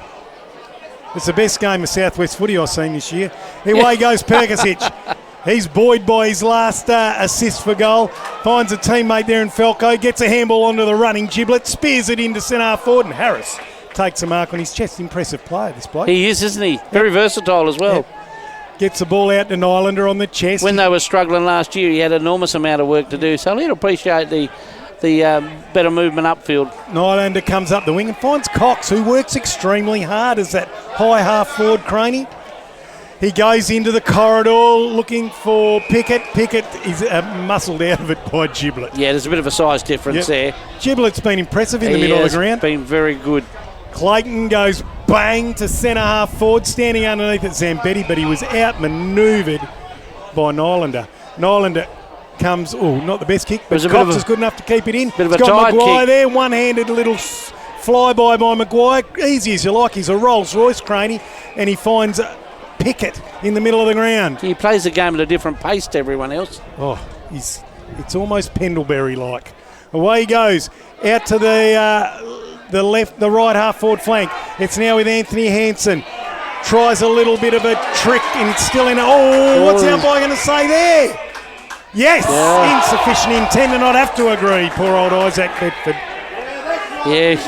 It's the best game of Southwest footy I've seen this year. Away goes Perkisic. He's buoyed by his last assist for goal. Finds a teammate there in Falco. Gets a handball onto the running Giblet. Spears it into centre half forward. And Harris takes a mark on his chest. Impressive player, this bloke. He is, isn't he? Very versatile as well. Yep. Gets the ball out to Nylander on the chest. When they were struggling last year, he had an enormous amount of work to do. So he'd appreciate the better movement upfield. Nylander comes up the wing and finds Cox, who works extremely hard as that high half forward Craney. He goes into the corridor looking for Pickett. Pickett is muscled out of it by Giblet. Yeah, there's a bit of a size difference there. Giblet's been impressive in the middle of the ground. Been very good. Clayton goes bang to centre half forward, standing underneath at Zambetti, but he was outmanoeuvred by Nylander. Nylander comes, not the best kick, but Cox is good enough to keep it in. Bit of a got Maguire kick there, one-handed little flyby by Maguire. Easy as you like. He's a Rolls Royce, Craney, and he finds Pickett in the middle of the ground. He plays the game at a different pace to everyone else. It's almost Pendlebury-like. Away he goes, out to the right half forward flank. It's now with Anthony Hansen. Tries a little bit of a trick and it's still in. What's the umpire going to say there? Yes, insufficient intent, and I'd have to agree. Poor old Isaac Bedford. Yes.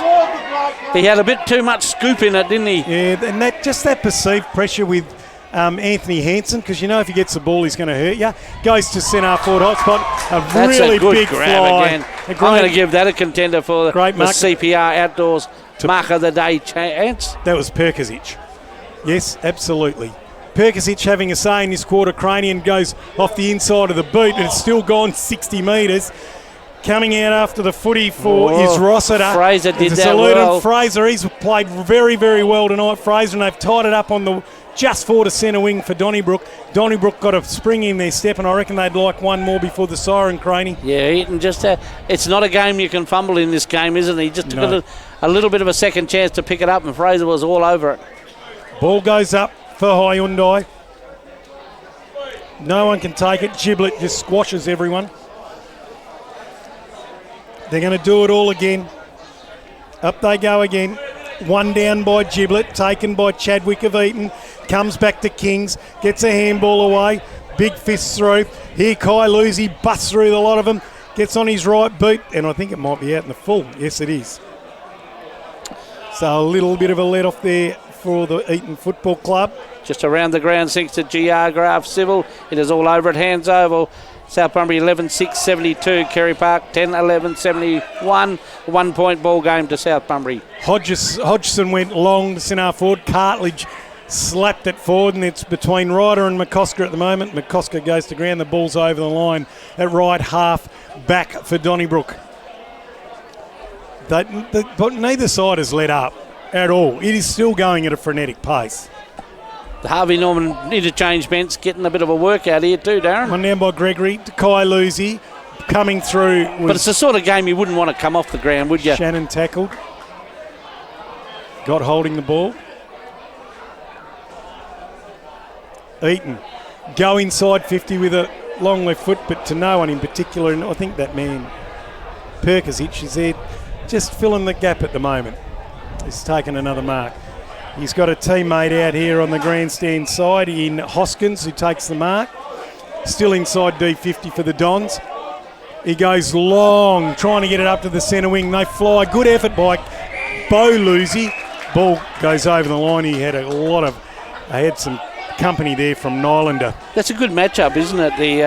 He had a bit too much scoop in it, didn't he? Yeah, and that perceived pressure with Anthony Hansen, because you know if he gets the ball, he's going to hurt you. Goes to centre forward hotspot. That's really a good big grab fly. again. I'm going to give that a contender for the CPR Outdoors Mark of the Day chance. That was Perkisic. Yes, absolutely. Perkisic having a say in this quarter. Cranian goes off the inside of the boot, and it's still gone 60 metres. Coming out after the footy for is Rossiter. Fraser did that Salute well. Fraser, he's played very, very well tonight, Fraser, and they've tied it up on the just forward to centre wing for Donnybrook. Donnybrook got a spring in their step, and I reckon they'd like one more before the siren, Craney. Yeah, Eaton just it's not a game you can fumble in this game, isn't it? He just took a little bit of a second chance to pick it up, and Fraser was all over it. Ball goes up for Hyundai. No one can take it. Giblet just squashes everyone. They're going to do it all again. Up they go again. One down by Giblet, taken by Chadwick of Eaton. Comes back to Kings, gets a handball away. Big fist through. Here Kai Lucy busts through the lot of them. Gets on his right boot, and I think it might be out in the full. Yes, it is. So a little bit of a let-off there for the Eaton Football Club. Just around the ground, thanks to GR Graf Civil. It is all over it, hands over. South Bunbury 11-6-72, Kerry Park 10-11-71. 1 point ball game to South Bunbury. Hodgson went long to centre forward. Cartledge slapped it forward, and it's between Ryder and McCosker at the moment. McCosker goes to ground. The ball's over the line at right half back for Donnybrook. But neither side has let up at all. It is still going at a frenetic pace. The Harvey Norman interchange bench getting a bit of a workout here too, Darren. One down by Gregory to Kai Lucy. Coming through. But it's the sort of game you wouldn't want to come off the ground, would you? Shannon tackled. Got holding the ball. Eaton. Go inside 50 with a long left foot, but to no one in particular. And I think that man, Perkisic, is there just filling the gap at the moment. He's taken another mark. He's got a teammate out here on the grandstand side in Hoskins who takes the mark. Still inside D50 for the Dons. He goes long, trying to get it up to the centre wing. They fly. Good effort by Bo Lucy. Ball goes over the line. He had some company there from Nylander. That's a good matchup, isn't it? The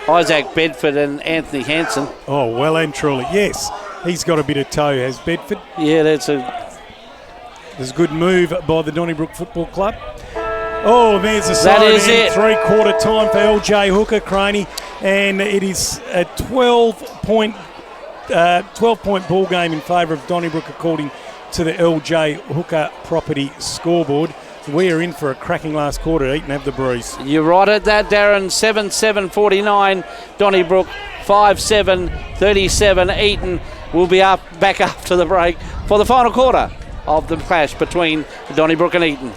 Isaac Bedford and Anthony Hansen. Oh, well and truly. Yes, he's got a bit of toe, has Bedford. Yeah, There's a good move by the Donnybrook Football Club. Oh, there's a That is siren. it. 3/4 time for LJ Hooker, Craney, and it is a 12-point ball game in favour of Donnybrook according to the LJ Hooker property scoreboard. We are in for a cracking last quarter. Eaton have the breeze. You're right at that, Darren. 7-7-49. Donnybrook 5-7-37. Eaton will be back after the break for the final quarter of the clash between Donnybrook and Eaton.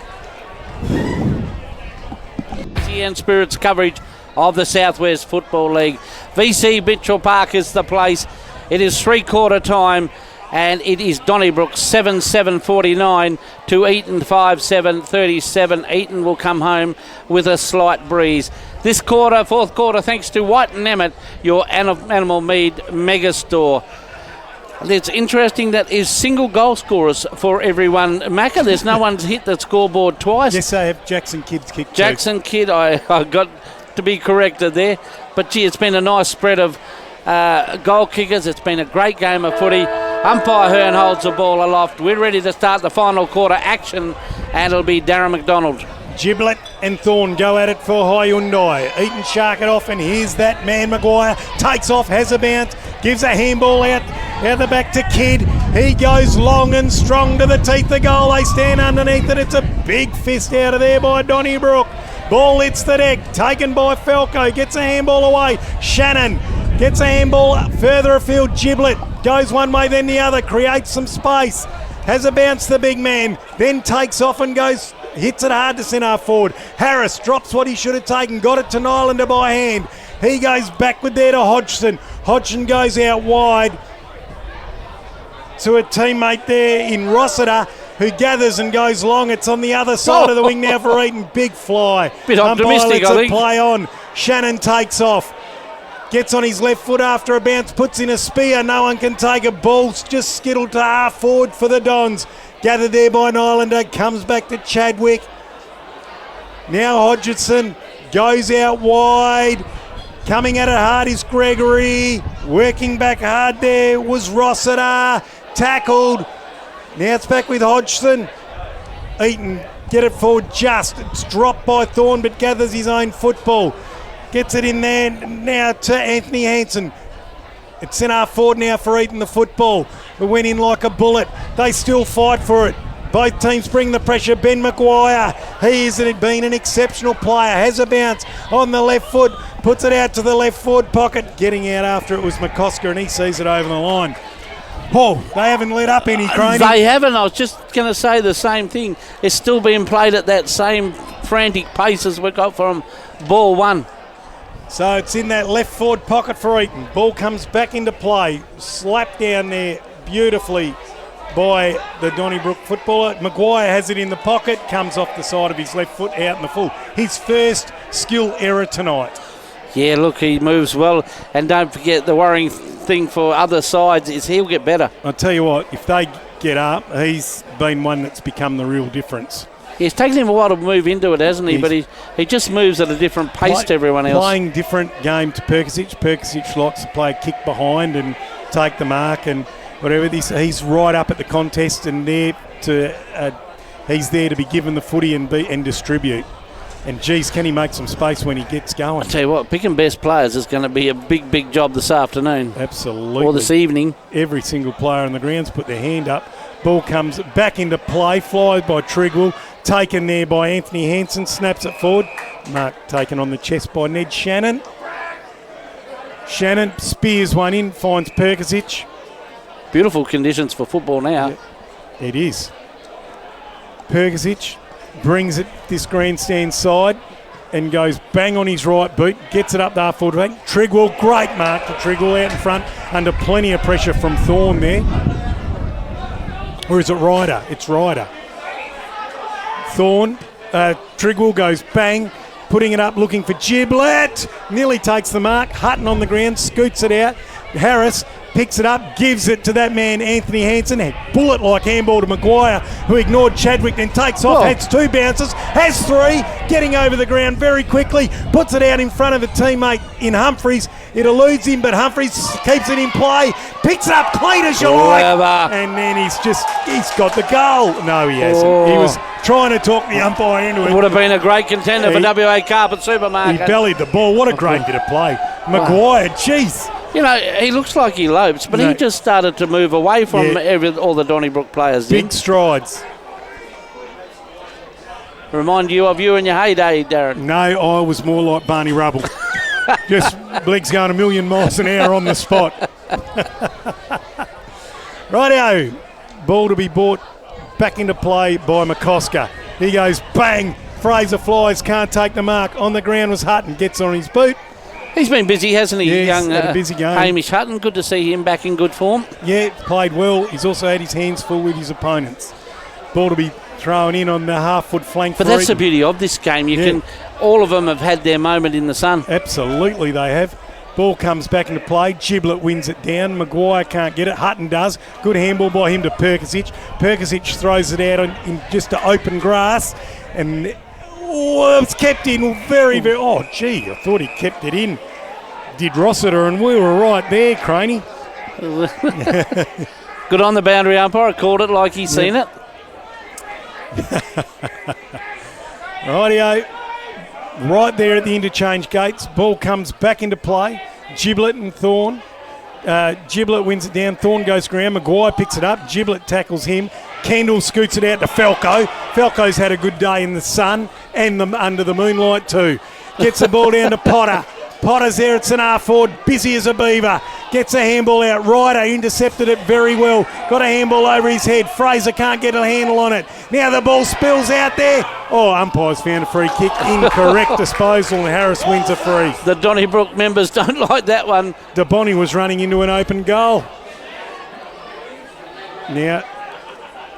SEN Spirits coverage of the Southwest Football League. VC Mitchell Park is the place. It is 3/4 time, and it is Donnybrook 7-7-49 to Eaton 5-7-37. Eaton will come home with a slight breeze. This quarter, fourth quarter, thanks to White and Emmett, your Animal Mead mega store. It's interesting that is single goal scorers for everyone. Macca, there's no one's hit the scoreboard twice. Yes, they have Jackson Kidd's kick. Jackson Kidd, I got to be corrected there. But gee, it's been a nice spread of goal kickers. It's been a great game of footy. Umpire Hearn holds the ball aloft. We're ready to start the final quarter action, and it'll be Darren McDonald. Giblet and Thorne go at it for Hyundai. Eaton shark it off, and here's that man Maguire. Takes off, has a bounce, gives a handball out the back to Kidd. He goes long and strong to the teeth of goal. They stand underneath it. It's a big fist out of there by Donnybrook. Ball hits the deck, taken by Falco, gets a handball away. Shannon gets a handball further afield. Giblet goes one way, then the other, creates some space. Has a bounce, the big man, then takes off and goes, hits it hard to centre forward. Harris drops what he should have taken, got it to Nylander by hand. He goes backward there to Hodgson. Hodgson goes out wide to a teammate there in Rossiter, who gathers and goes long. It's on the other side of the wing now for Eaton. Big fly. Bit optimistic, I think. Play on. Shannon takes off. Gets on his left foot after a bounce, puts in a spear. No one can take a ball. Just skittled to half forward for the Dons. Gathered there by Nylander. Comes back to Chadwick. Now Hodgson goes out wide. Coming at it hard is Gregory. Working back hard there was Rossiter. Tackled. Now it's back with Hodgson. Eaton get it forward just. It's dropped by Thorne, but gathers his own football. Gets it in there now to Anthony Hansen. It's in our forward now for Eaton the football. It went in like a bullet. They still fight for it. Both teams bring the pressure. Ben Maguire, he has been an exceptional player. Has a bounce on the left foot. Puts it out to the left forward pocket. Getting out after it was McCosker, and he sees it over the line. Paul, they haven't let up any, Croney. They haven't. I was just going to say the same thing. It's still being played at that same frantic pace as we got from ball one. So it's in that left forward pocket for Eaton. Ball comes back into play. Slapped down there beautifully by the Donnybrook footballer. Maguire has it in the pocket. Comes off the side of his left foot out in the full. His first skill error tonight. Yeah, look, he moves well. And don't forget, the worrying thing for other sides is he'll get better. I'll tell you what, if they get up, he's been one that's become the real difference. It's taken him a while to move into it, hasn't he? But he just moves at a different pace to everyone else. Playing different game to Perkisic. Perkisic likes to play a kick behind and take the mark and whatever. He's right up at the contest and he's there to be given the footy and distribute. And geez, can he make some space when he gets going? I tell you what, picking best players is going to be a big, big job this afternoon. Absolutely. Or this evening. Every single player on the ground's put their hand up. Ball comes back into play, flies by Trigwell, taken there by Anthony Hansen, snaps it forward. Mark taken on the chest by Ned Shannon. Shannon spears one in, finds Perkisic. Beautiful conditions for football now. Yeah, it is. Perkisic brings it this grandstand side and goes bang on his right boot, gets it up the half forward bank. Trigwell, great mark to Trigwell out in front under plenty of pressure from Thorne there. Or is it Ryder? It's Ryder. Thorne, Trigwell goes bang, putting it up, looking for Giblet. Nearly takes the mark. Hutton on the ground, scoots it out. Harris picks it up, gives it to that man, Anthony Hansen. Bullet-like handball to Maguire, who ignored Chadwick, then takes off, has two bounces, has three, getting over the ground very quickly, puts it out in front of a teammate in Humphreys. It eludes him, but Humphreys keeps it in play, picks it up clean as you like, and then he's got the goal. No, he hasn't. He was trying to talk the umpire into it. Would have been a great contender for WA Carpet Supermarket. He bellied the ball. What a great bit of play. Maguire, jeez. You know, he looks like he lopes, but he just started to move away from all the Donnybrook players. Big strides. Remind you of you in your heyday, Darren. No, I was more like Barney Rubble. Just legs going a million miles an hour on the spot. Rightio. Ball to be brought back into play by McCosker. He goes bang. Fraser flies, can't take the mark. On the ground was Hutton, gets on his boot. He's been busy, hasn't he? Yeah, he's had a busy game. Hamish Hutton, good to see him back in good form. Yeah, played well. He's also had his hands full with his opponents. Ball to be thrown in on the half-foot flank. But that's the beauty of this game. All of them have had their moment in the sun. Absolutely, they have. Ball comes back into play. Giblet wins it down. Maguire can't get it. Hutton does. Good handball by him to Perkisic. Perkisic throws it out in just to open grass. And it's kept in very, very... Oh, gee, I thought he kept it in. Did Rossiter, and we were right there, Craney. Good on the boundary umpire. Called it like he's seen it. Rightio. Right there at the interchange gates. Ball comes back into play. Giblet and Thorne. Giblet wins it down. Thorne goes ground. Maguire picks it up. Giblet tackles him. Kendall scoots it out to Falco. Falco's had a good day in the sun and under the moonlight too. Gets the ball down to Potter. Potter's there at St forward, busy as a beaver. Gets a handball out. Ryder intercepted it very well. Got a handball over his head. Fraser can't get a handle on it. Now the ball spills out there. Oh, umpire's found a free kick. Incorrect disposal, and Harris wins a free. The Donnybrook members don't like that one. DeBonnie was running into an open goal. Now,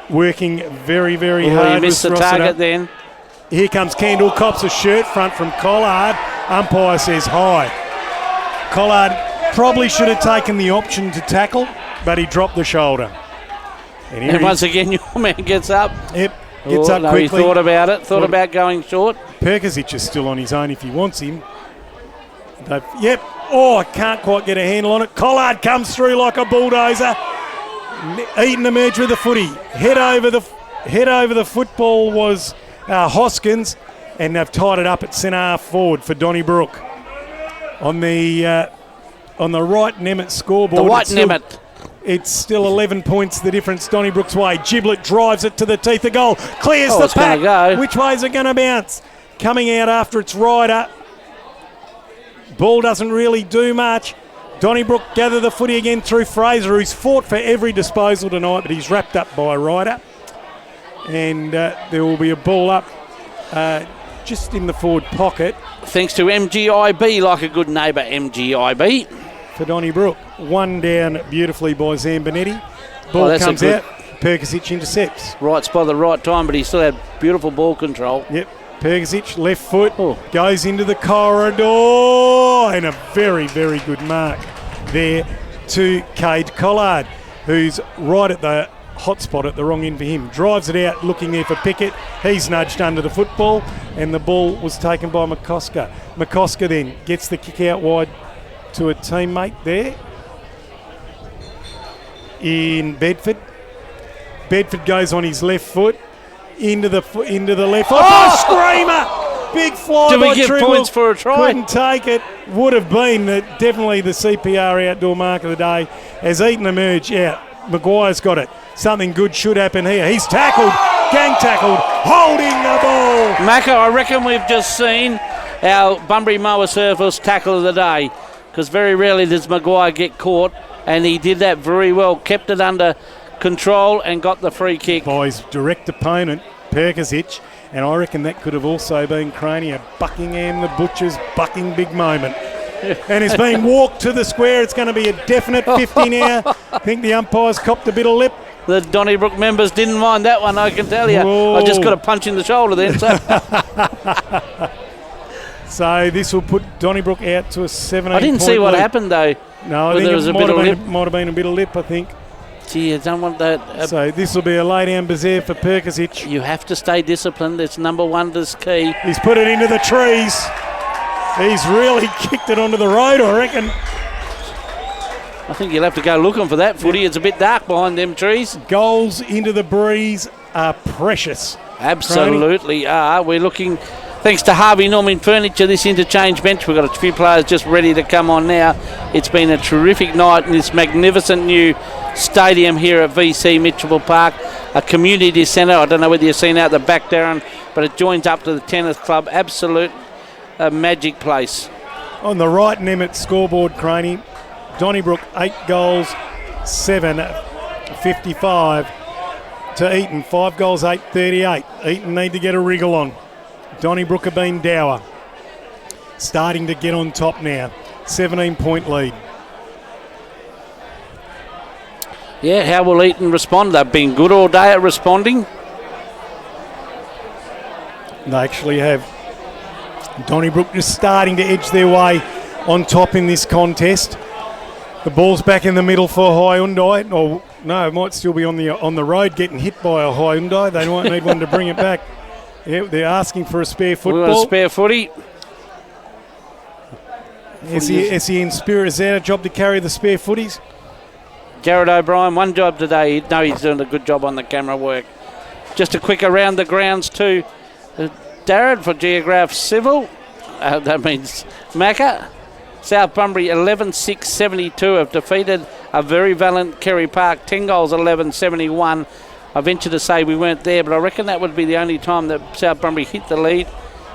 working very, very hard. He missed the target then. Here comes Kendall, cops a shirt front from Collard. Umpire says high. Collard probably should have taken the option to tackle, but he dropped the shoulder. And once again, your man gets up. Yep, gets up quickly. He thought about it, thought about going short. Perkisic is still on his own if he wants him. Yep. Oh, I can't quite get a handle on it. Collard comes through like a bulldozer. Eaton emerged with the footy. Head over the football was Hoskins, and they've tied it up at centre half forward for Donnybrook. On the right Nemeth scoreboard. The white Nemeth. It's still 11 points the difference Donnybrook's way. Giblet drives it to the teeth of goal. Clears the pack. Go. Which way is it going to bounce? Coming out after its rider. Ball doesn't really do much. Donnybrook gather the footy again through Fraser, who's fought for every disposal tonight, but he's wrapped up by a rider. And there will be a ball up just in the forward pocket. Thanks to MGIB, like a good neighbour, MGIB. For Donnybrook. One down beautifully by Zambonetti. Ball comes out. Perkisic intercepts. Right spot at the right time, but he still had beautiful ball control. Yep. Perkisic, left foot, goes into the corridor. And a very, very good mark there to Cade Collard, who's right at the hot spot at the wrong end for him. Drives it out, looking there for Pickett. He's nudged under the football, and the ball was taken by McCosker. McCosker then gets the kick out wide to a teammate there in Bedford. Bedford goes on his left foot into the left foot. Oh, screamer! Big fly Did by we give Trigwell. points for a try? Couldn't take it. Would have been definitely the CPR outdoor mark of the day as Eaton emerged out. Maguire's got it. Something good should happen here. He's tackled, gang tackled, holding the ball. Macca, I reckon we've just seen our Bunbury Mower Surface tackle of the day, because very rarely does Maguire get caught, and he did that very well. Kept it under control and got the free kick. By his direct opponent, Perkisic, and I reckon that could have also been Crania. Buckingham the Butcher's bucking big moment. And it's been walked to the square. It's going to be a definite 50 now. I think the umpire's copped a bit of lip. The Donnybrook members didn't mind that one, I can tell you. Whoa. I just got a punch in the shoulder then. So, so this will put Donnybrook out to a 17 I didn't see what happened though. No, I think there was it a might bit of lip. have been a bit of lip, I think. Gee, I don't want that. So this will be a lay-down bazaar for Perkisic. You have to stay disciplined. It's number one that's key. He's put it into the trees. He's really kicked it onto the road, I reckon. I think you'll have to go looking for that footy. It's a bit dark behind them trees. Goals into the breeze are precious. Absolutely are. We're looking, thanks to Harvey Norman Furniture, this interchange bench. We've got a few players just ready to come on now. It's been a terrific night in this magnificent new stadium here at VC Mitchell Park, a community centre. I don't know whether you've seen out the back, Darren, but it joins up to the tennis club. Absolute magic place. On the right, Nemeth scoreboard, Craney. Donnybrook 8 goals, 7, 55 to Eaton. 5 goals, 8, 38. Eaton need to get a wriggle on. Donnybrook have been dour. Starting to get on top now. 17-point lead. Yeah, how will Eaton respond? They've been good all day at responding. They actually have. Donnybrook just starting to edge their way on top in this contest. The ball's back in the middle for Hyundai. Or no, it might still be on the road getting hit by a Hyundai. They might need one to bring it back. Yeah, they're asking for a spare football. We want a spare footy. SEN Spirit, is that a job to carry the spare footies? Jared O'Brien, one job today. No, he's doing a good job on the camera work. Just a quick around the grounds too. Darren for Geograph Civil. That means Macca. South Bunbury 11-6-72 have defeated a very valiant Kerry Park 10 goals 11-71. I venture to say we weren't there, but I reckon that would be the only time that South Bunbury hit the lead,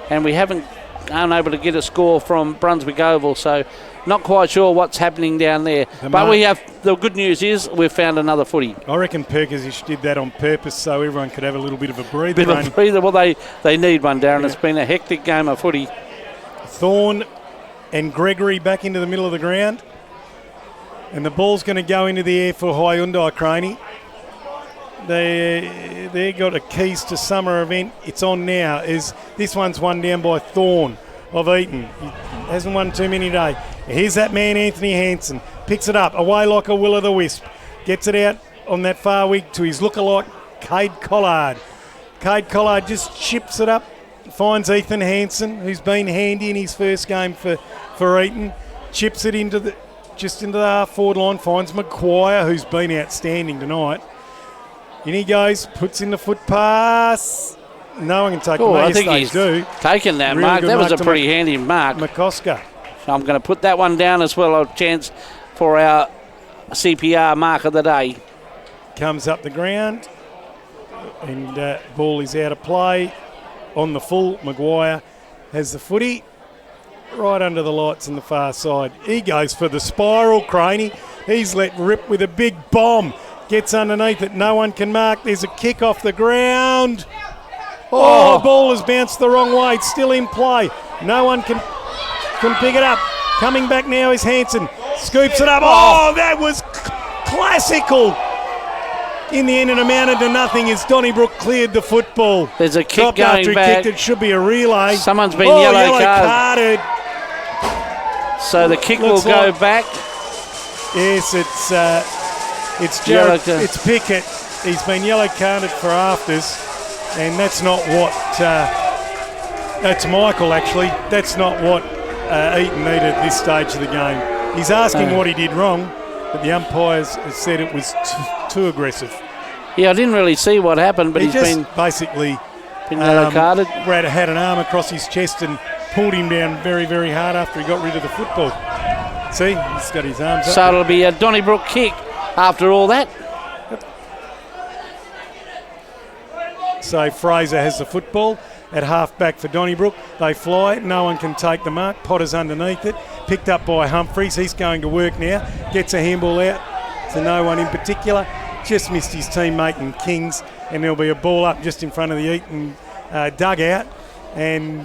and we aren't able to get a score from Brunswick Oval, so not quite sure what's happening down there. But the good news is we've found another footy. I reckon Perkisic did that on purpose so everyone could have a little bit of a breather. Well, they need one, Darren. Yeah. It's been a hectic game of footy. Thorne and Gregory back into the middle of the ground. And the ball's going to go into the air for Hyundai Craney. They got a keys to summer event. It's on now. This one's won down by Thorne of Eaton. He hasn't won too many today. Here's that man, Anthony Hansen. Picks it up, away like a will-o'-the-wisp. Gets it out on that far wing to his lookalike, Cade Collard. Cade Collard just chips it up. Finds Ethan Hansen, who's been handy in his first game for Eaton. Chips it into the half-forward line. Finds Maguire, who's been outstanding tonight. In he goes, puts in the foot pass. No one can take the Oh, mark. I Yes, think they he's do. taken that Really mark. good That was a mark to pretty handy mark. McCosker So I'm going to put that one down as well. A chance for our CPR mark of the day. comes up the ground, and ball is out of play. On the full, Maguire has the footy right under the lights on the far side. He goes for the spiral, Craney. He's let rip with a big bomb. Gets underneath it. No one can mark. There's a kick off the ground. Oh, ball has bounced the wrong way. It's still in play. No one can pick it up. Coming back now is Hansen. Scoops it up. Oh, that was classical. In the end, it amounted to nothing as Donnybrook cleared the football. There's a kick Dropped going after he back. kicked it. Should be a relay. Someone's been yellow carded. carded. So the kick Looks will go like- back. Yes, it's Jared. It's Pickett. He's been yellow carded for afters, and that's not what. That's Michael actually. That's not what Eaton needed at this stage of the game. He's asking what he did wrong, but the umpires have said it was too aggressive. Yeah, I didn't really see what happened, but He he's just been basically yellow carded. had an arm across his chest and pulled him down very, very hard after he got rid of the football. See, he's got his arms up. So it'll be a Donnybrook kick after all that. So Fraser has the football at half back for Donnybrook. They fly. No one can take the mark. Potter's underneath it. Picked up by Humphreys. He's going to work now. Gets a handball out to no one in particular. Just missed his teammate in Kings. And there'll be a ball up just in front of the Eaton dugout. And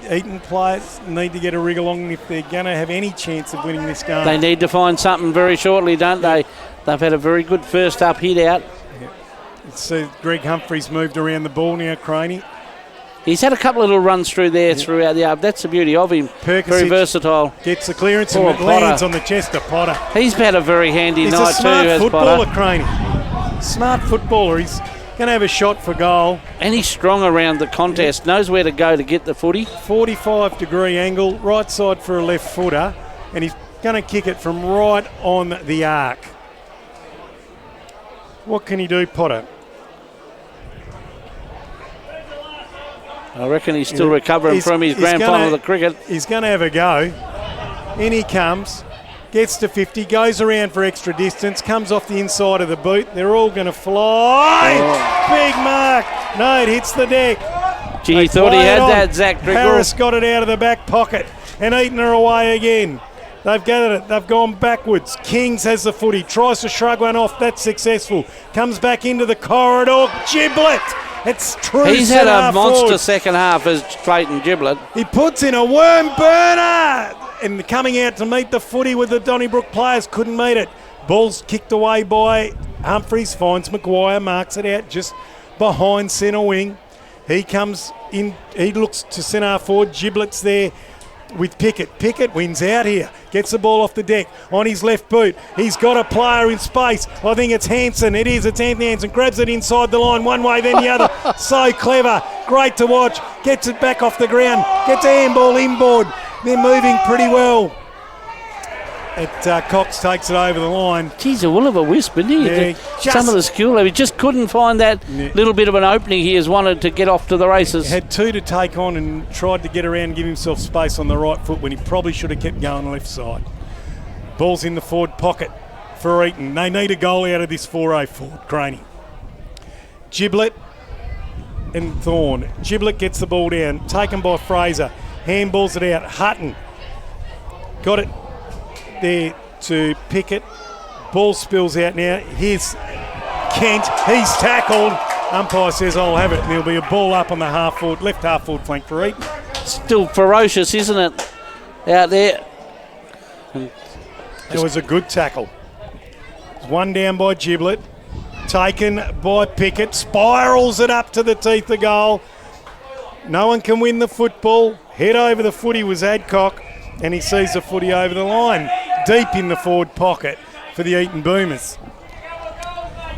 Eaton players need to get a wriggle on if they're going to have any chance of winning this game. They need to find something very shortly, don't they? They've had a very good first up hit out. So Greg Humphreys moved around the ball now, Craney. He's had a couple of little runs through there throughout the up. That's the beauty of him. Perkisic very versatile. Gets the clearance Poor and it lands Potter. on the chest of Potter. He's had a very handy He's night a smart too, has footballer, Potter. Craney. Smart footballer. He's going to have a shot for goal. And he's strong around the contest. Knows where to go to get the footy. 45-degree angle, right side for a left footer, and he's going to kick it from right on the arc. What can he do, Potter? I reckon he's still recovering from his grand final of the cricket. He's going to have a go. In he comes, gets to 50, goes around for extra distance, comes off the inside of the boot. They're all going to fly. Big mark. No, it hits the deck. Gee, They he thought he play it had on. that, Zach Driggle. Harris got it out of the back pocket, and Eaton are away again. They've gathered it. They've gone backwards. Kings has the footy. Tries to shrug one off. That's successful. Comes back into the corridor. Giblet. It's true. He's had a monster forward. second half as Clayton Giblet. He puts in a worm burner. And coming out to meet the footy with the Donnybrook players. Couldn't meet it. Ball's kicked away by Humphreys. Finds Maguire. Marks it out just behind centre wing. He comes in. He looks to centre forward. Giblet's there with Pickett. Pickett wins out here. Gets the ball off the deck on his left boot. He's got a player in space. I think it's Hansen. It is. It's Anthony Hansen. Grabs it inside the line one way, then the other. So clever. Great to watch. Gets it back off the ground. Gets a handball inboard. They're moving pretty well. Cox takes it over the line. Geez, a will of a wisp, isn't he? Yeah, Some of the skill, he just couldn't find that little bit of an opening he has wanted to get off to the races. Had two to take on and tried to get around and give himself space on the right foot when he probably should have kept going left side. Ball's in the forward pocket for Eaton. They need a goal out of this 4-0 forward, Craney. Giblet and Thorne. Giblet gets the ball down, taken by Fraser. Handballs it out. Hutton got it there to Pickett. Ball spills out now. Here's Kent. He's tackled. Umpire says I'll have it. And there'll be a ball up on the left half forward flank for Eaton. Still ferocious, isn't it? Out there. It was a good tackle. One down by Giblet. Taken by Pickett. Spirals it up to the teeth of goal. No one can win the football. Head over the footy was Adcock. And he sees the footy over the line. Deep in the forward pocket for the Eaton Boomers.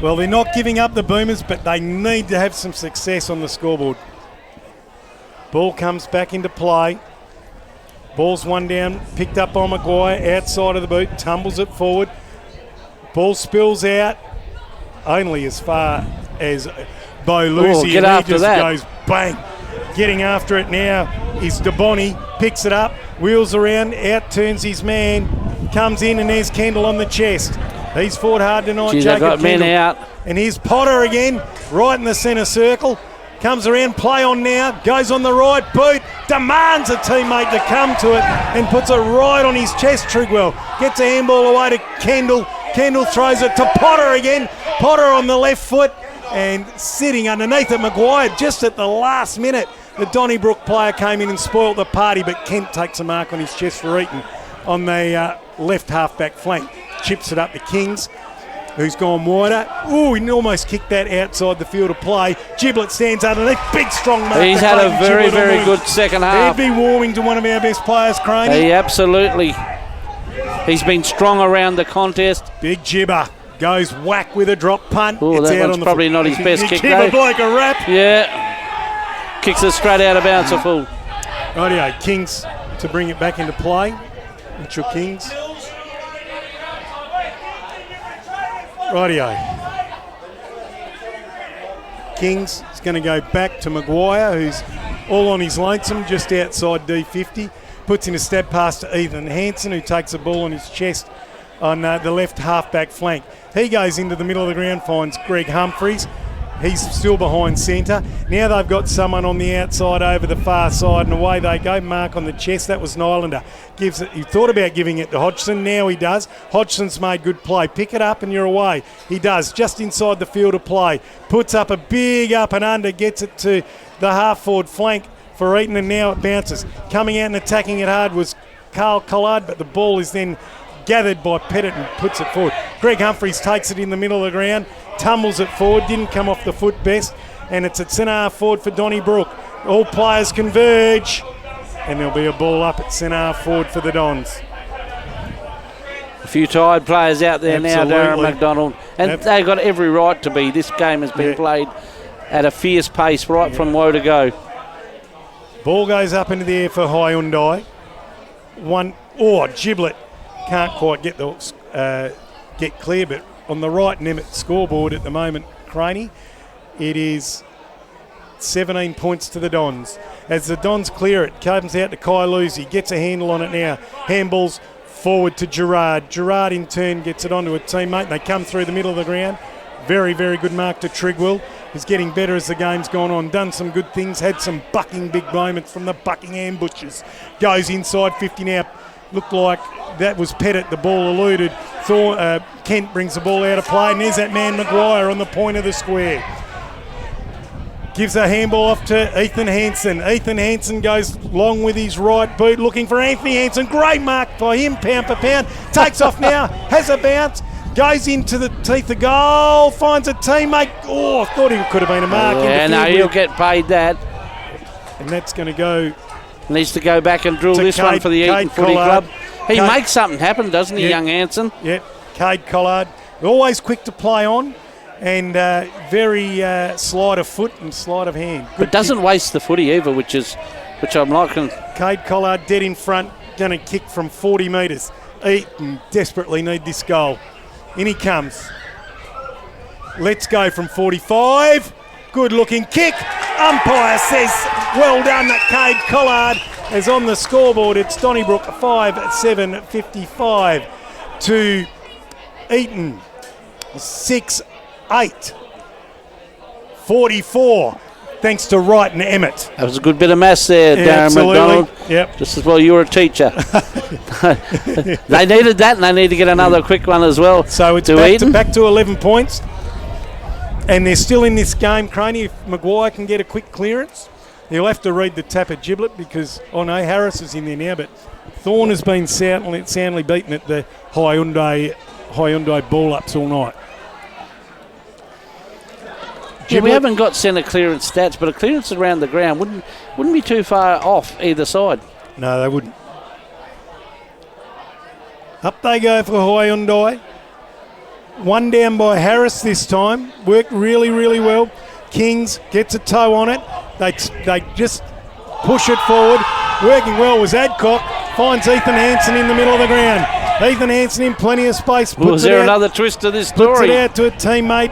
Well, they're not giving up the Boomers, but they need to have some success on the scoreboard. Ball comes back into play. Ball's one down, picked up by Maguire, outside of the boot, tumbles it forward. Ball spills out, only as far as Bo Lucy, get and he after just that. goes bang. Getting after it now is DeBonny, picks it up, wheels around, out turns his man, comes in, and there's Kendall on the chest. He's fought hard tonight, Geez, they've Jacob got men Kendall. out. And here's Potter again, right in the centre circle. Comes around, play on now, goes on the right boot, demands a teammate to come to it and puts it right on his chest. Trigwell gets a handball away to Kendall. Kendall throws it to Potter again. Potter on the left foot and sitting underneath it. Maguire just at the last minute. The Donnybrook player came in and spoilt the party, but Kent takes a mark on his chest for Eaton on the left half-back flank. Chips it up to Kings, who's gone wider. Ooh, he almost kicked that outside the field of play. Giblet stands underneath. Big, strong mark. He's had a very, very good second half. He'd be warming to one of our best players, Craney. He absolutely. He's been strong around the contest. Big Gibber goes whack with a drop punt. Oh, it's that out one's on the probably not his best kick, Gibber though. like a rap. Yeah. Kicks it straight out of bounds, a full. Rightio, Kings to bring it back into play. Mitchell Kings. Rightio. Kings is going to go back to Maguire, who's all on his lonesome, just outside D50. Puts in a stab pass to Ethan Hansen, who takes the ball on his chest on the left half-back flank. He goes into the middle of the ground, finds Greg Humphreys. He's still behind centre. Now they've got someone on the outside over the far side, and away they go. Mark on the chest. That was Nylander. Gives it. He thought about giving it to Hodgson. Now he does. Hodgson's made good play. Pick it up and you're away. He does. Just inside the field of play. Puts up a big up and under. Gets it to the half-forward flank for Eaton, and now it bounces. Coming out and attacking it hard was Carl Collard, but the ball is then gathered by Pettit and puts it forward. Greg Humphreys takes it in the middle of the ground, tumbles it forward, didn't come off the foot best, and it's at centre half forward for Donnybrook. All players converge, and there'll be a ball up at centre half forward for the Dons. A few tired players out there now, Darren McDonald, and they've got every right to be. This game has been played at a fierce pace right from woe to go. Ball goes up into the air for Hyundai. Giblet can't quite get clear, but on the right Nemeth scoreboard at the moment, Craney, it is 17 points to the Dons. As the Dons clear it, comes out to Kai Lucy, gets a handle on it now. Handballs forward to Gerard. Gerard in turn gets it onto a teammate. They come through the middle of the ground. Very, very good mark to Trigwell. He's getting better as the game's gone on. Done some good things. Had some bucking big moments from the Buckingham Butchers. Goes inside 50 now. Looked like that was Pettit. The ball eluded. Kent brings the ball out of play. And there's that man Maguire on the point of the square. Gives a handball off to Ethan Hansen. Ethan Hansen goes long with his right boot, looking for Anthony Hansen. Great mark by him, pound for pound. Takes off now, has a bounce. Goes into the teeth of goal, finds a teammate. Oh, I thought he could have been a mark. Yeah, no, he'll get paid that. And that's going to go. Needs to go back and drill this one for the Eaton Footy Club. He makes something happen, doesn't he, young Hansen? Yep, Cade Collard. Always quick to play on and very sleight of foot and sleight of hand. Good but doesn't waste the footy either, which I'm liking. Cade Collard dead in front, going to kick from 40 metres. Eaton desperately need this goal. In he comes. Let's go from 45. Good looking kick. Umpire says, well done, Cade Collard. As on the scoreboard, it's Donnybrook 5-7-55 to Eaton 6-8. 44. Thanks to Wright and Emmett. That was a good bit of maths there, Darren McDonald. Yep. Just as well you were a teacher. They needed that, and they need to get another quick one as well. So it's back to 11 points. And they're still in this game, Craney. If Maguire can get a quick clearance, he'll have to read the tap at Giblet because, Harris is in there now, but Thorne has been soundly beaten at the Hyundai ball-ups all night. Yeah, we haven't got centre clearance stats, but a clearance around the ground wouldn't be too far off either side. No, they wouldn't. Up they go for Hyundai. One down by Harris this time. Worked really, really well. Kings gets a toe on it. They just push it forward. Working well was Adcock. Finds Ethan Hansen in the middle of the ground. Ethan Hansen in plenty of space. Was there another twist to this story? Puts it out to a teammate.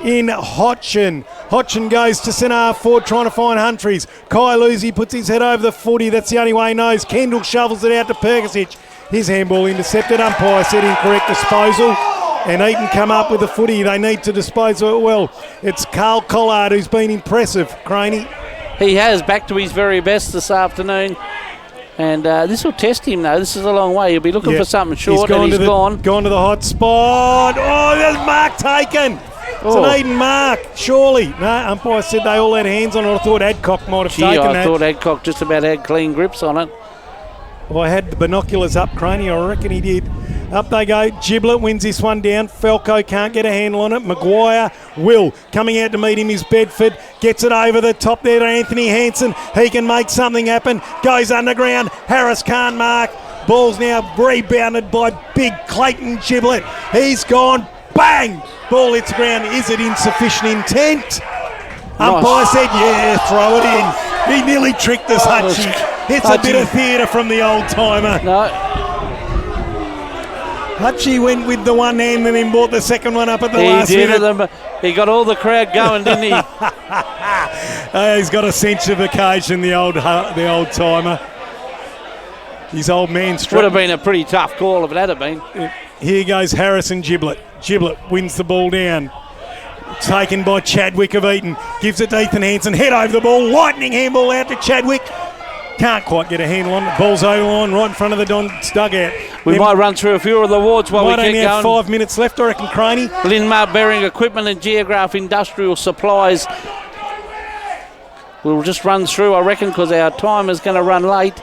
in Hodgson. Hodgson goes to centre half forward trying to find Humphries. Kai Lucy puts his head over the footy. That's the only way he knows. Kendall shovels it out to Perkisic. His handball intercepted. Umpire said incorrect disposal. And Eaton come up with the footy. They need to dispose of it well. It's Carl Collard who's been impressive, Craney. He has, back to his very best this afternoon. And this will test him, though. This is a long way. He'll be looking for something short, and he's gone. Gone to the hot spot. Oh, there's mark taken. It's an Eaton mark, surely. No, umpire said they all had hands on it. I thought Adcock might have taken that. I thought Adcock just about had clean grips on it. Well, I had the binoculars up, Craney. I reckon he did. Up they go. Giblet wins this one down. Falco can't get a handle on it. Maguire will. Coming out to meet him is Bedford. Gets it over the top there to Anthony Hansen. He can make something happen. Goes underground. Harris can't mark. Ball's now rebounded by big Clayton Giblet. He's gone. Bang! Ball hits the ground. Is it insufficient intent? Umpire said, yeah, throw it in. He nearly tricked us, Hutchie. It's a bit of theatre from the old-timer. No. Hutchie went with the one hand and then brought the second one up at the last minute. He got all the crowd going, didn't he? He's got a sense of occasion, the old-timer. His old man struck. Would have been a pretty tough call if it had been. Here goes Harrison Giblet. Giblet wins the ball down. Taken by Chadwick of Eaton. Gives it to Ethan Hansen. Head over the ball. Lightning handball out to Chadwick. Can't quite get a handle on it. Ball's over the line right in front of the Don's dugout. We might run through a few of the awards while we keep going. Might only have 5 minutes left, I reckon, Craney. Linmar Bearing Equipment and Geograph Industrial Supplies. We'll just run through, I reckon, because our time is going to run late.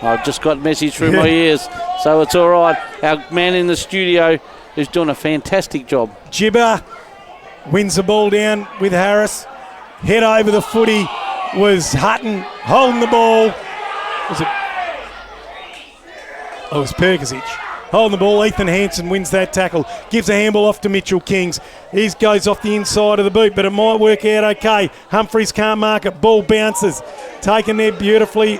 I've just got a message through my ears, so it's all right. Our man in the studio is doing a fantastic job. Gibber wins the ball down with Harris. Head over the footy was Hutton holding the ball. Was it? Oh, it was Perkisic. Holding the ball. Ethan Hansen wins that tackle. Gives a handball off to Mitchell Kings. He goes off the inside of the boot, but it might work out okay. Humphries can't mark it. Ball bounces. Taken there beautifully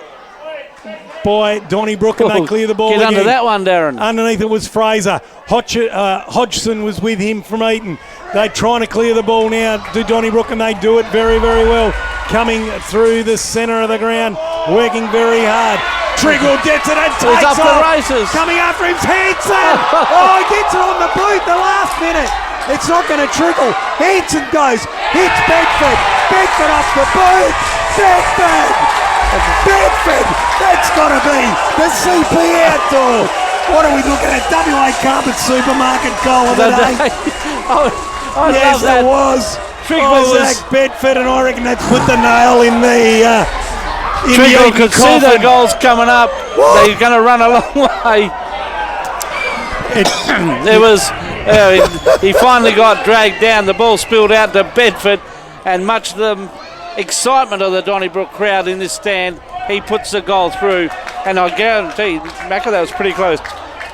by Donnybrook, and they clear the ball again. Get under that one, Darren. Underneath it was Fraser. Hodgson was with him from Eaton. They're trying to clear the ball now to Donnybrook, and they do it very, very well. Coming through the centre of the ground, working very hard. Triggle gets it and takes off. The races. Coming after him, Hansen. Oh, he gets it on the boot the last minute. It's not going to trickle. Hansen goes, hits Bedford. Bedford off the boot. Bedford. That's got to be the CP outdoor. What are we looking at? WA Carpet Supermarket goal of the day. I yes, love that. It was. Isaac Bedford, and I reckon that's put the nail in the. Triggle could see the goals coming up. What? They're going to run a long way. There was. He finally got dragged down. The ball spilled out to Bedford, and much to the excitement of the Donnybrook crowd in this stand, he puts the goal through. And I guarantee, Macca, that was pretty close.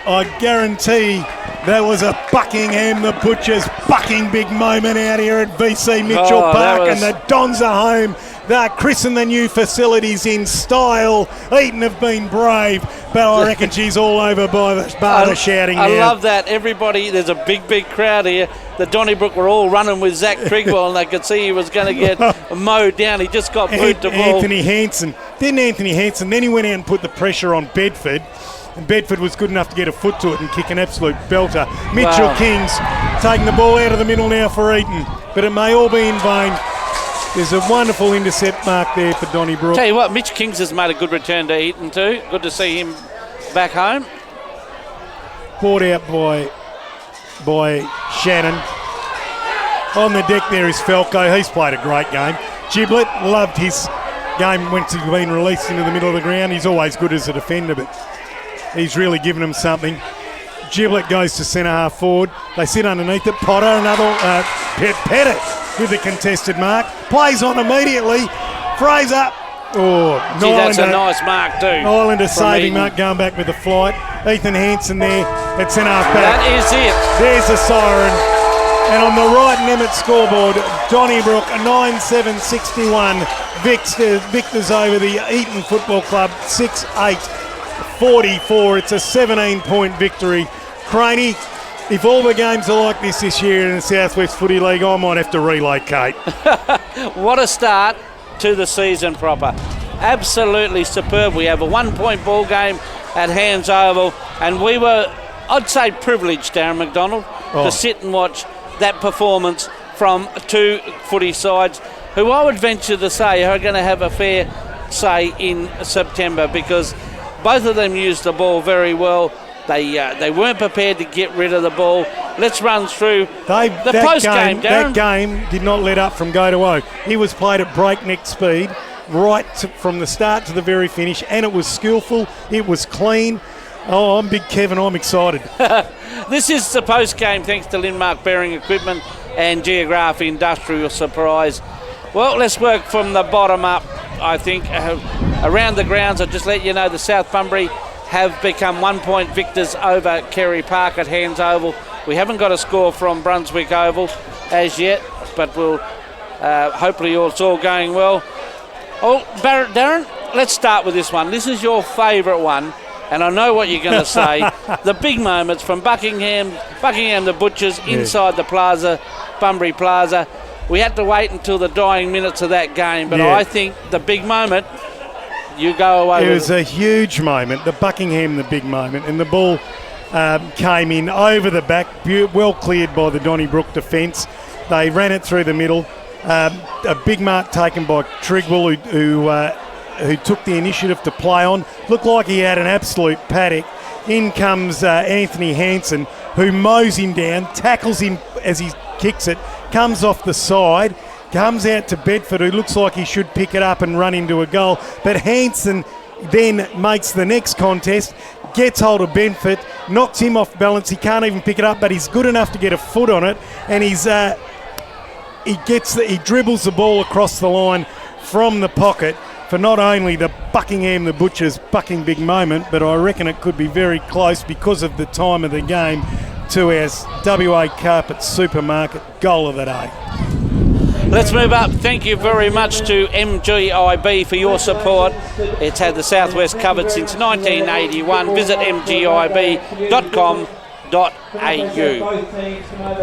I guarantee that was a Buckingham the Butchers bucking big moment out here at VC Mitchell Park, and the Dons are home. They're christening the new facilities in style. Eaton have been brave, but I reckon she's all over by the bar shouting now. I love that. Everybody, there's a big crowd here. The Donnybrook were all running with Zach Trigwell, and they could see he was going to get mowed down. He just got booed to ball. Anthony Hansen. Then he went out and put the pressure on Bedford. And Bedford was good enough to get a foot to it and kick an absolute belter. Mitchell Kings taking the ball out of the middle now for Eaton, but it may all be in vain. There's a wonderful intercept mark there for Donnybrook. Tell you what, Mitch Kings has made a good return to Eaton too. Good to see him back home. Brought out by Shannon. On the deck there is Falco. He's played a great game. Giblet loved his game once he's been released into the middle of the ground. He's always good as a defender, but he's really given them something. Giblet goes to centre half forward. They sit underneath it. Potter, another Pettit with the contested mark. Plays on immediately. Fraser. Oh, that's a nice mark too. Islander saving mark, going back with the flight. Ethan Hansen there at centre half back. That is it. There's the siren. And on the right Nemeth scoreboard, Donnybrook 9-7-61. Victors over the Eaton Football Club 6-8. 44. It's a 17-point victory. Craney, if all the games are like this year in the Southwest Footy League, I might have to relocate. What a start to the season proper. Absolutely superb. We have a 1-point ball game at Hands Oval, and we were, I'd say, privileged, Darren McDonald, to sit and watch that performance from two footy sides who I would venture to say are going to have a fair say in September, because both of them used the ball very well. They weren't prepared to get rid of the ball. Let's run through the post-game, Darren. That game did not let up from go to O. It was played at breakneck speed from the start to the very finish, and it was skillful, it was clean. Oh, I'm Big Kevin, I'm excited. This is the post-game thanks to Lindmark Bearing Equipment and Geograph Industrial Supplies. Well, let's work from the bottom up, I think. Around the grounds, I'll just let you know the South Bunbury have become 1-point victors over Kerry Park at Hands Oval. We haven't got a score from Brunswick Oval as yet, but we'll hopefully it's all going well. Oh, Darren, let's start with this one. This is your favourite one, and I know what you're going to say. The big moments from Buckingham the Butchers inside the Plaza, Bunbury Plaza. We had to wait until the dying minutes of that game, but I think the big moment, you go away with it. It was a huge moment, the big moment, and the ball came in over the back, well cleared by the Donnybrook defence. They ran it through the middle. A big mark taken by Trigwell, who took the initiative to play on. Looked like he had an absolute paddock. In comes Anthony Hansen, who mows him down, tackles him as he kicks it, comes off the side, comes out to Bedford, who looks like he should pick it up and run into a goal. But Hansen then makes the next contest, gets hold of Bedford, knocks him off balance. He can't even pick it up, but he's good enough to get a foot on it, and he dribbles the ball across the line from the pocket for not only the Buckingham the Butchers bucking big moment, but I reckon it could be very close because of the time of the game to our WA Carpet Supermarket goal of the day. Let's move up. Thank you very much to MGIB for your support. It's had the Southwest covered since 1981. Visit mgib.com.au.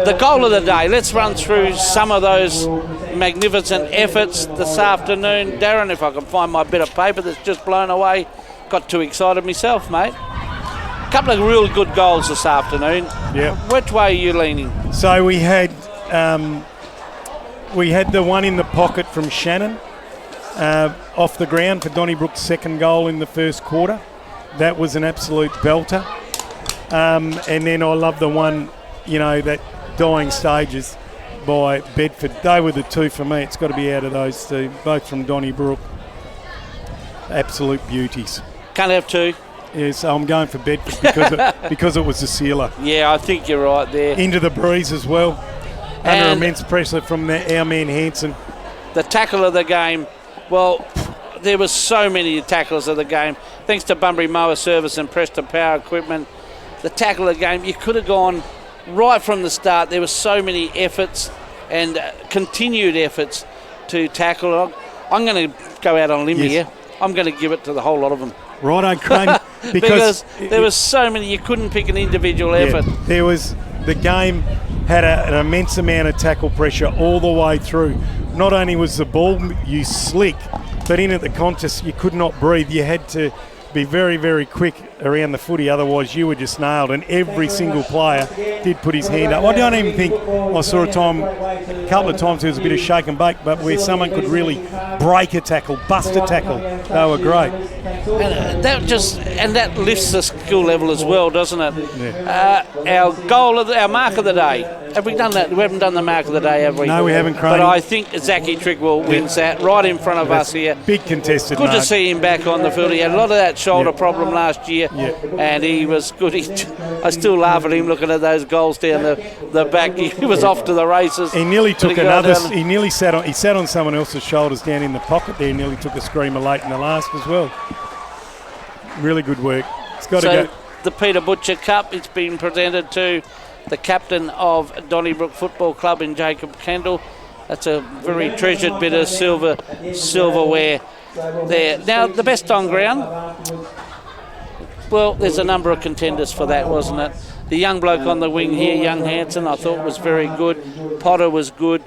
The goal of the day, let's run through some of those magnificent efforts this afternoon. Darren, if I can find my bit of paper that's just blown away. Got too excited myself, mate. A couple of real good goals this afternoon. Yeah. Which way are you leaning? So we had the one in the pocket from Shannon off the ground for Donnybrook's second goal in the first quarter. That was an absolute belter. And then I love the one, that dying stages by Bedford. They were the two for me. It's got to be out of those two, both from Donnybrook. Absolute beauties. Can't have two. Yeah, so I'm going for Bedford because it was a sealer. Yeah, I think you're right there. Into the breeze as well. Under immense pressure from our man Hansen. The tackle of the game, well, there were so many tackles of the game. Thanks to Bunbury Mower Service and Preston Power Equipment. The tackle of the game, you could have gone right from the start. There were so many efforts and continued efforts to tackle. I'm going to go out on a limb here. I'm going to give it to the whole lot of them. Righto, Crane. because there were so many, you couldn't pick an individual effort. The game had an immense amount of tackle pressure all the way through. Not only was the ball slick, but in at the contest you could not breathe. You had to be very, very quick around the footy, otherwise you were just nailed, and every single player did put his hand up. I don't even think I saw a couple of times there was a bit of shake and bake, but where someone could really break a tackle, bust a tackle, they were great. And that lifts the skill level as well, doesn't it? Yeah. Our mark of the day. Have we done that? We haven't done the mark of the day, have we? No, we haven't, Crane. But I think Zachy Trigwell wins that right in front of us here. Big contested Good mark. to see him back on the field. He had a lot of that shoulder problem last year, and he was good. I still laugh at him looking at those goals down the back. He was off to the races. He nearly took another. He nearly sat on someone else's shoulders down in the pocket there. Nearly took a screamer late in the last as well. Really good work. It's got to go. The Peter Butcher Cup, it's been presented to the captain of Donnybrook Football Club in Jacob Kendall. That's a very treasured bit of silverware there. Now, the best on ground. Well, there's a number of contenders for that, wasn't it? The young bloke on the wing here, young Hanson, I thought was very good. Potter was good.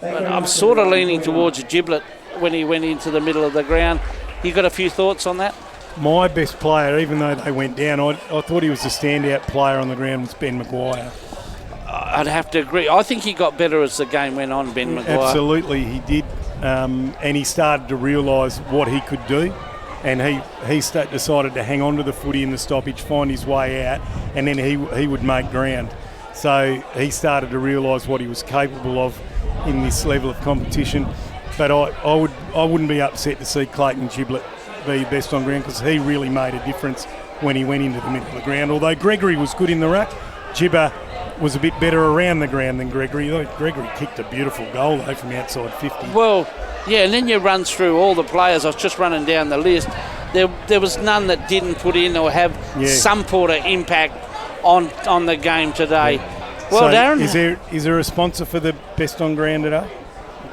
But I'm sort of leaning towards Giblet when he went into the middle of the ground. You got a few thoughts on that? My best player, even though they went down, I thought he was the standout player on the ground, was Ben Maguire. I'd have to agree. I think he got better as the game went on, Ben Maguire. Absolutely, he did. And he started to realise what he could do. And he decided to hang on to the footy in the stoppage, find his way out, and then he would make ground. So he started to realise what he was capable of in this level of competition. But I wouldn't be upset to see Clayton Giblet be best on ground, because he really made a difference when he went into the middle of the ground. Although Gregory was good in the ruck, Gibber was a bit better around the ground than Gregory. Gregory kicked a beautiful goal though from outside 50. Well, yeah, and then you run through all the players. I was just running down the list. There was none that didn't put in or have some sort of impact on the game today. Yeah. Well, so Darren, is there a sponsor for the best on ground today?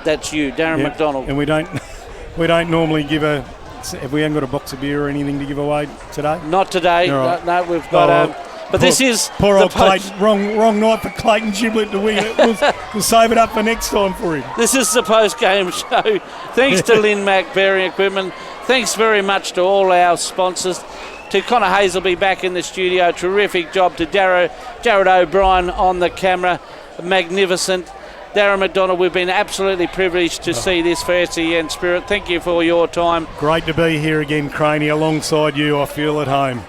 That's you, Darren McDonald. And we don't normally give a. Have we haven't got a box of beer or anything to give away today? Not today. Right. No, we've got. But this is poor old Clayton. Wrong night for Clayton Giblet to win it. We'll save it up for next time for him. This is the post-game show. Thanks to Lynn Mac Bearing Equipment. Thanks very much to all our sponsors. To Connor Hazelby back in the studio. Terrific job to Jared O'Brien on the camera. Magnificent. Darren McDonald, we've been absolutely privileged to see this for SEN Spirit. Thank you for your time. Great to be here again, Craney, alongside you. I feel at home.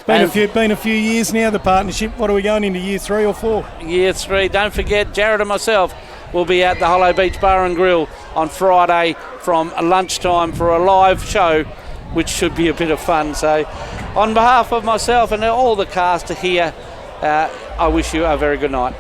It's been a few years now, the partnership. What are we going into, year 3 or 4? Year 3. Don't forget, Jared and myself will be at the Hollow Beach Bar and Grill on Friday from lunchtime for a live show, which should be a bit of fun. So on behalf of myself and all the cast here, I wish you a very good night.